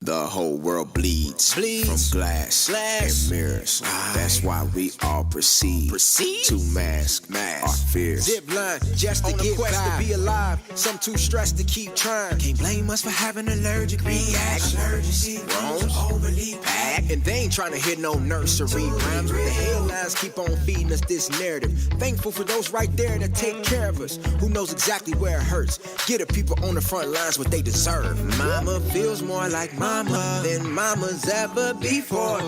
The whole world bleeds from glass and mirrors. That's why we all proceed to mask our fears. Zip line just to get quest by. To be alive. Some too stressed to keep trying. Can't blame us for having allergic reaction. Wrong, overly packed. And they ain't trying to hit no nursery rhymes. With the headlines keep on feeding us this narrative. Thankful for those right there that take care of us. Who knows exactly where it hurts. Get the people on the front lines what they deserve. Mama feels more like mama than mamas ever before.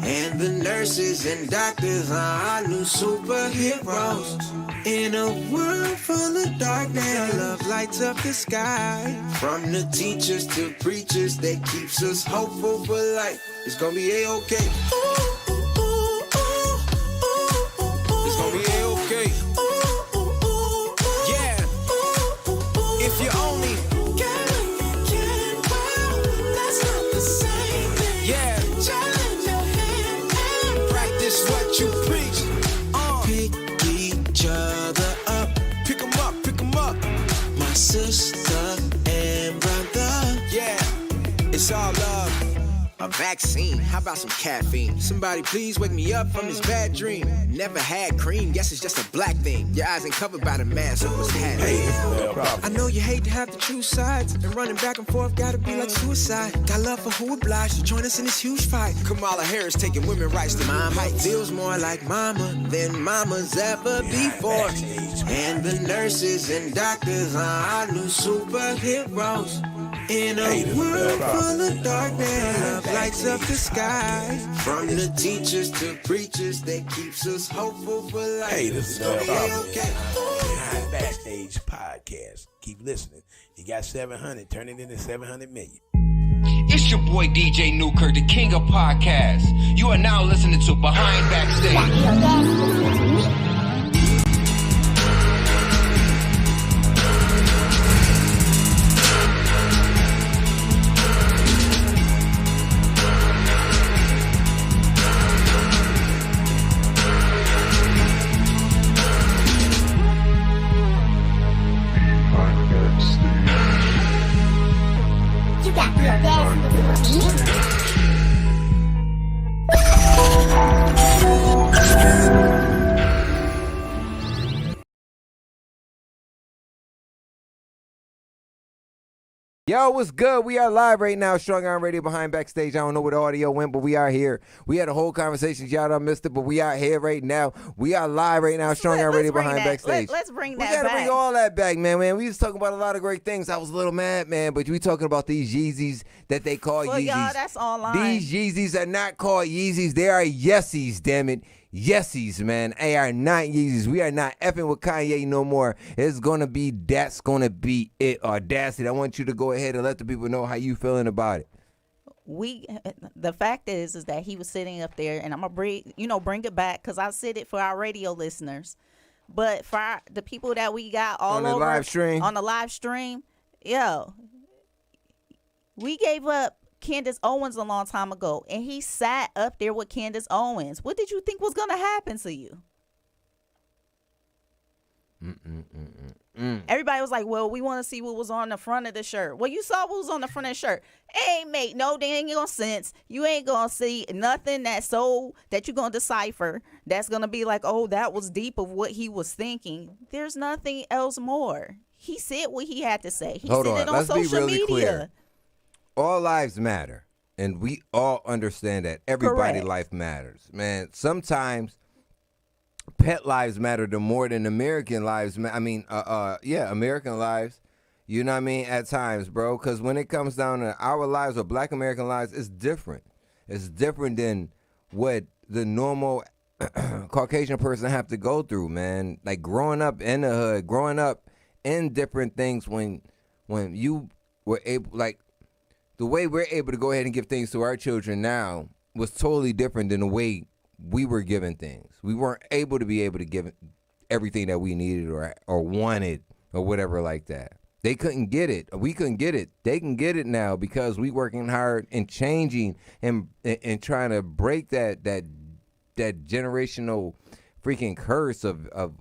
And the nurses and doctors are our new superheroes. In a world full of darkness, love lights up the sky. From the teachers to preachers, that keeps us hopeful for life. It's gonna be A-OK. It's gonna be A-OK. Yeah. If you only what you preach. Pick each other up. Pick 'em up, pick 'em up. My sister and brother. Yeah, it's all love. A vaccine, how about some caffeine? Somebody please wake me up from this bad dream. Never had cream, guess it's just a black thing. Your eyes ain't covered by the mask, so what's happening? I know you hate to have the two sides, and running back and forth gotta be like suicide. Got love for who obliged to join us in this huge fight. Kamala Harris taking women rights to mama heights. Feels more like mama than mamas ever before. And the nurses and doctors are our new superheroes. In a world full of darkness, love lights up the sky. From the teachers to preachers, that keeps us hopeful for life. Hey, this is the Behind Backstage podcast. Keep listening. You got 700, turn it into 700 million. It's your boy DJ Newkirk, the king of podcasts. You are now listening to Behind Backstage. Yo, what's good? We are live right now, Strong Arm Radio Behind Backstage. I don't know where the audio went, but we are here. We had a whole conversation. Y'all done missed it, but we are here right now. We are live right now, Strong Arm Radio Behind Backstage. Let's bring that back. We got to bring all that back, man. We was talking about a lot of great things. I was a little mad, man, but we talking about these Yeezys that they call Yeezys. Y'all, that's online. These Yeezys are not called Yeezys. They are Yezzys, damn it. Yezzys, man. They are not Yeezys. We are not effing with Kanye no more. It's gonna be that's gonna be it. Audacity. I want you to go ahead and let the people know how you feeling about it. The fact is that he was sitting up there, and I'm gonna bring it back because I said it for our radio listeners, but for the people that we got all on over on the live stream, we gave up Candace Owens a long time ago, and he sat up there with Candace Owens. What did you think was gonna happen to you? Everybody was like, well, we want to see what was on the front of the shirt. Well, you saw what was on the front of the shirt. It ain't make no dang sense. You ain't gonna see nothing that you're gonna decipher that's gonna be like, oh, that was deep of what he was thinking. There's nothing else more. He said what he had to say. He said it on Let's social be really media. Clear. All lives matter, and we all understand that. Everybody's life matters, man. Sometimes pet lives matter more than American lives. American lives. You know what I mean? At times, bro, because when it comes down to our lives or Black American lives, it's different. It's different than what the normal Caucasian person have to go through, man. Like growing up in the hood, growing up in different things. When you were able, like, the way we're able to go ahead and give things to our children now was totally different than the way we were given things. We weren't able to give everything that we needed or wanted or whatever like that. They couldn't get it. We couldn't get it. They can get it now because we working hard and changing and trying to break that generational freaking curse of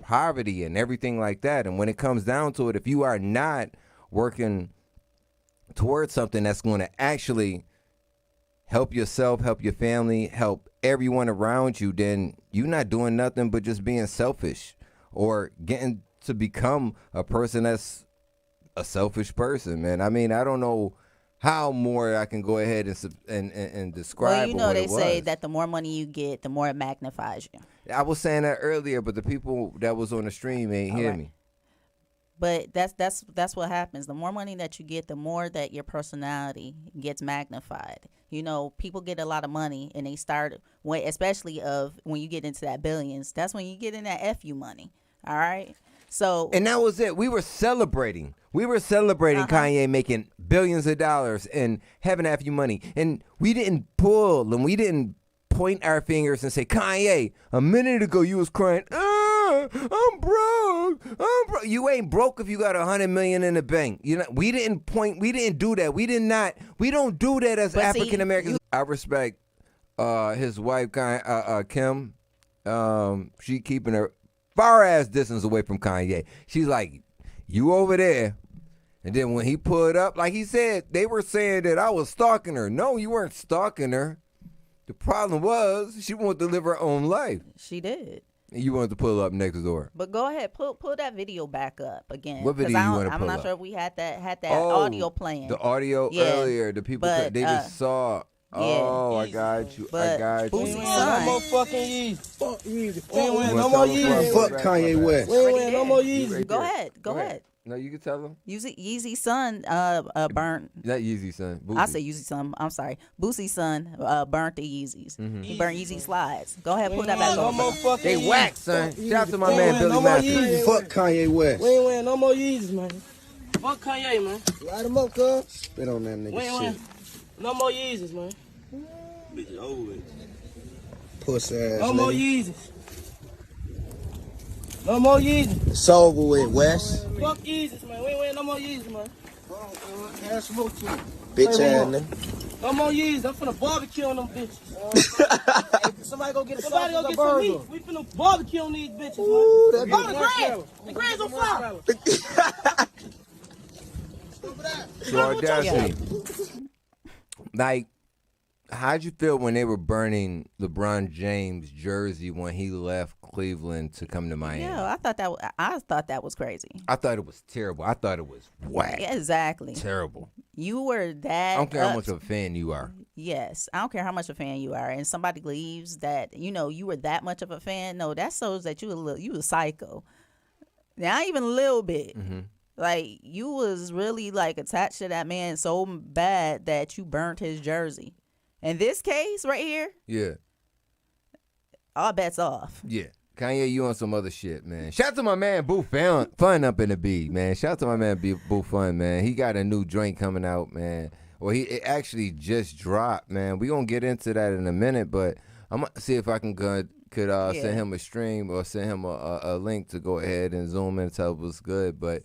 poverty and everything like that. And when it comes down to it, if you are not working towards something that's going to actually help yourself, help your family, help everyone around you, then you're not doing nothing but just being selfish or getting to become a person that's a selfish person, man. I mean, I don't know how more I can go ahead and describe. Well, you know, what they it say was. that the more money you get, the more it magnifies you. I was saying that earlier, but the people that was on the stream ain't hear right. me. But that's what happens. The more money that you get, the more that your personality gets magnified. You know, people get a lot of money and they start, especially when you get into that billions, that's when you get in that FU money. All right. So, and that was it. We were celebrating. Kanye making billions of dollars and having FU money. And we didn't pull and we didn't point our fingers and say, Kanye, a minute ago you was crying, I'm broke. You ain't broke if you got $100 million in the bank. You know, we didn't do that. We don't do that as African Americans. I respect his wife, Kim. She keeping her far ass distance away from Kanye. She's like, you over there. And then when he pulled up, like he said, they were saying that I was stalking her. No, you weren't stalking her. The problem was she wanted to live her own life. She did. And you wanted to pull up next door. But go ahead, pull that video back up again. What video you want to pull up? I'm not sure if we had that audio playing. The audio earlier, the people, they just saw. Yeah. Oh, I got you. But Boosie's son. No more fucking Yeezys. Fuck Yeezys. We ain't wearing You no wanna more tell them Yeezys. from- Fuck Kanye West. We ain't wearing no more Yeezys. Go ahead. No, you can tell them. Yeezy's son burnt. Not Yeezy son. Boosie. I say Yeezy's son. I'm sorry. Boosie's son burnt the Yeezys. Mm-hmm. He burnt Yeezy slides. Go ahead, pull that back No more over. fucking They Yeezys. whack, son. Shout out to my We ain't man wearing Billy no more Matthews. Yeezys. Fuck Kanye West. We ain't wearing no more Yeezys, man. Fuck Kanye, man. Light him up, cuz. Spit on that We ain't nigga shit. wearing no more Yeezys, man. Bitch, over it. Puss ass No more nigga. Yeezys. No more Yeezys. It's over with, West. Fuck Yeezys, man. We ain't wearing no more Yeezys, man. Bitch ass nigga. No more Yeezys. I'm finna barbecue on them bitches. Somebody go get a Somebody go get some meat. We finna barbecue on these bitches, man. Ooh, that Go to the grass. The grass on fire. So audacity. Like, how'd you feel when they were burning LeBron James' jersey when he left Cleveland to come to Miami? Yeah, I thought that was crazy. I thought it was terrible. I thought it was whack. Yeah, exactly. Terrible. You were that. I don't care how much of a fan you are. Yes, I don't care how much of a fan you are, and somebody leaves that you were that much of a fan. No, that shows that you a psycho. Not even a little bit. Mm-hmm. Like you was really like attached to that man so bad that you burnt his jersey. In this case right here, Yeah. all bets off. Yeah. Kanye, you on some other shit, man. Shout out to my man Buffon up in the B, man. Shout out to my man Buffon, man. He got a new joint coming out, man. Well, it actually just dropped, man. We gonna get into that in a minute, but I'm gonna see if I can send him a stream or send him a link to go ahead and zoom in and tell us what's good. But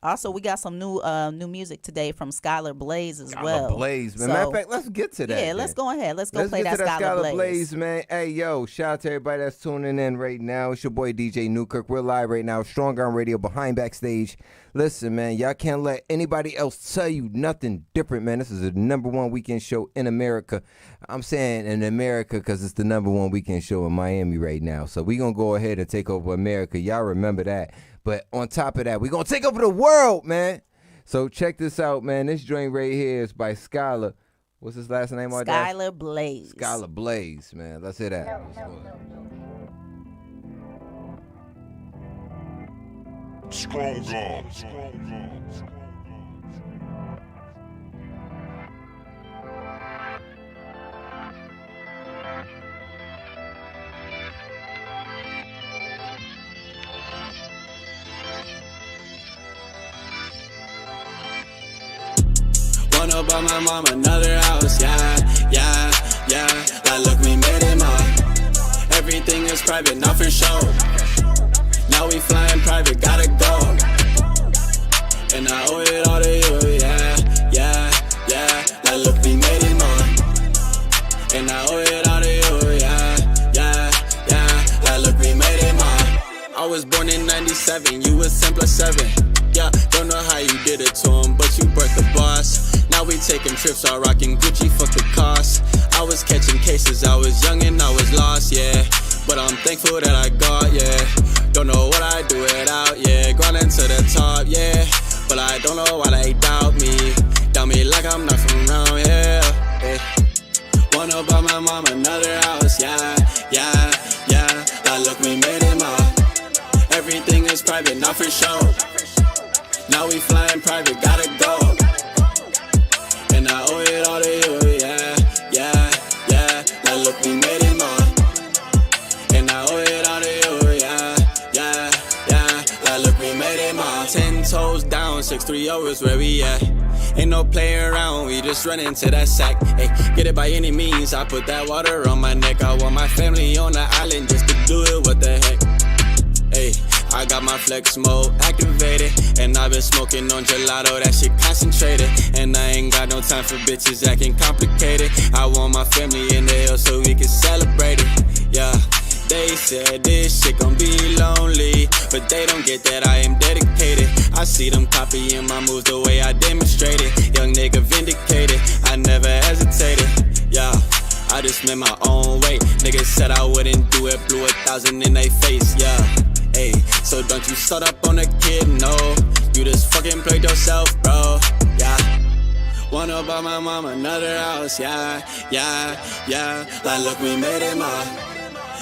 Also, we got some new music today from Skylar Blaze as well. Skylar Blaze, man. Matter of fact, let's get to that. Yeah, then. let's go ahead. Let's play get that to Skylar Blaze. man. Hey, yo, shout out to everybody that's tuning in right now. It's your boy DJ Newkirk. We're live right now, Strong Arm Radio, Behind Backstage. Listen, man, y'all can't let anybody else tell you nothing different, man. This is the #1 weekend show in America. I'm saying in America because it's the #1 weekend show in Miami right now. So we going to go ahead and take over America. Y'all remember that. But on top of that, we going to take over the world, man. So check this out, man. This joint right here is by Skylar. What's his last name? Skylar Blaze. Skylar Blaze, man. Let's hear that. Strong arm. One up on my mom, another house, yeah. Like, look, we made it, ma. Everything is private, not for show. Now we flying private, gotta go. And I owe it all to you, yeah. Like, look, we made it, ma. And I owe it all to you, yeah. Like, look, we made it, ma. I was born in 97, you was 10 + 7. Yeah, don't know how you did it to him, but you broke the boss. Now we taking trips, all rocking Gucci, fuck the cost. I was catching cases, I was young and I was lost, yeah. But I'm thankful that I got, yeah. Don't know what I'd do without, yeah. Grinding to the top, yeah. But I don't know why they doubt me. Doubt me like I'm not from around, yeah. Wanna buy my mom another house, yeah, yeah, yeah. Like, look, we made it, ma. Everything is private, not for show. Now we flying private, gotta go. And I owe it all to you, yeah, yeah, yeah. Like, look, we made it, ma. And I owe it all to you, yeah, yeah, yeah. Like, look, we made it, ma. 10 toes down, 630 is where we at. Ain't no play around, we just run into that sack. Ay, get it by any means, I put that water on my neck. I want my family on the island just to do it, what the heck. Ay, I got my flex mode activated, and I've been smoking on gelato, that shit concentrated. And I ain't got no time for bitches acting complicated. I want my family in the hill so we can celebrate it, yeah. They said this shit gon' be lonely, but they don't get that I am dedicated. I see them copying my moves the way I demonstrated. Young nigga vindicated, I never hesitated, yeah. I just made my own way. Niggas said I wouldn't do it, blew 1,000 in they face, yeah. Hey, so don't you start up on a kid, no. You just fucking played yourself, bro, yeah. Wanna buy my mom another house, yeah, yeah, yeah. Like, look, we made it, ma.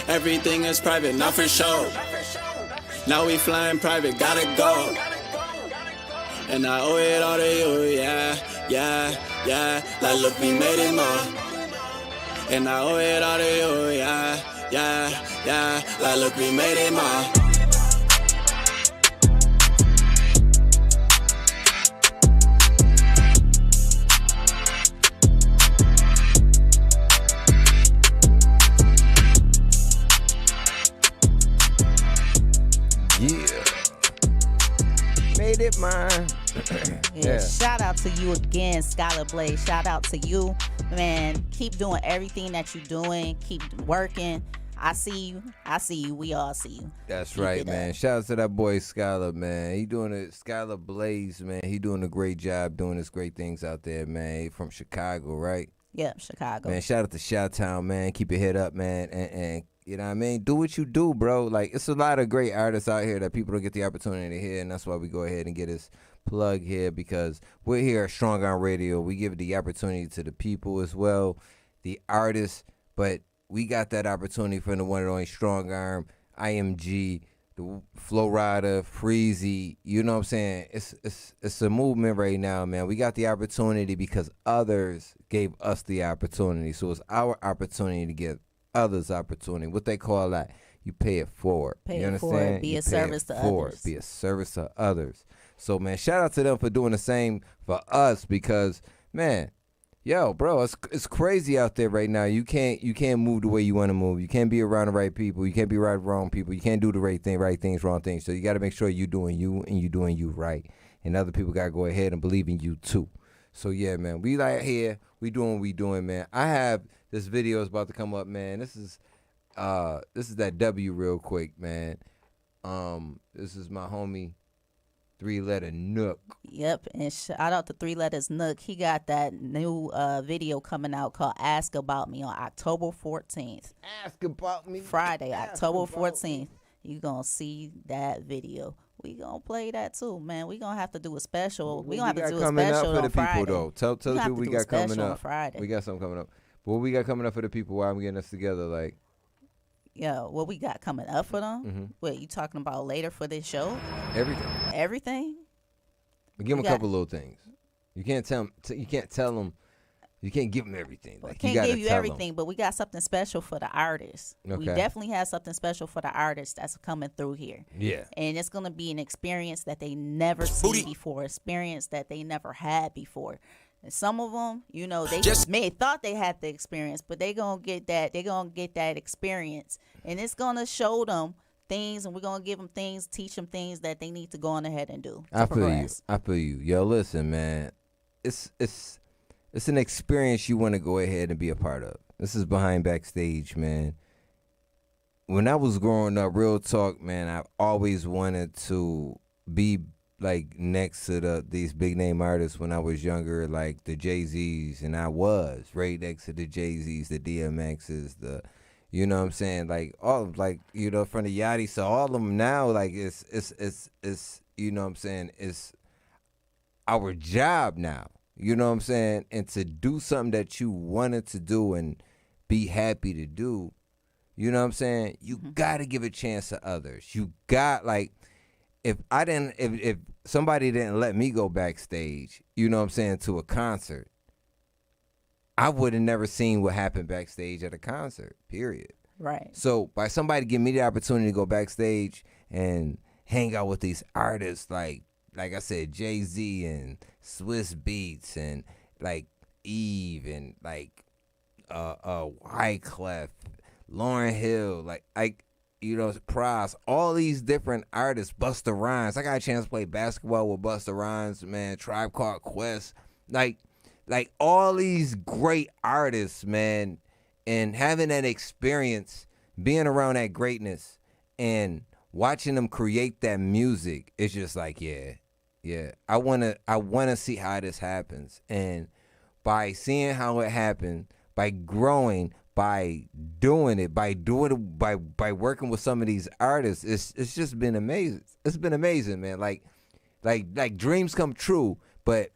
Everything is private, not for show. Now we flying private, gotta go. And I owe it all to you, yeah, yeah, yeah. Like, look, we made it, ma. And I owe it all to you, yeah, yeah, yeah. Like, look, we made it, ma. It mine. Yeah, shout out to you again, Skylar Blaze. Shout out to you, man. Keep doing everything that you're doing. Keep working. I see you. I see you. We all see you. That's right, man. Shout out to that boy Skylar, man. He doing it. Skylar Blaze, man. He doing a great job doing his great things out there, man. He from Chicago, right? Yeah, Chicago. Man, shout out to Chi-Town, man. Keep your head up, man, and you know what I mean? Do what you do, bro. Like, it's a lot of great artists out here that people don't get the opportunity to hear, and that's why we go ahead and get this plug here, because we're here at Strong Arm Radio. We give the opportunity to the people as well, the artists, but we got that opportunity from the one and only Strong Arm, IMG, the Flow Rider, Freezy. You know what I'm saying? It's a movement right now, man. We got the opportunity because others gave us the opportunity. So it's our opportunity to give others opportunity. What they call that? You pay it forward. You understand? Be a service to others. Be a service to others. So, man, shout out to them for doing the same for us because, man, yo, bro, it's crazy out there right now. You can't move the way you want to move. You can't be around the right people. You can't be around the wrong people. You can't do the right things, wrong things. So you got to make sure you doing you and you doing you right. And other people got to go ahead and believe in you too. So, yeah, man, we like here. We doing what we doing, man. I have this video is about to come up, man. This is that W real quick, man. This is my homie, 3-letter Nook. Yep, and shout out to 3 Letters Nook. He got that new video coming out called Ask About Me on October 14th. Ask About Me. Friday, October 14th. You going to see that video. We going to play that too, man. We going to have to do a special. We going to have to do a special on Friday. Though. Tell the people we got coming up. Friday. We got something coming up. What we got coming up for the people while I'm getting us together, like? Yeah, what we got coming up for them? Mm-hmm. What, you talking about later for this show? Everything. Everything? Give them a couple little things. You can't tell them. You can't give them everything. Like, can't give you everything, but we got something special for the artists. Okay. We definitely have something special for the artists that's coming through here. Yeah. And it's going to be an experience that they never seen before, experience that they never had before. And some of them, you know, they thought they had the experience, but they gonna get that experience, and it's gonna show them things, and we're gonna give them things, teach them things that they need to go on ahead and do. I feel you. Yo, listen, man, it's an experience you want to go ahead and be a part of. This is Behind Backstage, man. When I was growing up, real talk, man, I've always wanted to be like next to these big name artists when I was younger, like the Yezzys, and I was right next to the Yezzys, the DMXs, the, you know what I'm saying, like all like, you know, from the Yachty. So all of them now, like it's you know what I'm saying, it's our job now. You know what I'm saying, and to do something that you wanted to do and be happy to do. You know what I'm saying? You got to give a chance to others. You got, like, if somebody didn't let me go backstage, you know what I'm saying, to a concert, I would have never seen what happened backstage at a concert, period. Right. So by somebody giving me the opportunity to go backstage and hang out with these artists like I said, Jay-Z and Swiss Beats and like Eve and like Wyclef, Lauderhill, like you know, Price, all these different artists, Busta Rhymes. I got a chance to play basketball with Busta Rhymes, man, Tribe Called Quest. Like all these great artists, man, and having that experience, being around that greatness and watching them create that music, it's just like, yeah. I wanna see how this happens. And by seeing how it happened, by growing, by working with some of these artists, it's just been amazing. It's been amazing, man. Like dreams come true, but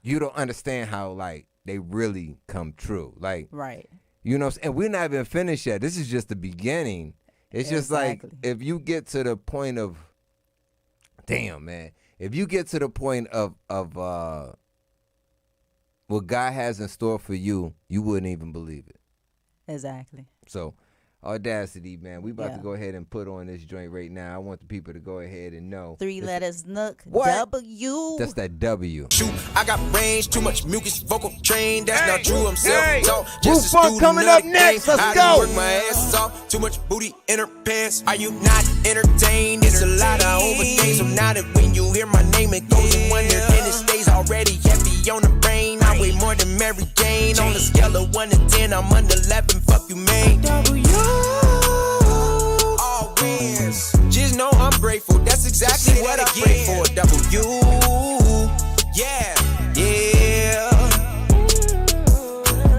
you don't understand how like they really come true. Like, right. You know, and we're not even finished yet. This is just the beginning. It's just like if you get to the point of, damn, man. If you get to the point of what God has in store for you, you wouldn't even believe it. Exactly. So, Audacity, man. We about to go ahead and put on this joint right now. I want the people to go ahead and know. 3 letters, Nook. What? W. That's that W. Shoot, I got range, too much mucus, vocal train. That's not true. I'm self-taught. Just a Buffon student coming of up the next. game. Let's I go. Work my ass off. Too much booty in her pants. Are you not entertained? It's a lot of overthink. I'm not it when you hear my name. It goes in wonder, and it stays already heavy on the brain. I weigh more than Mary Jane. On a scale of 1 to 10, I'm under 11. Fuck you, man. W. Wins. Just know I'm grateful. That's exactly what I pray for. W. Yeah.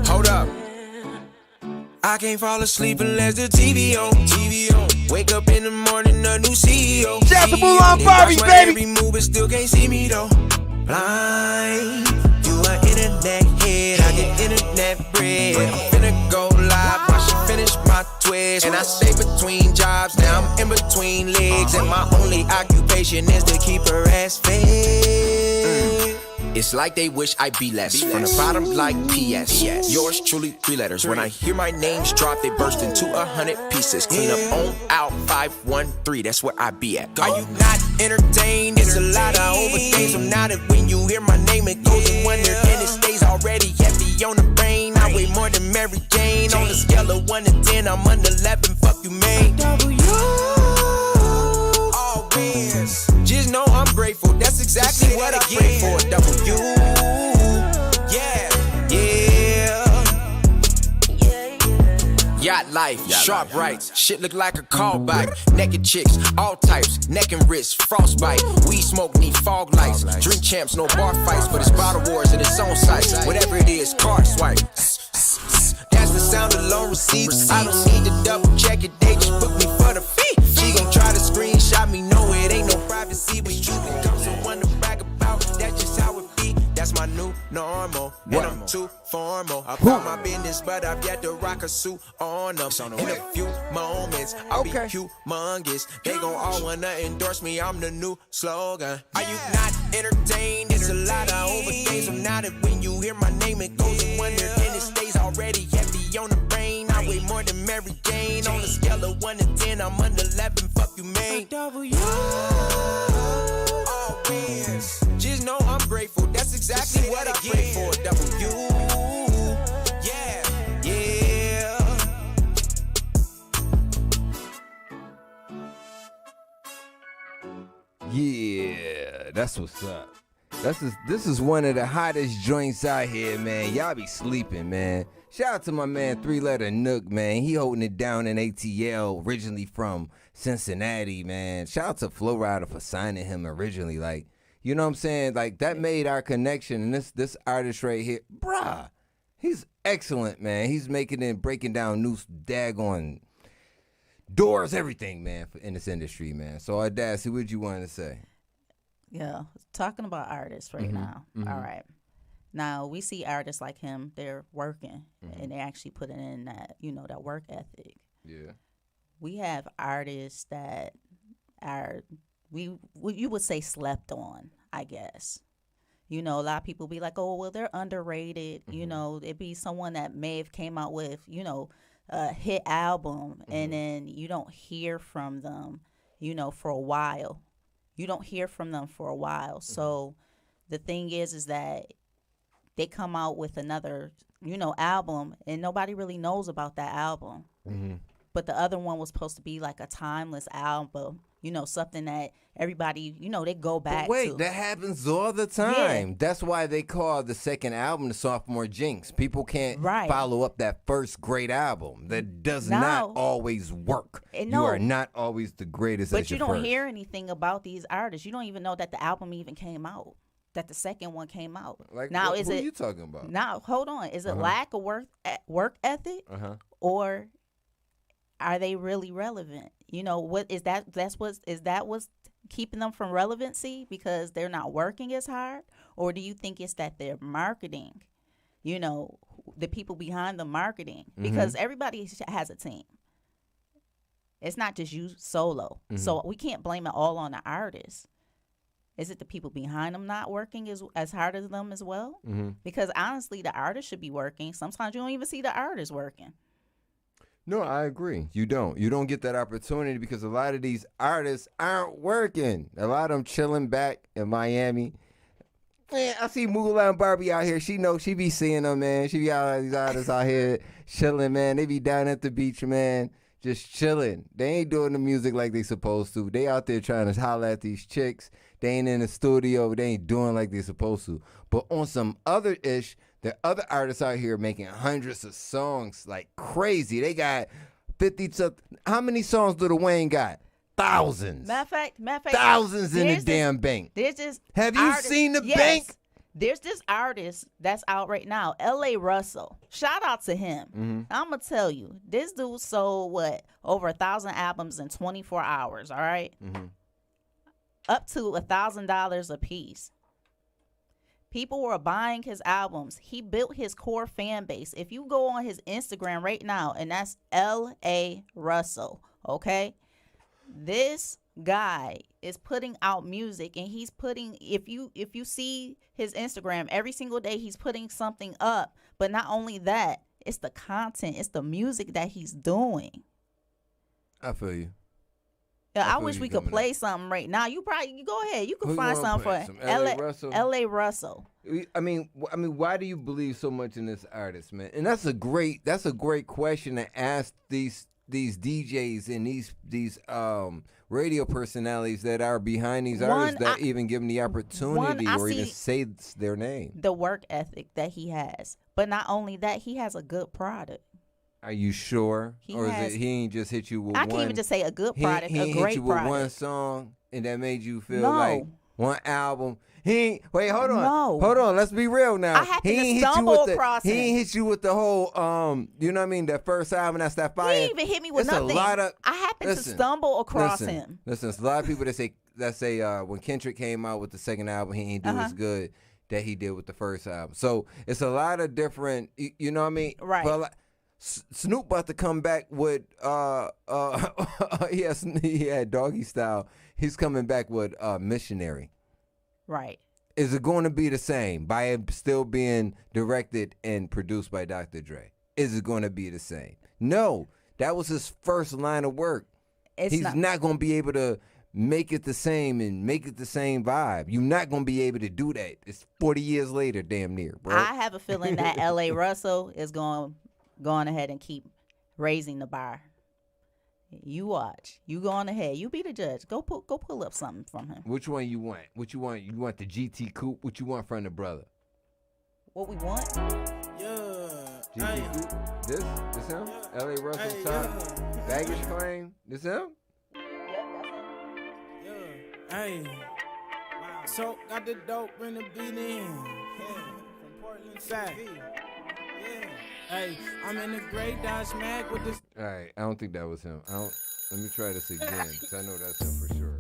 Hold up. I can't fall asleep unless the TV on. Wake up in the morning, a new CEO. Shout out to Mulan Barbie, baby. Every move, but still can't see me though. Blind. You an internet head. I get internet bread. I'm finna go live while she finish my twist. And I stay between jobs. Now I'm in between legs. And my only occupation is to keep her ass fed. It's like they wish I be less. From the bottom like P.S. Yours truly, 3 letters. When I hear my names drop, they burst into 100 pieces. Clean up on out 513. That's where I be at. Are you not entertained? It's a lot of overthink. I'm not it when you hear my name. It goes in wonder, and it stays already heavy on the brain. I weigh more than Mary Jane. On a scale of 1 to 10, I'm under 11. Fuck you, man. All wins. Just know I'm grateful. That's exactly what I pray for. W. Yacht life, sharp rights, shit look like a callback. Naked chicks, all types, neck and wrist, frostbite. Weed smoke, need fog lights. Drink champs, no bar fights, but it's bottle wars in its own sight. Whatever it is, card swipe. That's the sound of loan receipts. I don't need to double check it, they just book me for the fee. She gon' try to screenshot me, no, it ain't no privacy. But you become someone to brag about, that's just how it be. That's my new normal, and I'm too formal. About my business, but I've yet to rock a suit on them. In a few moments, I'll be humongous. They gon' all wanna endorse me, I'm the new slogan. Are you not entertained? It's a lot of overthink. I'm not it when you hear my name. It goes in wonder, and it stays already heavy on the brain. I weigh more than Mary Jane. On a scale of 1 to 10, I'm under 11. Fuck you, man. W. All wins. Just know I'm grateful. That's exactly what I pray for. W. Yeah, that's what's up. This is one of the hottest joints out here, man. Y'all be sleeping, man. Shout out to my man 3-letter Nook, man. He holding it down in ATL, originally from Cincinnati, man. Shout out to Flow Rider for signing him originally. Like, You know what I'm saying? Like, that made our connection. And this artist right here, bruh, he's excellent, man. He's making it, breaking down new daggone doors, everything, man, in this industry, man. So, Audacity, what you want to say? Yeah, talking about artists right now. All right. Now, we see artists like him, they're working, and they're actually putting in that, that work ethic. Yeah. We have artists that are, you would say slept on, I guess. A lot of people be like, oh, well, they're underrated. It'd be someone that may have came out with, a hit album, and then you don't hear from them, for a while. You don't hear from them for a while. So the thing is that they come out with another, album, and nobody really knows about that album. But the other one was supposed to be like a timeless album, something that everybody, they go back but wait, to. that happens all the time. Yeah. That's why they call the second album the sophomore jinx. People can't follow up that first great album. That does not always work. You are not always the greatest but as your you don't first. hear anything about these artists. You don't even know that the album even came out, that the second one came out. Like, now, who are you talking about? Now, hold on. Is it lack of work ethic, or are they really relevant? What is that? Is that what's keeping them from relevancy, because they're not working as hard, or do you think it's that they're marketing? The people behind the marketing, because everybody has a team. It's not just you solo, so we can't blame it all on the artist. Is it the people behind them not working as hard as them as well? Because honestly, the artist should be working. Sometimes you don't even see the artist working. No, I agree. You don't. You don't get that opportunity because a lot of these artists aren't working. A lot of them chilling back in Miami. Man, I see Moolah and Barbie out here. She be seeing them, man. She be out these artists out here chilling, man. They be down at the beach, man, just chilling. They ain't doing the music like they supposed to. They out there trying to holler at these chicks. They ain't in the studio. They ain't doing like they supposed to. But on some other ish, there are other artists out here making hundreds of songs like crazy. They got 50 to... How many songs do the Wayne got? Thousands. Matter of fact, thousands in the damn bank. There's this Have you seen the yes, bank? There's this artist that's out right now, L.A. Russell. Shout out to him. I'm going to tell you, this dude sold, over 1,000 albums in 24 hours, all right? Up to $1,000 a piece. People were buying his albums. He built his core fan base. If you go on his Instagram right now, and that's L.A. Russell, okay? This guy is putting out music, and he's putting, if you see his Instagram, every single day he's putting something up. But not only that, it's the content, it's the music that he's doing. I feel you. Yeah, I wish we could play something right now. You go ahead. You can find something for some L.A. Russell. L.A. Russell. I mean, why do you believe so much in this artist, man? And that's a great question to ask these DJs and these radio personalities that are behind these artists that even give them the opportunity or even say their name. The work ethic that he has, but not only that, he has a good product. Are you sure? He ain't just hit you with one? I can't even just say a good product, he a ain't great hit you product. with one song and that made you feel like one album. Hold on. Let's be real now. I happened to stumble across him. He ain't hit you with the whole, you know what I mean? That first album, that's that fire. He ain't even hit me with nothing. I happened to stumble across him. Listen, it's a lot of people that say when Kendrick came out with the second album, he ain't do as good that he did with the first album. So it's a lot of different, you know what I mean? Right. But Snoop about to come back with he had Doggy Style. He's coming back with Missionary. Right. Is it going to be the same by it still being directed and produced by Dr. Dre? Is it going to be the same? No. That was his first line of work. He's not going to be able to make it the same and make it the same vibe. You're not going to be able to do that. It's 40 years later, damn near, bro. I have a feeling that L.A. Russell is going ahead and keep raising the bar. You watch. You go on ahead. You be the judge. Go pull up something from him. Which one you want? What you want? You want the GT Coupe? What you want from the brother? What we want? GT Coupe? This him? L.A. Russell top? Baggage claim? This him? So got the dope, bring the beat in. Yeah. From Portland Sac. Yeah. Hey, I'm in the gray Dodge Mag with this. All right, I don't think that was him. Let me try this again, because I know that's him for sure.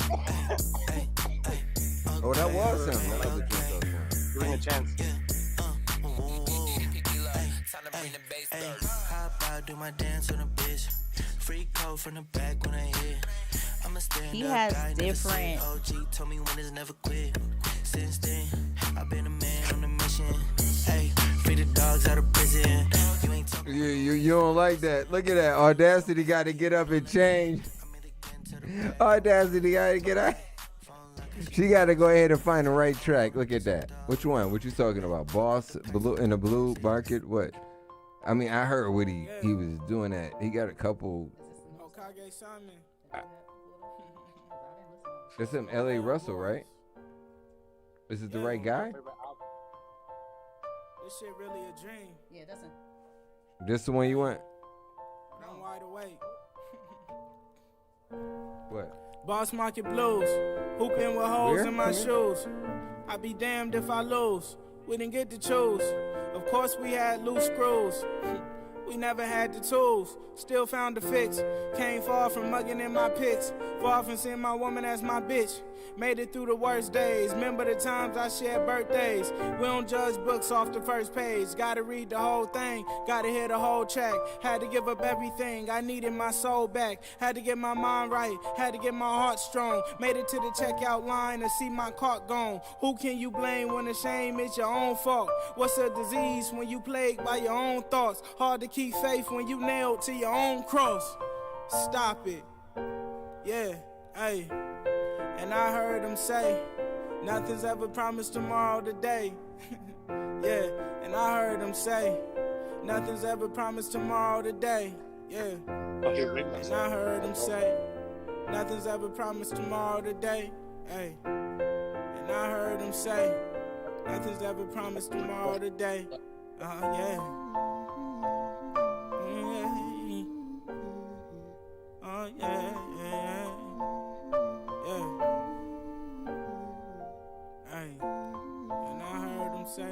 Oh, that was him. That other drink was him. Give me a chance. Hop out, do my dance on a bitch. Free code from the back when I hit. I'm a stand He up has guy, different. OG told me winners never quit. Since then, I've been a man on a mission. Hey, free the dogs out of prison. You ain't talking. You don't like that. Look at that. Audacity got to get up and change. Audacity got to get up. She got to go ahead and find the right track. Look at that. Which one? What you talking about? Boss blue in the blue market? What? I mean, I heard what he was doing that. He got a couple. Okage Simon. It's him, L.A. Russell, right? Is it the right guy? This shit really a dream. Yeah, that's him. This the one you want? I'm wide awake. What? Boss Market Blues. Hooping with holes Where? in my shoes. I be damned if I lose. We didn't get to choose. Of course we had loose screws. We never had the tools. Still found the fix. Came far from mugging in my pics. Far from seeing my woman as my bitch. Made it through the worst days. Remember the times I shared birthdays. We don't judge books off the first page. Gotta read the whole thing. Gotta hear the whole track. Had to give up everything. I needed my soul back. Had to get my mind right. Had to get my heart strong. Made it to the checkout line and see my cart gone. Who can you blame when the shame is your own fault? What's a disease when you plagued by your own thoughts? Hard to keep faith when you nailed to your own cross. Stop it. Yeah, hey. And I heard him say, nothing's ever promised tomorrow today. Yeah, and I heard him say, nothing's ever promised tomorrow today. Yeah, and I heard him say, nothing's ever promised tomorrow today. Hey, and I heard him say, nothing's ever promised tomorrow today. Yeah. Oh, yeah, yeah. Hey, and I heard him say,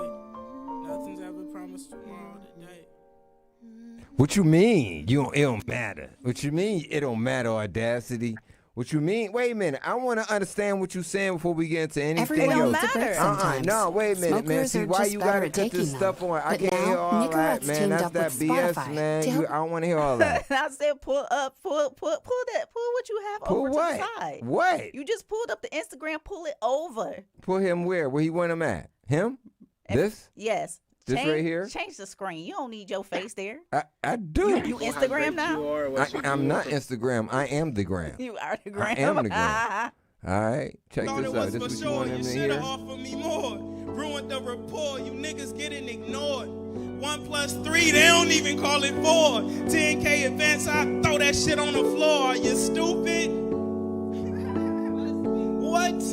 nothing's ever promised tomorrow today. What you mean? It don't matter. What you mean? It don't matter, Audacity. What you mean? Wait a minute. I want to understand what you're saying before we get into anything Everyone else. needs a break sometimes. No, wait a minute, man. Smokers See, are why just you better gotta at cut this taking stuff them. on? I But can't now, hear all Newkirk's that, man. teamed That's up that with BS, Spotify man. to help- I don't want to hear all that. I said pull what you have Pull over what? to the side. What? You just pulled up the Instagram, pull it over. Put him where? Where he want him at? Him? This? Yes. This right here? Change the screen. You don't need your face there. I do. You Instagram now? I'm not Instagram. I am the gram. You are the gram. I am the gram. All right, check Thought this it out. was This for is what you sure. want You him to should have hear? offered me more. Ruined the rapport. You niggas getting ignored. 1 + 3, they don't even call it 4. 10K advance, I throw that shit on the floor. Are you stupid? What?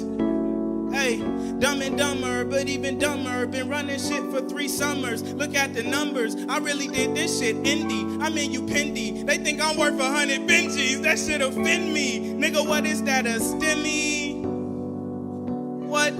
Hey, Dumb and Dumber, but even dumber. Been running shit for 3 summers. Look at the numbers. I really did this shit indie. I mean, you pendy. They think I'm worth 100 Benjis. That shit offend me. Nigga, what is that, a stimmy? What?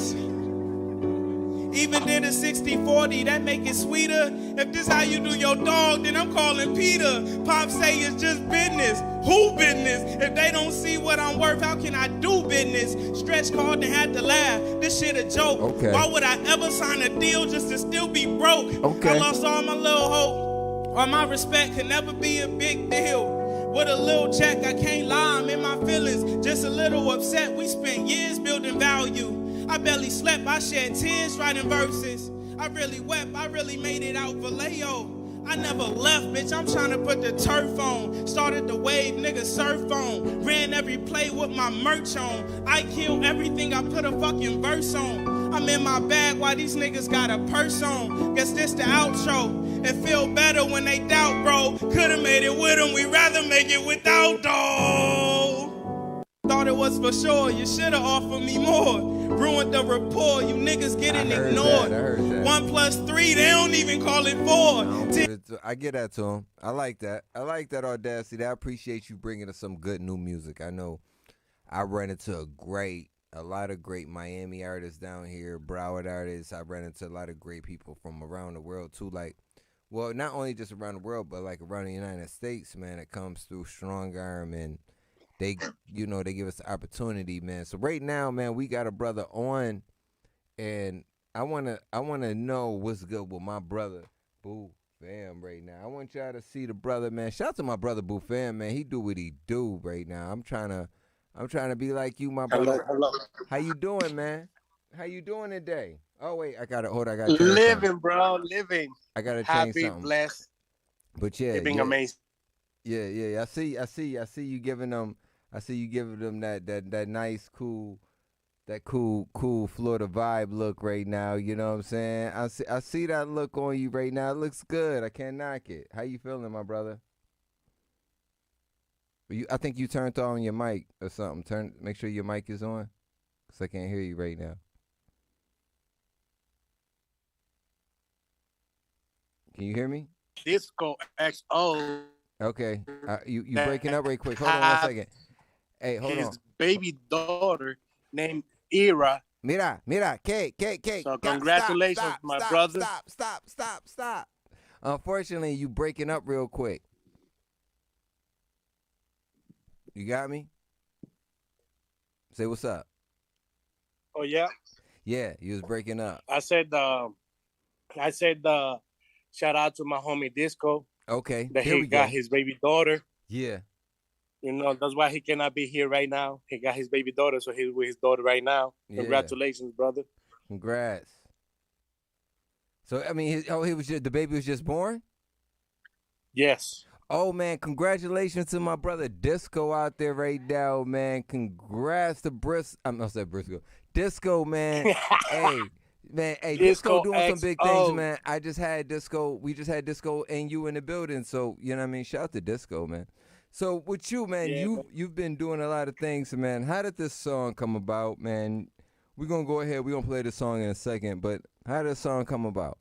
Even did a 60-40, that make it sweeter. If this how you do your dog, then I'm calling Peter. Pop say it's just business. Who business? If they don't see what I'm worth, how can I do business? Stretch called and had to laugh. This shit a joke. Okay. Why would I ever sign a deal just to still be broke? Okay. I lost all my little hope. All my respect could never be a big deal. With a little check, I can't lie, I'm in my feelings. Just a little upset, we spent years building value. I barely slept, I shed tears writing verses. I really wept, I really made it out Vallejo. I never left, bitch, I'm trying to put the turf on. Started the wave, nigga, surf on. Ran every play with my merch on. I killed everything I put a fucking verse on. I'm in my bag while these niggas got a purse on. Guess this the outro. It feel better when they doubt, bro. Could've made it with them, we'd rather make it without, though. Thought it was for sure, you should've offered me more. Ruined the rapport, you niggas getting ignored. I heard that. 1 + 3, they don't even call it 4. I get that to him. I like that. I like that Audacity. I appreciate you bringing us some good new music. I know I ran into a great a lot of great Miami artists down here, Broward artists. I ran into a lot of great people from around the world too. Like, well, not only just around the world, but like around the United States, man. It comes through Strong Arm, and they, they give us the opportunity, man. So right now, man, we got a brother on, and I wanna know what's good with my brother Boo Fam right now. I want y'all to see the brother, man. Shout out to my brother Boo Fam, man. He do what he do right now. I'm trying to be like you, my brother. Hello. How you doing, man? How you doing today? Oh wait, I gotta change Living, something. bro, living. I gotta change Happy, something. blessed. But yeah, Living amazing. Yeah. I see you giving them. I see you giving them that nice, cool Florida vibe look right now. You know what I'm saying? I see that look on you right now. It looks good. I can't knock it. How you feeling, my brother? I think you turned on your mic or something. Make sure your mic is on, cause I can't hear you right now. Can you hear me? Disco XO. Okay. You breaking up right quick. Hold on 1 second. Hey, hold on. His baby daughter named Ira. Mira, que. So congratulations, my brother. Stop. Unfortunately, you breaking up real quick. You got me? Say what's up. Oh yeah. Yeah, you was breaking up. I said, shout out to my homie Disco. Okay. That he got his baby daughter. Yeah. That's why he cannot be here right now. He got his baby daughter, so he's with his daughter right now. Yeah. Congratulations, brother. Congrats. So I mean, the baby was just born? Yes. Oh man, congratulations to my brother Disco out there right now, man. Congrats to Briscoe. Disco, man. Hey, Disco doing XO. some big things, man. We just had Disco and you in the building, so you know what I mean? Shout out to Disco, man. So with you, man, you've been doing a lot of things, man. How did this song come about, man? We're gonna go ahead, we're gonna play the song in a second, but how did the song come about?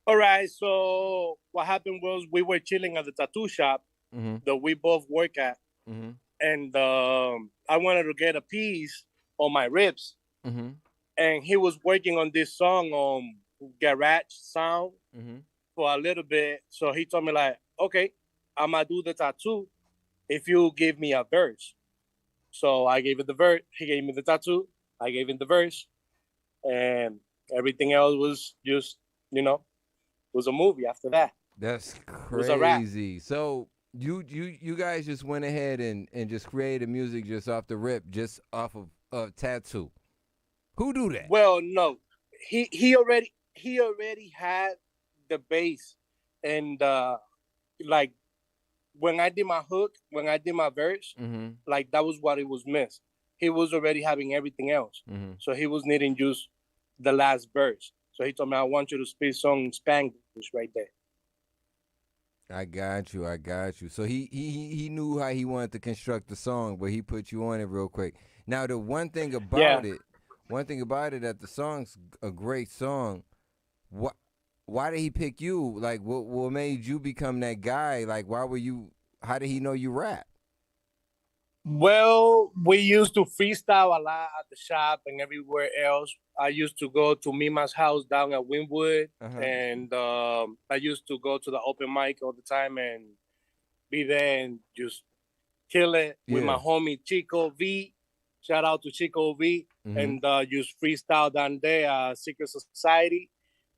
All right, so what happened was we were chilling at the tattoo shop that we both work at, and I wanted to get a piece on my ribs, and he was working on this song on garage sound for a little bit, so he told me like, okay, I'm gonna do the tattoo if you give me a verse. So I gave it the verse, he gave me the tattoo, I gave him the verse, and everything else was just, was a movie after that. That's crazy. So you guys just went ahead and just created music just off the rip, just off of a tattoo. Who do that? Well, no, he already had the bass, and like when I did my hook, when I did my verse, like that was what it was missed. He was already having everything else, so he was needing just the last verse. So he told me, I want you to speak song in Spanglish right there. I got you. So he knew how he wanted to construct the song, but he put you on it real quick. Now the one thing about it, that the song's a great song. Why did he pick you? Like, what made you become that guy? Like, how did he know you rap? Well, we used to freestyle a lot at the shop and everywhere else. I used to go to Mima's house down at Wynwood, and I used to go to the open mic all the time and be there and just kill it with my homie Chico V. Shout out to Chico V. And just freestyle down there, Secret Society,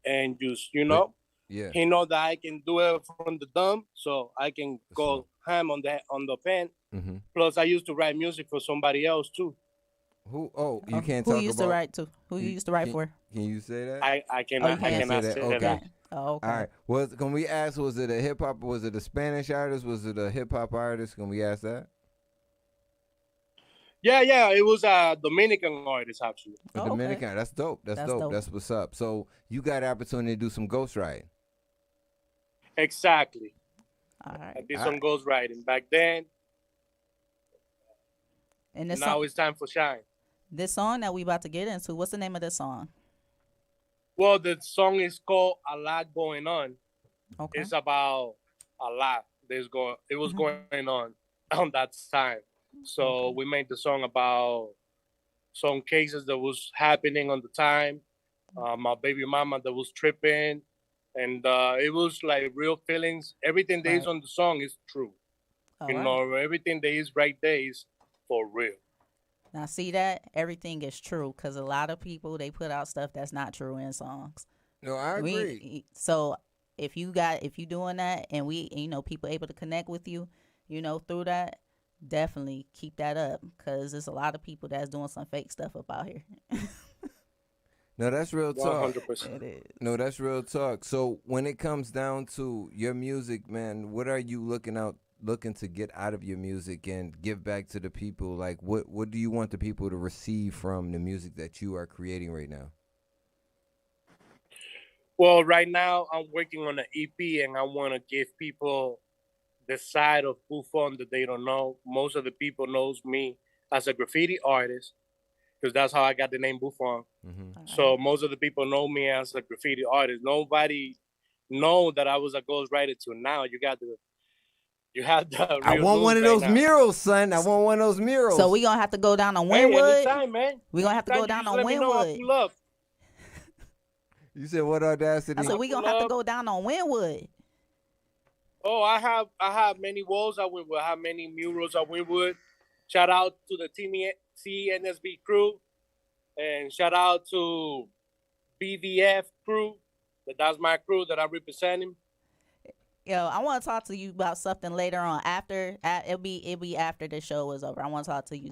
and just, he know that I can do it from the dumb, so I can go ham on the pen. Plus, I used to write music for somebody else too. Who? Oh, you can't who talk you used about. to write to? Who you used to write for? Can you say that? I cannot say that. Okay. Oh, okay. All right. Can we ask? Was it a hip hop? Was it a Spanish artist? Was it a hip hop artist? Can we ask that? Yeah. It was a Dominican artist actually. A Dominican. That's dope. That's dope. That's what's up. So you got the opportunity to do some ghostwriting. Exactly. All right. I did some ghostwriting back then. And now it's time for shine. This song that we about to get into, what's the name of this song? Well, the song is called A Lot Going On. It's about a lot. It was going on that time. So we made the song about some cases that was happening on the time. My baby mama that was tripping, and it was like real feelings. Everything that is on the song is true. Know, everything that is right there is for real. Now, see that? Everything is true because a lot of people, they put out stuff that's not true in songs. No, I agree. So if you doing that and people able to connect with you, through that, definitely keep that up because there's a lot of people that's doing some fake stuff up out here. No, that's real talk. 100%. It is. No, that's real talk. So when it comes down to your music, man, what are you looking to get out of your music and give back to the people? Like, what do you want the people to receive from the music that you are creating right now? Well, right now I'm working on an EP, and I want to give people the side of Buffon that they don't know. Most of the people knows me as a graffiti artist because that's how I got the name Buffon. Mm-hmm. So most of the people know me as a graffiti artist. Nobody know that I was a ghostwriter till now. You have the I want one of those murals, son. I want one of those murals. So we gonna have to go down on Wynwood. Anytime, man. We gonna have to go down on Wynwood. You said what audacity? I said we gonna have to go down on Wynwood. Oh, I have many walls at Wynwood. I have many murals at Wynwood. Shout out to the TNSB crew, and shout out to BVF crew. That's my crew that I'm representing. Yo, I want to talk to you about something later on. It'll be after the show is over. I want to talk to you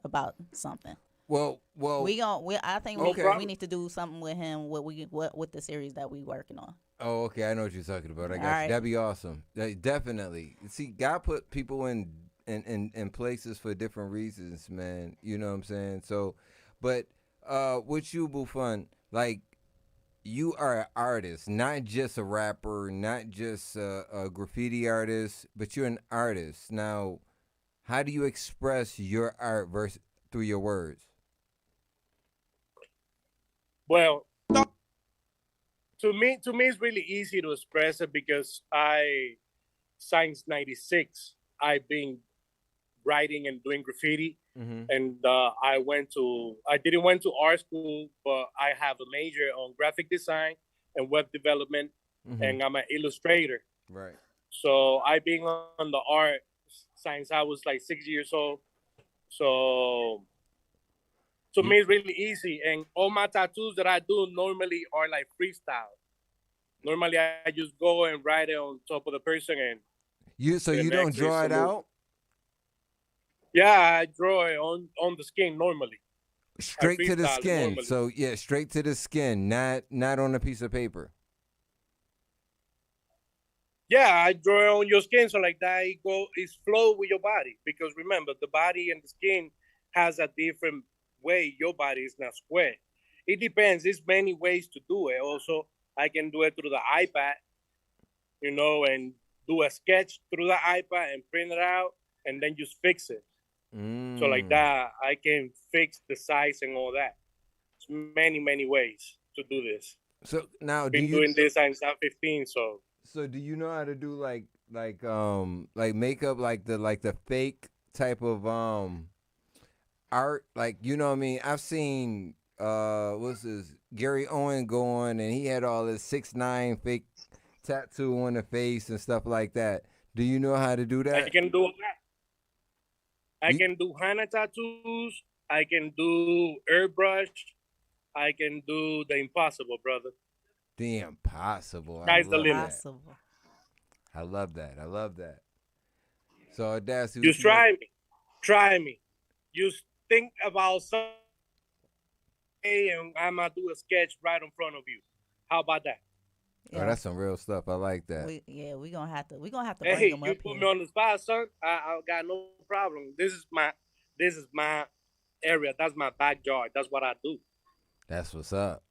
about something. Well, I think we need to do something with him. With the series that we working on. Oh, okay. I know what you're talking about. I got you. Right. That'd be awesome. Definitely. See, God put people in places for different reasons, man. You know what I'm saying? So, but with you, Buffon, like, you are an artist, not just a rapper, not just a graffiti artist, but you're an artist. Now, how do you express your art through your words? Well, to me, it's really easy to express it because since '96, I've been writing and doing graffiti. Mm-hmm. And I didn't went to art school, but I have a major on graphic design and web development, mm-hmm. and I'm an illustrator. Right. So I've been on the art since I was like 6 years old. So to me, it's really easy. And all my tattoos that I do normally are like freestyle. Normally, I just go and write it on top of the person. And you don't draw it out? Yeah, I draw it on the skin normally. Straight to the skin. Normally. So yeah, straight to the skin, not on a piece of paper. Yeah, I draw it on your skin, so like that it's flow with your body. Because remember, the body and the skin has a different way. Your body is not square. It depends. There's many ways to do it. Also, I can do it through the iPad, and do a sketch through the iPad and print it out, and then just fix it. So like that, I can fix the size and all that. There's many, many ways to do this. So now, I've been doing this since I'm 15. So do you know how to do like makeup, like the fake type of art? Like, you know what I mean? I've seen what's this, Gary Owen go on, and he had all this 6'9" fake tattoo on the face and stuff like that. Do you know how to do that? I can do that. I can do henna tattoos. I can do airbrush. I can do the impossible, brother. The impossible. Sky's the limit. I love that. So Audacity. Just try me. Try me. Just think about something, and I'm gonna do a sketch right in front of you. How about that? Yeah. Oh, that's some real stuff. I like that. We're gonna have to bring them up. You put me on the spot, son. I got no problem. This is my area. That's my backyard. That's what I do. That's what's up.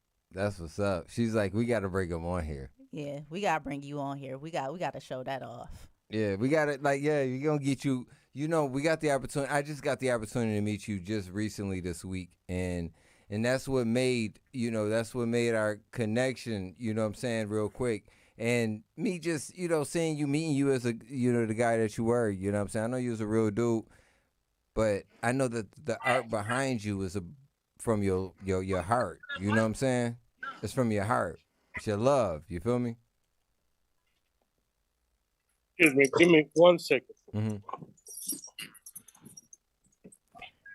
She's like, we got to bring him on here. Yeah, we gotta bring you on here. We got to show that off. Yeah, we got it. Like, yeah, we're gonna get you. We got the opportunity. I just got the opportunity to meet you just recently this week, and that's what made our connection. You know what I'm saying, real quick. And me just, meeting you as the guy that you were. You know what I'm saying. I know you was a real dude. but I know that the art behind you is from your heart. You know what I'm saying? It's from your heart. It's your love. You feel me? Excuse me. Give me 1 second. Mm-hmm.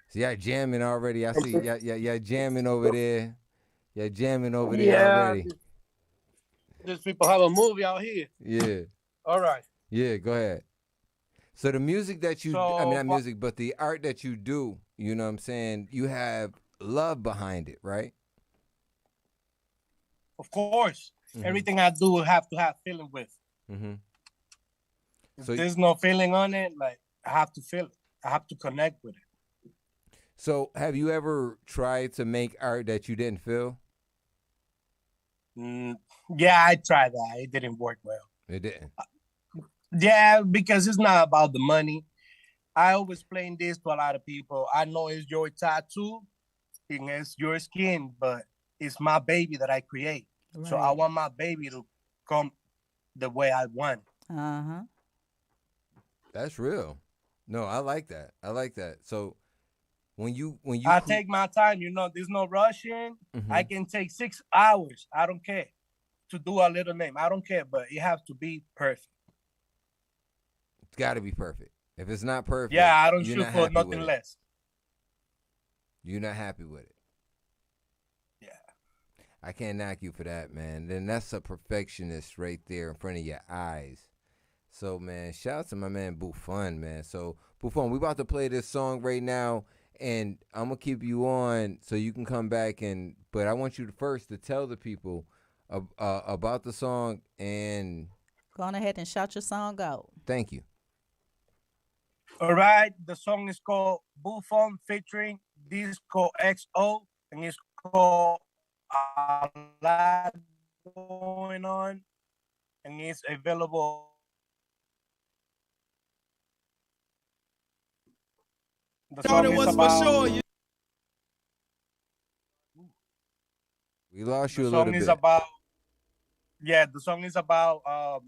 So y'all jamming already. I see y'all jamming over there. Y'all jamming over there already. These people have a movie out here. Yeah. All right. Yeah, go ahead. So the music that you, I mean, not music, but the art that you do, you know what I'm saying, you have love behind it, right? Of course. Mm-hmm. Everything I do have to have feeling with. Mm-hmm. If there's no feeling on it, like, I have to feel it. I have to connect with it. So have you ever tried to make art that you didn't feel? Yeah, I tried that. It didn't work well. It didn't? Yeah, because it's not about the money. I always explain this to a lot of people. I know it's your tattoo and it's your skin, but it's my baby that I create. Right. So I want my baby to come the way I want. Uh-huh. That's real. No, I like that. I like that. So when you take my time, you know, there's no rushing. Mm-hmm. I can take 6 hours. I don't care. To do a little name. I don't care, but it has to be perfect. It's got to be perfect. If it's not perfect, yeah, I don't shoot for nothing less. You're not happy with it. Yeah. I can't knock you for that, man. Then that's a perfectionist right there in front of your eyes. So, man, shout out to my man Buffon, man. So, Buffon, we about to play this song right now, and I'm going to keep you on so you can come back. But I want you first to tell the people about the song and... Go on ahead and shout your song out. Thank you. All right. The song is called Buffon featuring Disco XO, and it's called A Lot Going On, and it's available. The song is about... We lost you a little bit. The song is about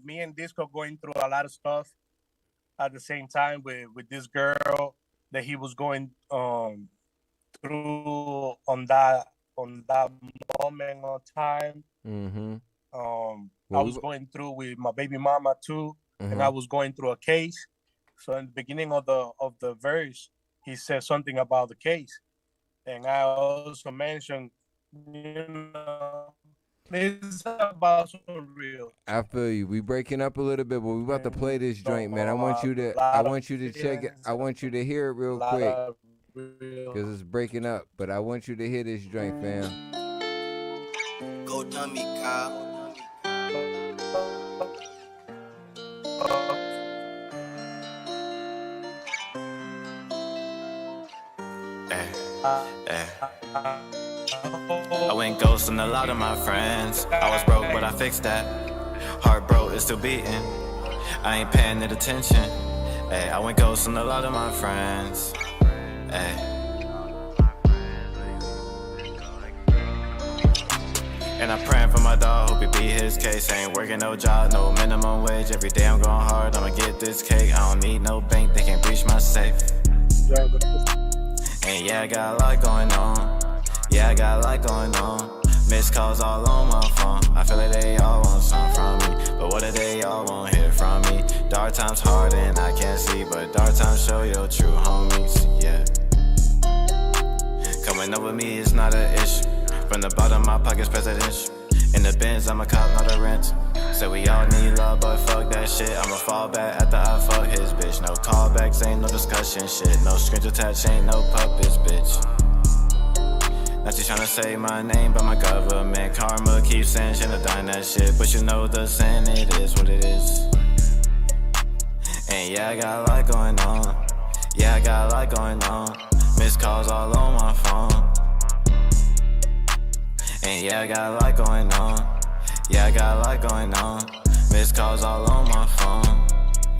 me and Disco going through a lot of stuff at the same time with this girl that he was going through on that moment of time. Mm-hmm. I was going through with my baby mama too, mm-hmm. and I was going through a case. So in the beginning of the verse, he said something about the case, and I also mentioned, you know, it's about so real. I feel you. We breaking up a little bit, but we about to play this joint, man. I want you to check it. I want you to hear it real quick because it's breaking up. But I want you to hear this joint, fam. Go dummy, Kyle. I went ghost on a lot of my friends. I was broke, but I fixed that. Heart broke, it's still beating. I ain't paying it attention. Ay, I went ghost on a lot of my friends. Ay. And I'm praying for my dog, hope he beat his case. I ain't working no job, no minimum wage. Every day I'm going hard, I'ma get this cake. I don't need no bank, they can't breach my safe. And yeah, I got a lot going on. Yeah, I got a lot going on. Missed calls all on my phone. I feel like they all want something from me, but what if they all won't hear from me? Dark times hard and I can't see, but dark times show your true homies, yeah. Coming up with me is not an issue. From the bottom of my pockets presidential. In the Benz, I'm a cop, not a rent. Said we all need love, but fuck that shit. I'ma fall back after I fuck his bitch. No callbacks, ain't no discussion shit. No strings attached, ain't no puppets, bitch. Now she tryna say my name, but my government karma keeps saying shouldn't done that shit. But you know the sin, it is what it is. And yeah, I got a lot going on. Yeah, I got a lot going on. Missed calls all on my phone. And yeah, I got a lot going on. Yeah, I got a lot going on. Missed calls all on my phone.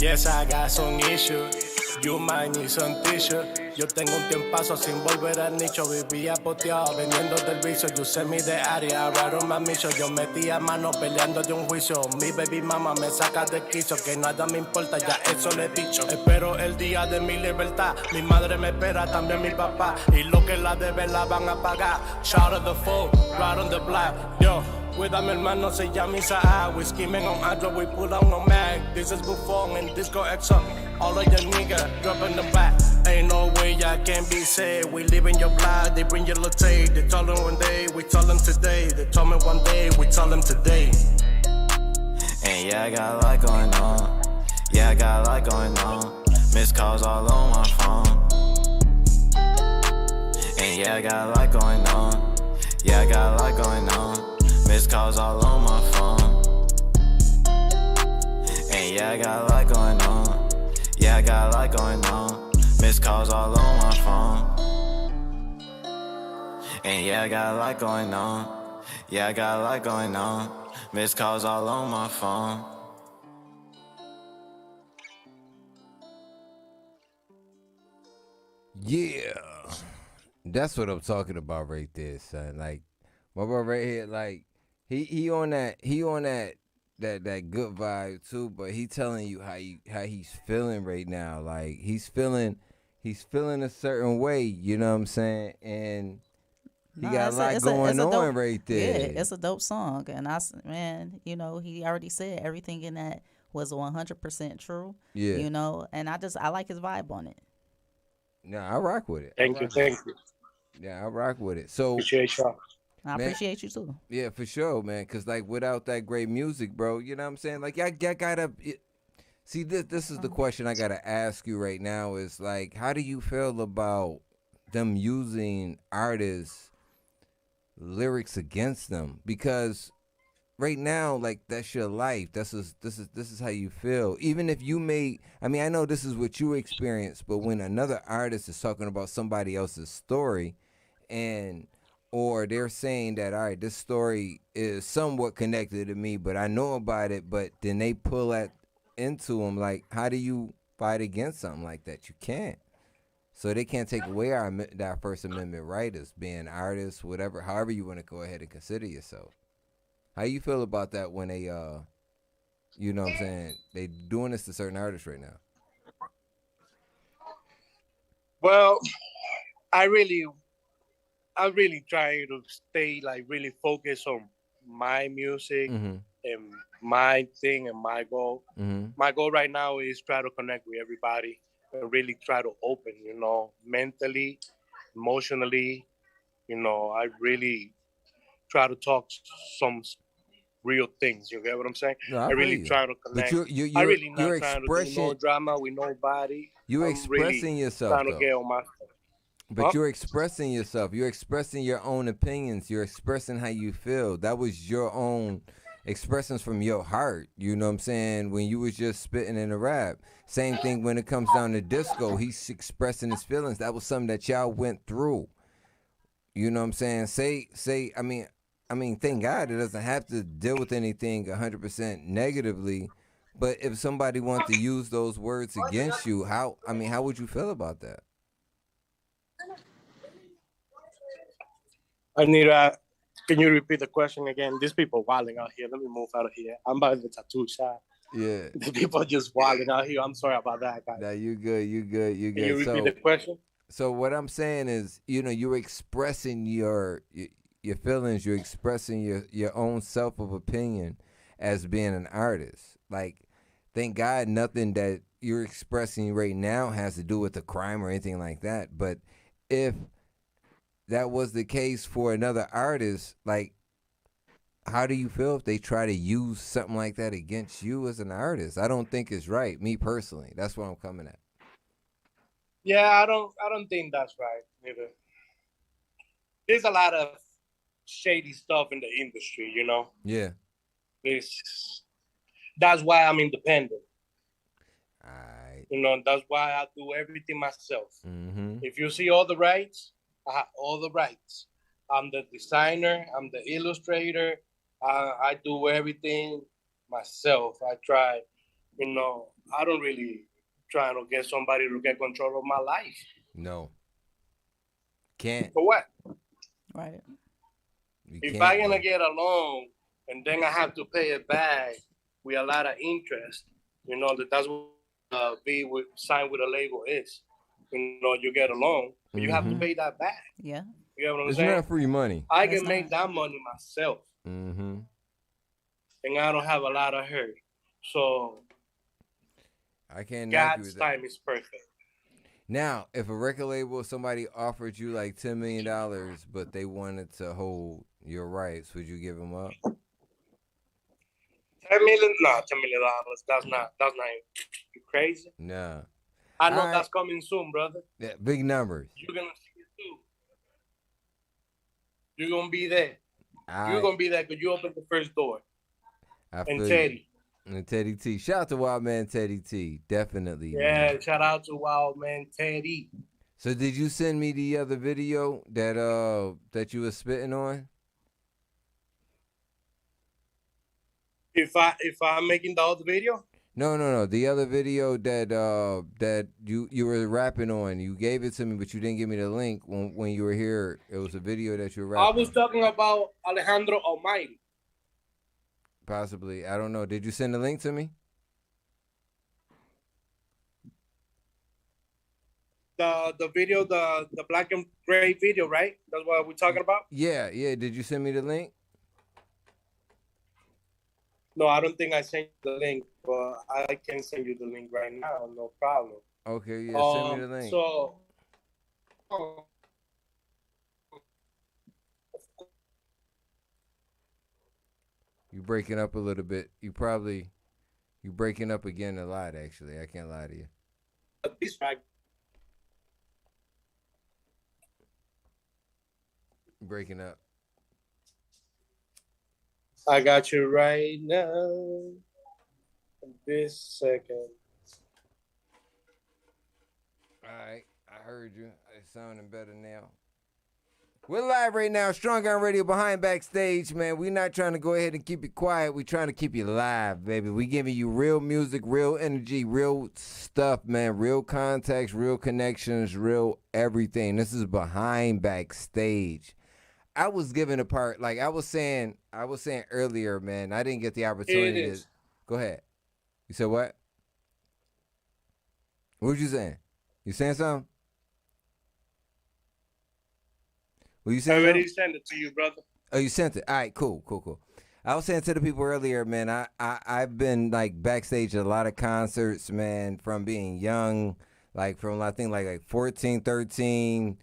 Yes, I got some issues. You might need some tissue. Yo tengo un tiempazo sin volver al nicho. Vivía poteado, vendiendo del vicio. Yo usé mi de área, raro más micho. Yo metía mano peleando de un juicio. Mi baby mama me saca de quicio. Que nada me importa, ya eso le he dicho. Espero el día de mi libertad. Mi madre me espera, también mi papá. Y lo que la deben la van a pagar. Shout out the fool, right on the block. Yo. Cuida mi hermano, se llama Isaac. We scheming on Android, we pull out no mag. This is Buffon and Disco XO. All of your niggas dropping the back. Ain't no way I can be saved. We live in your blood, they bring your latte. They told them one day, we told them today. They told me one day, we told them today. And yeah, I got a lot going on. Yeah, I got a lot going on. Missed calls all on my phone. And yeah, I got a lot going on. Yeah, I got a lot going on. Missed calls all on my phone. And yeah, I got a lot going on. Yeah, I got a lot going on. Missed calls all on my phone. And yeah, I got a lot going on. Yeah, I got a lot going on. Missed calls all on my phone. Yeah. That's what I'm talking about right there, son. Like, my bro right here, like, he on that good vibe too, but he telling you how he's feeling right now. Like he's feeling a certain way, you know what I'm saying? And he got a lot going on right there. Yeah, it's a dope song. And man, you know, he already said everything in that was 100% true. Yeah. You know, and I like his vibe on it. Nah, I rock with it. Thank you. Yeah, I rock with it. So appreciate y'all. I appreciate you too. Yeah, for sure, man. Because like without that great music, bro, you know what I'm saying? Like y'all gotta see this is the question I gotta ask you right now. Is like, how do you feel about them using artists' lyrics against them? Because right now, like that's your life. This is how you feel. Even if you I know this is what you experience, but when another artist is talking about somebody else's story, or they're saying that, all right, this story is somewhat connected to me, but I know about it, but then they pull that into them. Like, how do you fight against something like that? You can't. So they can't take away our First Amendment right as being artists, whatever, however you want to go ahead and consider yourself. How you feel about that when they, you know what I'm saying, they doing this to certain artists right now? Well, I really try to stay like really focused on my music and my thing and my goal. My goal right now is try to connect with everybody and really try to open, you know, mentally, emotionally. You know, I really try to talk some real things. You get what I'm saying? No, I really try to connect. I really not trying to do no drama with nobody. You're expressing yourself, trying to get on my stuff. But you're expressing yourself. You're expressing your own opinions. You're expressing how you feel. That was your own expressions from your heart. You know what I'm saying? When you was just spitting in a rap. Same thing when it comes down to disco. He's expressing his feelings. That was something that y'all went through. You know what I'm saying? I mean, thank God it doesn't have to deal with anything 100% negatively. But if somebody wants to use those words against you, how would you feel about that? Anita, can you repeat the question again? These people wilding out here. Let me move out of here. I'm by the tattoo shop. Yeah. The people just wilding out here. I'm sorry about that, guys. Nah, you good. Can you repeat the question? So what I'm saying is, you know, you're expressing your feelings. You're expressing your own self of opinion as being an artist. Like, thank God nothing that you're expressing right now has to do with a crime or anything like that. But if that was the case for another artist, like, how do you feel if they try to use something like that against you as an artist? I don't think it's right, me personally. That's what I'm coming at. Yeah, I don't think that's right either. There's a lot of shady stuff in the industry, you know? Yeah. That's why I'm independent. All right. You know, that's why I do everything myself. Mm-hmm. If you see all the rights, I have all the rights. I'm the designer. I'm the illustrator. I do everything myself. I try, you know, I don't really try to get somebody to get control of my life. No. Can't. For what? Right. If I'm gonna get a loan and then I have to pay it back with a lot of interest, that's what sign with a label is. You get a loan, but you have to pay that back. Yeah. You know what I'm It's saying? not free money. I can make that money myself. Mm-hmm. And I don't have a lot of hurt. So I can't God's time is perfect. Now, if a record label, somebody offered you like $10 million, but they wanted to hold your rights, would you give them up? $10 million? No, $10 million. That's not you crazy? Nah. I know that's coming soon, brother. Yeah, big numbers. You're gonna see it too. You're gonna be there. You're right. gonna be there because you opened the first door. And Teddy. And Teddy T. Shout out to Wild Man Teddy T. Definitely. Yeah, man. Shout out to Wild Man Teddy. So did you send me the other video that you were spitting on? If I'm making the other video? No. The other video that you were rapping on, you gave it to me, but you didn't give me the link when you were here. It was a video that you were rapping. I was talking about Alejandro Almighty. Possibly. I don't know. Did you send the link to me? The video, the black and gray video, right? That's what we're talking about? Yeah. Did you send me the link? No, I don't think I sent you the link, but I can send you the link right now. No problem. Okay, yeah, send me the link. So, you breaking up a little bit. You breaking up again a lot, actually. I can't lie to you. Breaking up. I got you right now. This second. All right, I heard you. It's sounding better now. We're live right now, Strong Gun Radio Behind Backstage, man. We're not trying to go ahead and keep it quiet. We're trying to keep you live, baby. We giving you real music, real energy, real stuff, man. Real contacts, real connections, real everything. This is Behind Backstage. I was giving a part, like I was saying earlier, man. I didn't get the opportunity to. Go ahead. You said what? What was you saying? You saying something? What you saying? I already sent it to you, brother. Oh, you sent it. All right, cool. I was saying to the people earlier, man. I've been like backstage at a lot of concerts, man. From being young, like from I think like 14, 13.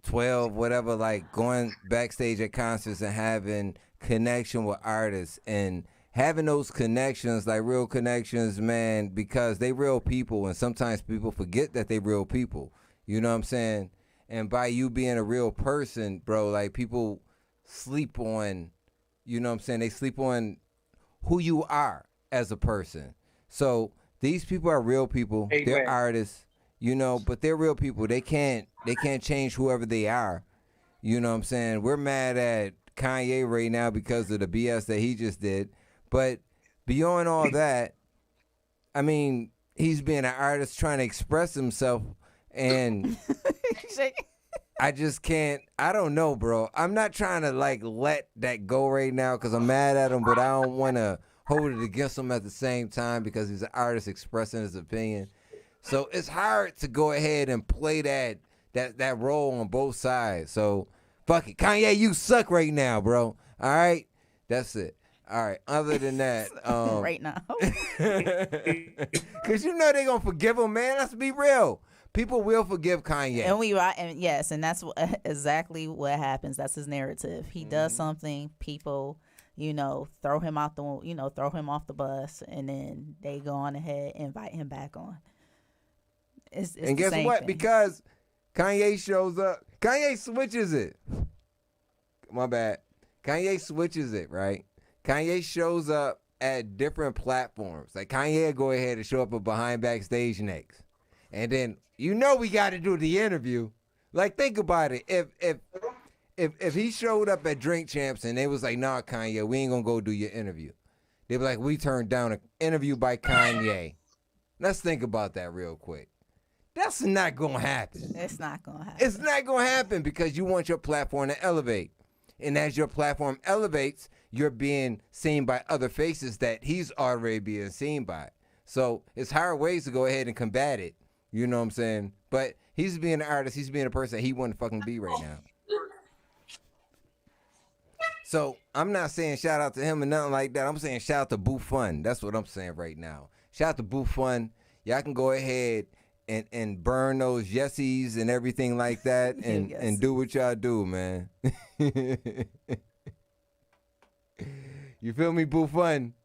12, whatever, like going backstage at concerts and having connection with artists and having those connections, like real connections, man, because they real people and sometimes people forget that they real people. You know what I'm saying? And by you being a real person, bro, like people sleep on, you know what I'm saying? They sleep on who you are as a person. So these people are real people. Hey, they're artists. You know, but they're real people. They can't change whoever they are. You know what I'm saying? We're mad at Kanye right now because of the BS that he just did. But beyond all that, I mean, he's being an artist trying to express himself. And I just can't. I don't know, bro. I'm not trying to, like, let that go right now because I'm mad at him. But I don't want to hold it against him at the same time because he's an artist expressing his opinion. So it's hard to go ahead and play that role on both sides. So fuck it. Kanye, you suck right now, bro. All right? That's it. All right. Other than that. Right now. Because you know they're going to forgive him, man. Let's be real. People will forgive Kanye. And that's exactly what happens. That's his narrative. He does something, people, throw him off the bus, and then they go on ahead and invite him back on. It's and guess what? Thing. Because Kanye shows up, Kanye switches it. My bad. Kanye switches it, right? Kanye shows up at different platforms. Like Kanye go ahead and show up at Behind Backstage next. And then we got to do the interview. Like think about it. If he showed up at Drink Champs and they was like, "Nah, Kanye, we ain't gonna go do your interview." They be like, "We turned down an interview by Kanye." Let's think about that real quick. That's not going to happen. It's not going to happen. It's not going to happen because you want your platform to elevate. And as your platform elevates, you're being seen by other faces that he's already being seen by. So it's hard ways to go ahead and combat it. You know what I'm saying? But he's being an artist. He's being a person that he wouldn't fucking be right now. So I'm not saying shout out to him or nothing like that. I'm saying shout out to Buffon. That's what I'm saying right now. Shout out to Buffon. Y'all can go ahead and burn those Yezzys and everything like that and do what y'all do, man. You feel me, Buffon?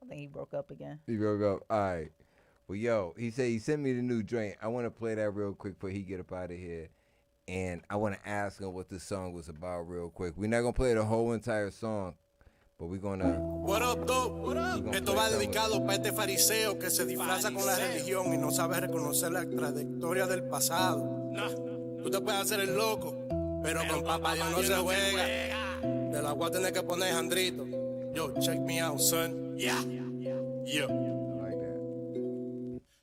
I think he broke up again. He broke up. All right. Well, yo, he said he sent me the new joint. I want to play that real quick before he get up out of here. And I want to ask him what this song was about real quick. We're not going to play the whole entire song, but we're going to... What up, though? What up? Esto va dedicado para este fariseo que se disfraza con la religión y no sabe reconocer la trayectoria del pasado. Tú te puedes hacer el loco, pero con papá Dios no se juega. Te la voy a tener que poner Jandrito. Yo, check me out, son. Yeah.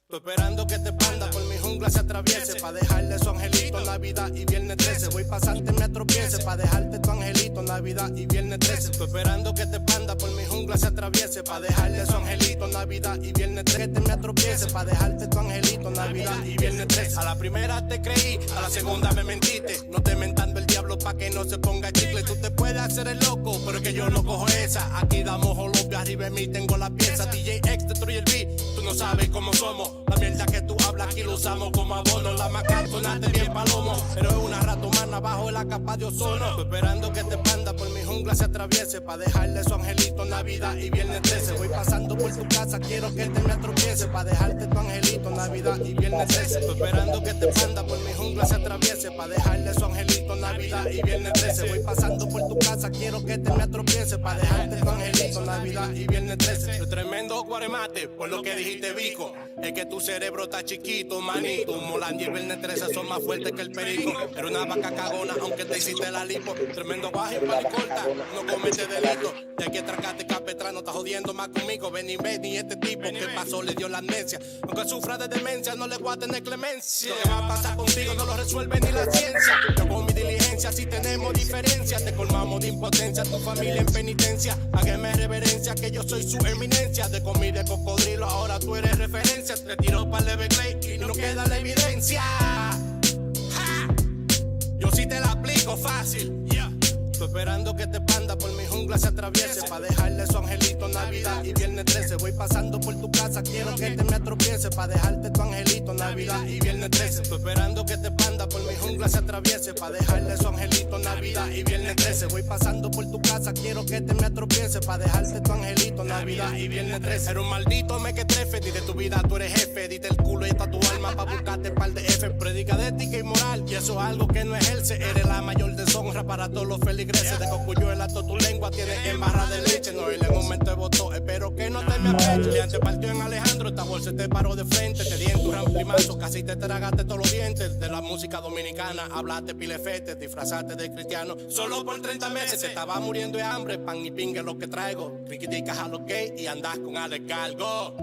Estoy esperando que este panda por mi jungla se atraviese pa' dejarle su angelito Navidad y Viernes 13. Voy pasante me atropiece pa' dejarte tu angelito Navidad y Viernes 13. Estoy esperando que este panda por mi jungla se atraviese pa' dejarle su angelito Navidad y Viernes 13. Que te me atropiece pa' dejarte tu angelito Navidad y Viernes 13. A la primera te creí, a la segunda me mentiste. No te mentando el diablo pa' que no se ponga chicle. Tú te puedes hacer el loco, pero que yo no cojo esa. Aquí damos holopio, arriba de mí tengo la pieza. DJ X destruye el beat, tú no sabes cómo somos. La mierda que tú hablas aquí lo usamos como abono. La maca sonaste bien palomo, pero es una rato humana bajo la capa de ozono. Estoy esperando que este panda por mi jungla se atraviese pa' dejarle su angelito Navidad y Viernes 13. Voy pasando por tu casa, quiero que te me atropiece pa' dejarte tu angelito Navidad y Viernes 13. Estoy esperando que este panda por mi jungla se atraviese pa' dejarle su angelito Navidad y Viernes 13. Voy pasando por tu casa, quiero que te me atropiece pa' dejarte tu angelito Navidad y Viernes 13. Soy tremendo guaremate por lo que dijiste, Vico. Es que tu cerebro está chiquito, manito. Un Molán y el Viernes 13 son más fuertes que el perico. Era una vaca cagona, aunque te hiciste la lipo. Tremendo guaje, palicorta, no comete delito. Y hay que tracarte, capetra, no está jodiendo más conmigo. Ven y este tipo que pasó le dio la amnesia. Aunque sufra de demencia, no le voy a tener clemencia. Lo que va a pasar contigo no lo resuelve ni la ciencia. Yo con mi diligencia, si tenemos diferencias, te colmamos de impotencia. Tu familia en penitencia, hágame reverencia, que yo soy su eminencia. De comida de cocodrilo, ahora tú eres referencia. Te tiro para el Clay y no queda la evidencia. ¡Ja! Yo sí te la aplico fácil. Estoy esperando que este panda por mi jungla se atraviese pa' dejarle su angelito Navidad y Viernes 13. Voy pasando por tu casa, quiero que te me atropiece pa' dejarte tu angelito Navidad y Viernes 13. Estoy esperando que este panda por mi jungla se atraviese pa' dejarle su angelito Navidad y Viernes 13. Voy pasando por tu casa, quiero que te me atropiece pa' dejarte tu angelito Navidad y Viernes 13. Era un maldito mequetrefe, di de tu vida tú eres jefe. Dite el culo y está tu alma pa' buscarte par de F. Predica de ética y moral, y eso es algo que no ejerce. Eres la mayor deshonra para todos los feligreses. De cocuyo el acto tu lengua tiene embarra de leche. No, y en un momento de voto, espero que no te me apeche. Y antes partió en Alejandro, esta bolsa te paró de frente. Te di en tu ramplimazo, casi te tragaste todos los dientes. De la música dominicana, hablaste pilefete, disfrazaste de cristiano. Solo por 30 meses te estaba muriendo de hambre. Pan y pingue lo que traigo. Riquitica jalo que y andas con Alex Galgo.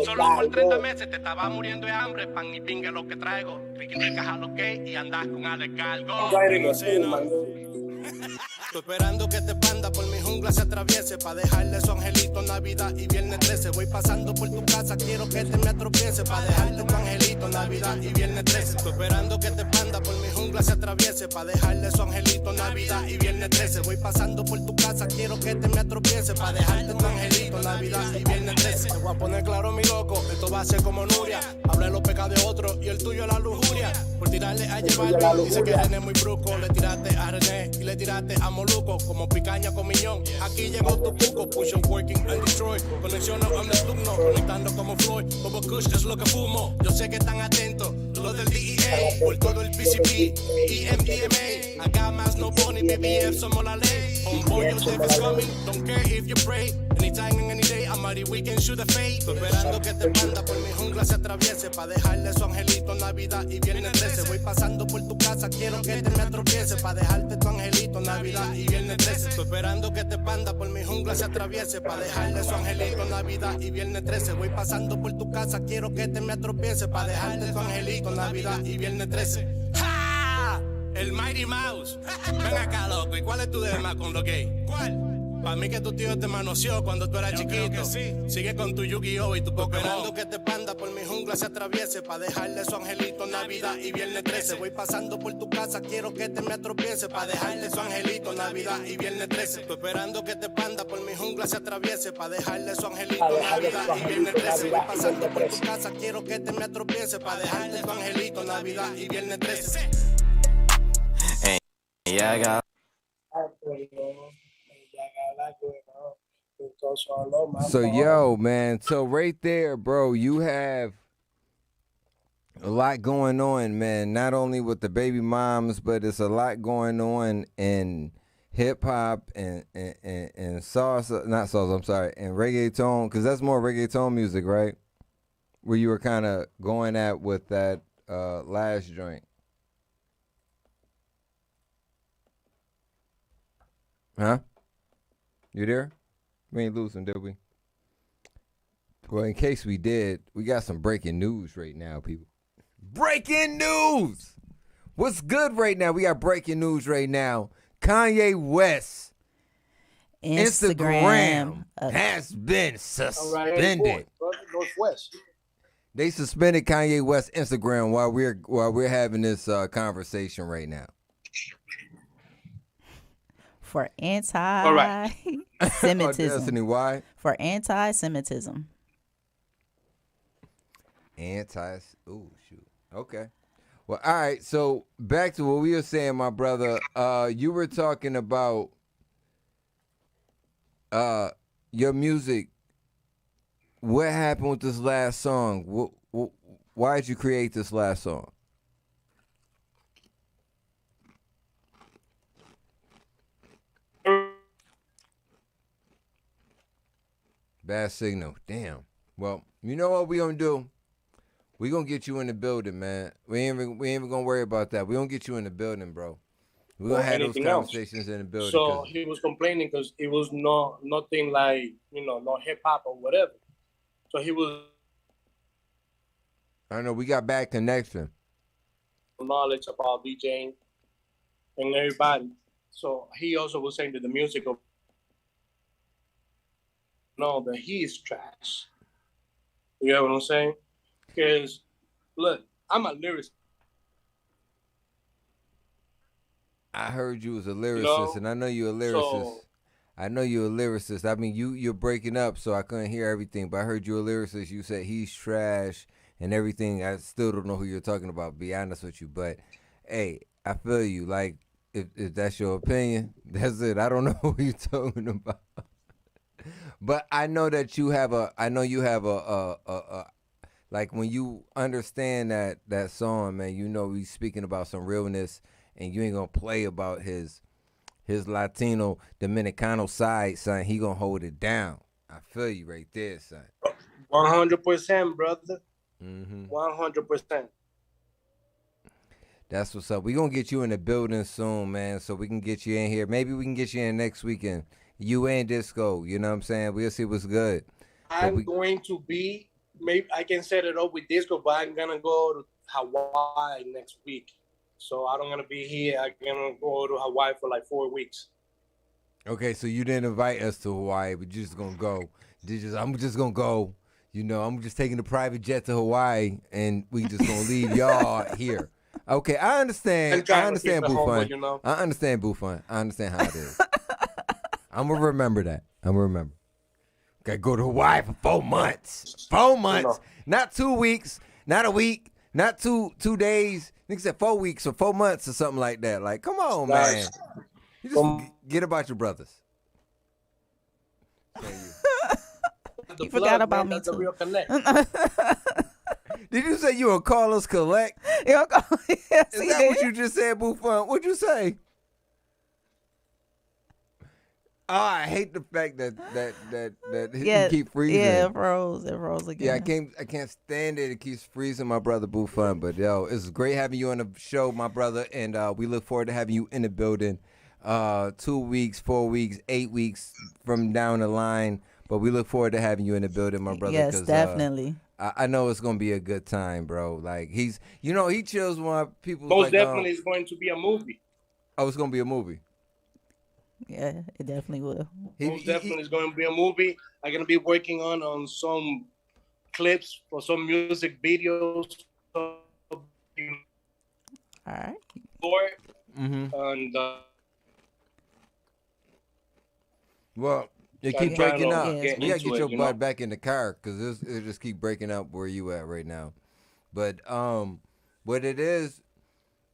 Solo por 30 meses te estaba muriendo de hambre. Pan y pingue lo que traigo. Riquitica jalo que y andas con Alex Galgo. Estoy esperando que este panda por mi jungla se atraviese pa' dejarle su angelito Navidad y Viernes 13. Voy pasando por tu casa, quiero que te me atropiece pa' dejarte tu angelito Navidad y Viernes 13. Estoy esperando que este panda por mi jungla se atraviese pa' dejarle su angelito Navidad y Viernes 13. Voy pasando por tu casa, quiero que te me atropiece pa' dejarte tu angelito Navidad y Viernes 13. Te voy a poner claro, mi loco, esto va a ser como Nuria. Hablé los pecados de otro y el tuyo es la lujuria. Por tirarle a llevarlo, dice que René es muy bruco. Le tiraste a René y le tiraste a Moluco, como picaña con millón. Aquí llegó tu puco, push on working and destroy. Conexiono on the alumno, conectando como Floyd. Bobo Kush es lo que fumo. Yo sé que están atentos, lo del DEA, por todo el PCP, EMDMA. Acá más no pone BBF, somos la ley. Homeboy, your death is coming. Don't care if you pray. Anytime and any day, I'm ready, we can shoot a fade. Estoy esperando que te panda por mi jungla se atraviese. Pa' dejarle su angelito Navidad y Viernes 13. Voy pasando por tu casa, quiero que te me atropiese. Pa' dejarte tu angelito Navidad y Viernes 13. Estoy esperando que te panda por mi jungla se atraviese. Pa' dejarle su angelito Navidad y Viernes 13. Voy pasando por tu casa, quiero que te me atropiese. Pa' dejarte tu angelito Navidad y Viernes 13. ¡Ja! El Mighty Mouse. Ven acá, loco. ¿Y cuál es tu dilema con lo gay? ¿Cuál? Pa' mí que tu tío te manoseó cuando tú eras chiquito. Sí. Sigue con tu Yu-Gi-Oh! Y tu Pokémon. Esperando que te panda por mi jungla se atraviese. Pa' dejarle su angelito Navidad y Viernes 13. Voy pasando por tu casa, quiero que te me atropiese. Pa' dejarle su angelito Navidad y Viernes 13. Estoy esperando que te panda por mi jungla se atraviese. Pa' dejarle su angelito Navidad y Viernes 13. Voy pasando por tu casa, quiero que te me atropiese. Pa' dejarle su angelito Navidad y Viernes 13. Yeah, I got. So yo, man, so right there, bro, you have a lot going on, man. Not only with the baby moms, but it's a lot going on in hip hop and salsa, not salsa, I'm sorry, and reggaeton, because that's more reggaeton music, right? Where you were kind of going at with that last joint. Huh? You there? We ain't losing, did we? Well, in case we did, we got some breaking news right now, people. Breaking news! What's good right now? We got breaking news right now. Kanye West Instagram has been suspended. They suspended Kanye West Instagram while we're having this conversation right now. For anti-Semitism. Destiny, why? For anti-Semitism. Ooh, shoot. Okay. Well, all right. So back to what we were saying, my brother. You were talking about your music. What happened with this last song? Why did you create this last song? Bad signal. Damn. Well, you know what we gonna do? We gonna get you in the building, man. We ain't even gonna worry about that. We gonna get you in the building, bro. We gonna have those conversations in the building. So he was complaining because it was nothing like, no hip hop or whatever. So he was. I know we got bad connection. Knowledge about DJing and everybody. So he also was saying that the music of. No, that he is trash. You know what I'm saying? Because, look, I'm a lyricist. I heard you was a lyricist, and I know you're a lyricist. I know you're a lyricist. I mean, you're breaking up, so I couldn't hear everything. But I heard you're a lyricist. You said he's trash and everything. I still don't know who you're talking about, to be honest with you. But, hey, I feel you. Like, if that's your opinion, that's it. I don't know who you're talking about. But I know that you have a like when you understand that song, man, you know he's speaking about some realness, and you ain't gonna play about his Latino Dominicano side, son. He gonna hold it down. I feel you right there, son. 100%, brother. 100%. That's what's up. We gonna get you in the building soon, man, so we can get you in here. Maybe we can get you in next weekend. You and Disco, you know what I'm saying? We'll see what's good. I'm going to be, maybe I can set it up with Disco, but I'm going to go to Hawaii next week. So I'm going to be here. I'm going to go to Hawaii for like 4 weeks. Okay, so you didn't invite us to Hawaii, but you're just going to go. I'm just going to go. I'm just taking the private jet to Hawaii, and we just going to leave y'all here. Okay, I understand. I understand Buffon. I understand Buffon. I understand how it is. I'm going to remember that. Got to go to Hawaii for 4 months. 4 months. Not 2 weeks. Not a week. Not two days. Nigga said 4 weeks or 4 months or something like that. Like, come on, man. You just get about your brothers. You forgot about me, too. Did you say you were Carlos Collect? Yes, Is that what you just said, Buffon? What'd you say? I hate the fact that he keep freezing. Yeah, it froze again. Yeah, I can't stand it. It keeps freezing, my brother Buffon. But yo, it's great having you on the show, my brother, and we look forward to having you in the building. 2 weeks, 4 weeks, 8 weeks from down the line. But we look forward to having you in the building, my brother. Yes, definitely. I know it's gonna be a good time, bro. Like he chills when people. Most definitely, it's going to be a movie. Oh, it's gonna be a movie. Yeah, it definitely will. Most definitely, it's going to be a movie. I'm gonna be working on some clips for some music videos. All right. And well. It keep breaking up. You gotta get your butt back in the car because it just keep breaking up where you at right now. But what it is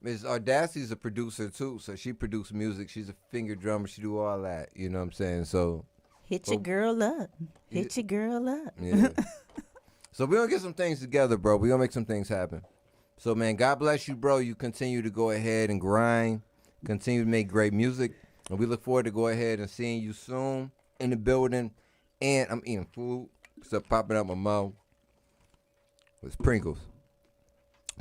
Audacity's a producer too, so she produces music. She's a finger drummer. She do all that. You know what I'm saying? So hit your girl up. Hit your girl up. Yeah. So we gonna get some things together, bro. We gonna make some things happen. So man, God bless you, bro. You continue to go ahead and grind. Continue to make great music, and we look forward to go ahead and seeing you soon in the building. And I'm eating food. Stuff popping out my mouth. It's Pringles.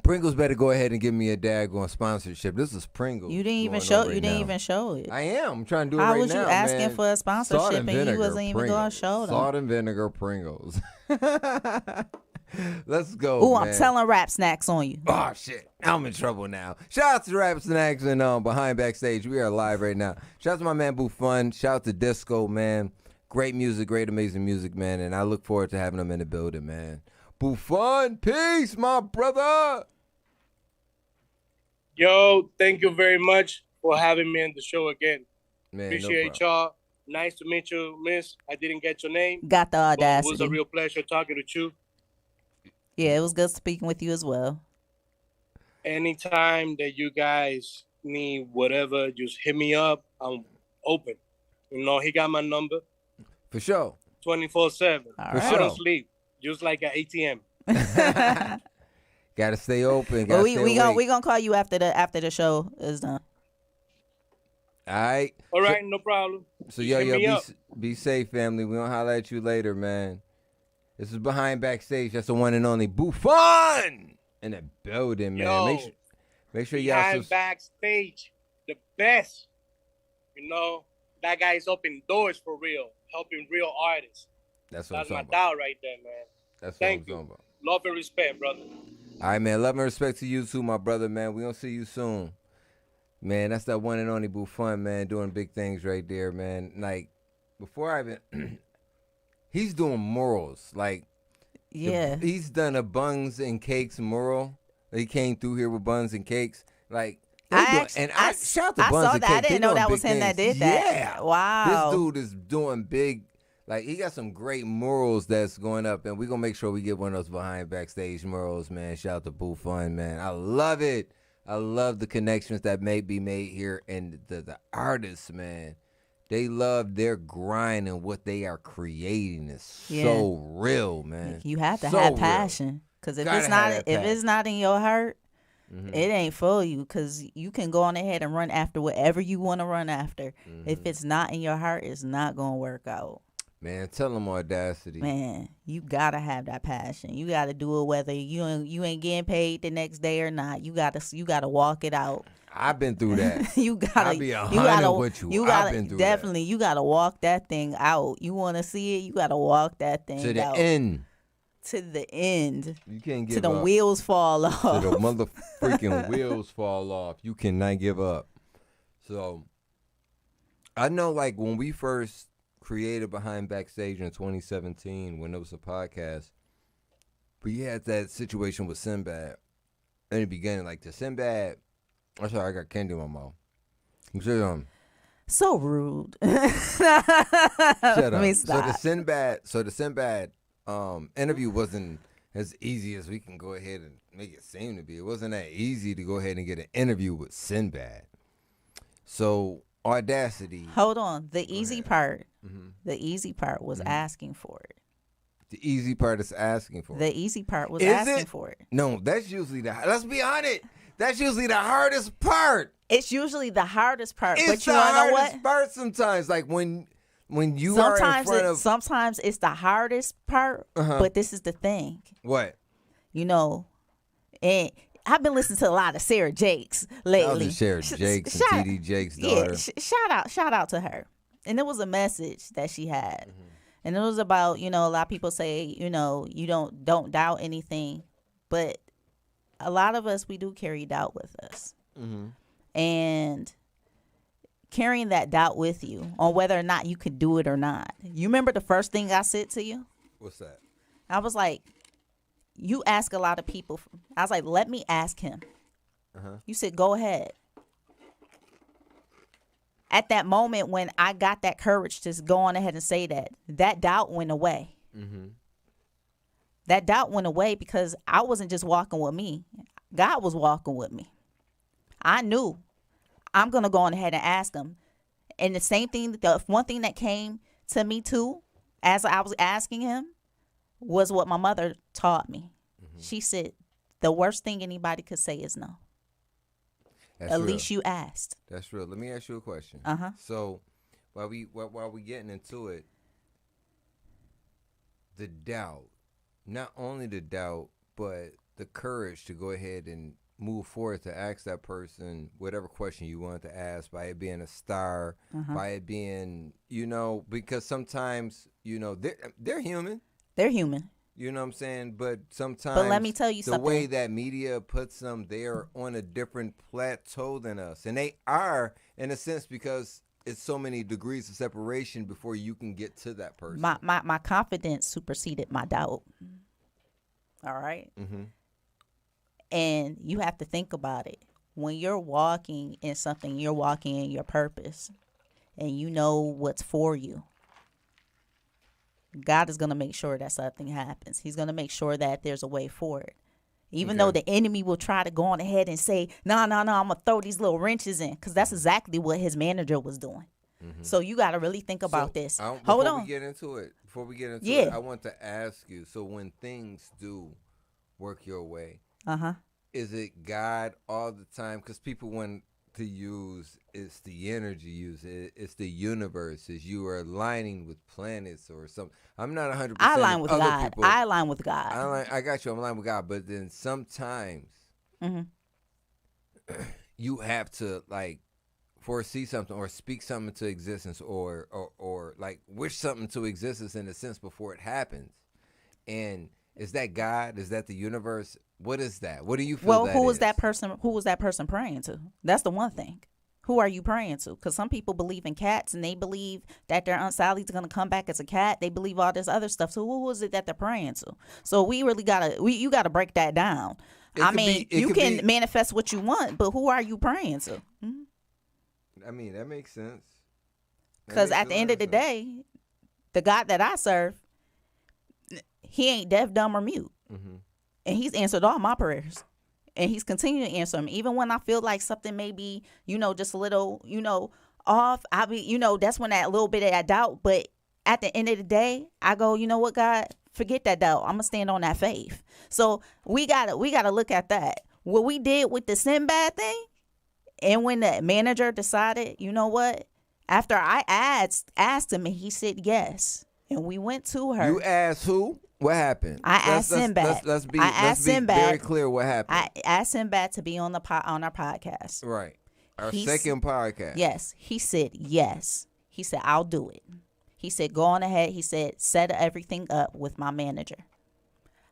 Pringles better go ahead and give me a daggone sponsorship. This is Pringles. You didn't even show. You didn't even show it. I am. I'm trying to do it How right now. was you asking man. for a sponsorship and you wasn't even going to show them? Salt and vinegar Pringles. Let's go. Oh, I'm telling Rap Snacks on you. Oh shit, I'm in trouble now. Shout out to Rap Snacks and Behind Backstage. We are live right now. Shout out to my man Buffon. Shout out to Disco, man. Great music, great amazing music, man. And I look forward to having them in the building, man. Buffon, peace, my brother. Yo, thank you very much for having me on the show again. Man, appreciate y'all. Nice to meet you, miss. I didn't get your name. Got the audacity. It was a real pleasure talking to you. Yeah, it was good speaking with you as well. Anytime that you guys need whatever, just hit me up. I'm open. You know, he got my number. For sure. 24/7. I don't sleep. Just like at ATM. Gotta stay open. Well, we gonna call you after the show is done. All right. All right, no problem. So be safe, family. We gonna holler at you later, man. This is Behind Backstage. That's the one and only Buffon in the building, man. Yo, make sure y'all Behind Backstage, the best. You know, that guy's opening doors for real, helping real artists. That's what I'm my talking dog right there, man. That's Thank what you. I'm talking about. Love and respect, brother. All right, man. Love and respect to you too, my brother, man. We gonna see you soon. Man, that's that one and only Buffon, man, doing big things right there, man. Like, before I even... he's doing murals. Like, yeah. He's done a buns and cakes mural. He came through here with buns and cakes. Like, I shout to I Buns saw and that. Cake. I didn't know that was him that did that. Yeah. Wow. This dude is doing big. Like, he got some great murals that's going up, and we're going to make sure we get one of those Behind Backstage murals, man. Shout out to Buffon, man. I love it. I love the connections that may be made here, and the artists, man. They love their grind and what they are creating is so real, man. You have to have passion, because if it's not in your heart, it ain't for you. Because you can go on ahead and run after whatever you want to run after. If it's not in your heart, it's not gonna work out. Man, tell them Audacity. Man, you gotta have that passion. You gotta do it whether you ain't getting paid the next day or not. You gotta walk it out. I've been through that. You gotta with you. I've been through definitely. that. You gotta walk that thing out. You want to see it? You gotta walk that thing to the out. end. To the end. You can't give up. To the up. wheels fall off. To the motherfucking wheels fall off. You cannot give up. So, I know, like, when we first created Behind Backstage in 2017, when it was a podcast, we had that situation with Sinbad in the beginning. Like, the Sinbad... I'm sorry, I got candy in my mouth. So rude. Shut up. Let me stop. So the Sinbad interview wasn't as easy as we can go ahead and make it seem to be. It wasn't that easy to go ahead and get an interview with Sinbad. So Audacity. Hold on. The easy part was asking for it. The easy part is asking for it. The easy part was asking for it. No, that's usually let's be honest. That's usually the hardest part. It's usually the hardest part. It's but you the know hardest what? part sometimes. Like when when you are in front of sometimes it's the hardest part, but this is the thing. What? You know, and I've been listening to a lot of Sarah Jakes lately. Sarah Jakes and TD Jakes' daughter. Yeah, shout out to her. And it was a message that she had. And it was about, you know, a lot of people say, you know, you don't doubt anything. But a lot of us, we do carry doubt with us. And carrying that doubt with you on whether or not you could do it or not. You remember the first thing I said to you? What's that? I was like, you ask a lot of people. I was like, let me ask him. You said, go ahead. At that moment when I got that courage to go on ahead and say that doubt went away. That doubt went away because I wasn't just walking with me. God was walking with me. I knew I'm going to go on ahead and ask him. And the same thing, the one thing that came to me too, as I was asking him, was what my mother taught me. She said, the worst thing anybody could say is no. That's At real. least you asked. That's real. Let me ask you a question. So while we getting into it, the doubt, not only the doubt, but the courage to go ahead and move forward to ask that person whatever question you want to ask, by it being a star, by it being, you know, because sometimes, you know, they're human. They're human. You know what I'm saying? But sometimes, but let me tell you the something. way that media puts them, they are on a different plateau than us. And they are, in a sense, because it's so many degrees of separation before you can get to that person. My confidence superseded my doubt. All right? And you have to think about it. When you're walking in something, you're walking in your purpose. And you know what's for you. God is going to make sure that something happens. He's going to make sure that there's a way for it. Even though the enemy will try to go on ahead and say, no, I'm going to throw these little wrenches in. Because that's exactly what his manager was doing. So you got to really think about this. Hold on. Before we get into it, I want to ask you, so when things do work your way, is it God all the time? Because people want to use, it's the energy it's the universe, is you are aligning with planets or something. I'm not 100%. I align with God. People. I align with God. I got you. I'm aligned with God. But then sometimes you have to like foresee something or speak something into existence or like wish something to existence in a sense before it happens. And is that God? Is that the universe? What is that? What do you feel? Well, that who was is? that person? Who was that person praying to? That's the one thing. Who are you praying to? Because some people believe in cats and they believe that their Aunt Sally's going to come back as a cat. They believe all this other stuff. So who was it that they're praying to? So we really you gotta break that down. You can manifest what you want, but who are you praying to? I mean, that makes sense. Because at the end of the day, the God that I serve, he ain't deaf, dumb, or mute. And he's answered all my prayers. And he's continuing to answer them. Even when I feel like something may be, just a little, off, that's when that little bit of that doubt. But at the end of the day, I go, you know what, God, forget that doubt. I'm going to stand on that faith. So we gotta look at that. What we did with the Sinbad thing, and when the manager decided, you know what, after I asked him and he said yes. And we went to her. You asked who? What happened? I asked Sinbad. Let's be very clear what happened. I asked Sinbad to be on our podcast. Right. Our second podcast. Yes. He said yes. He said, I'll do it. He said, go on ahead. He said, set everything up with my manager.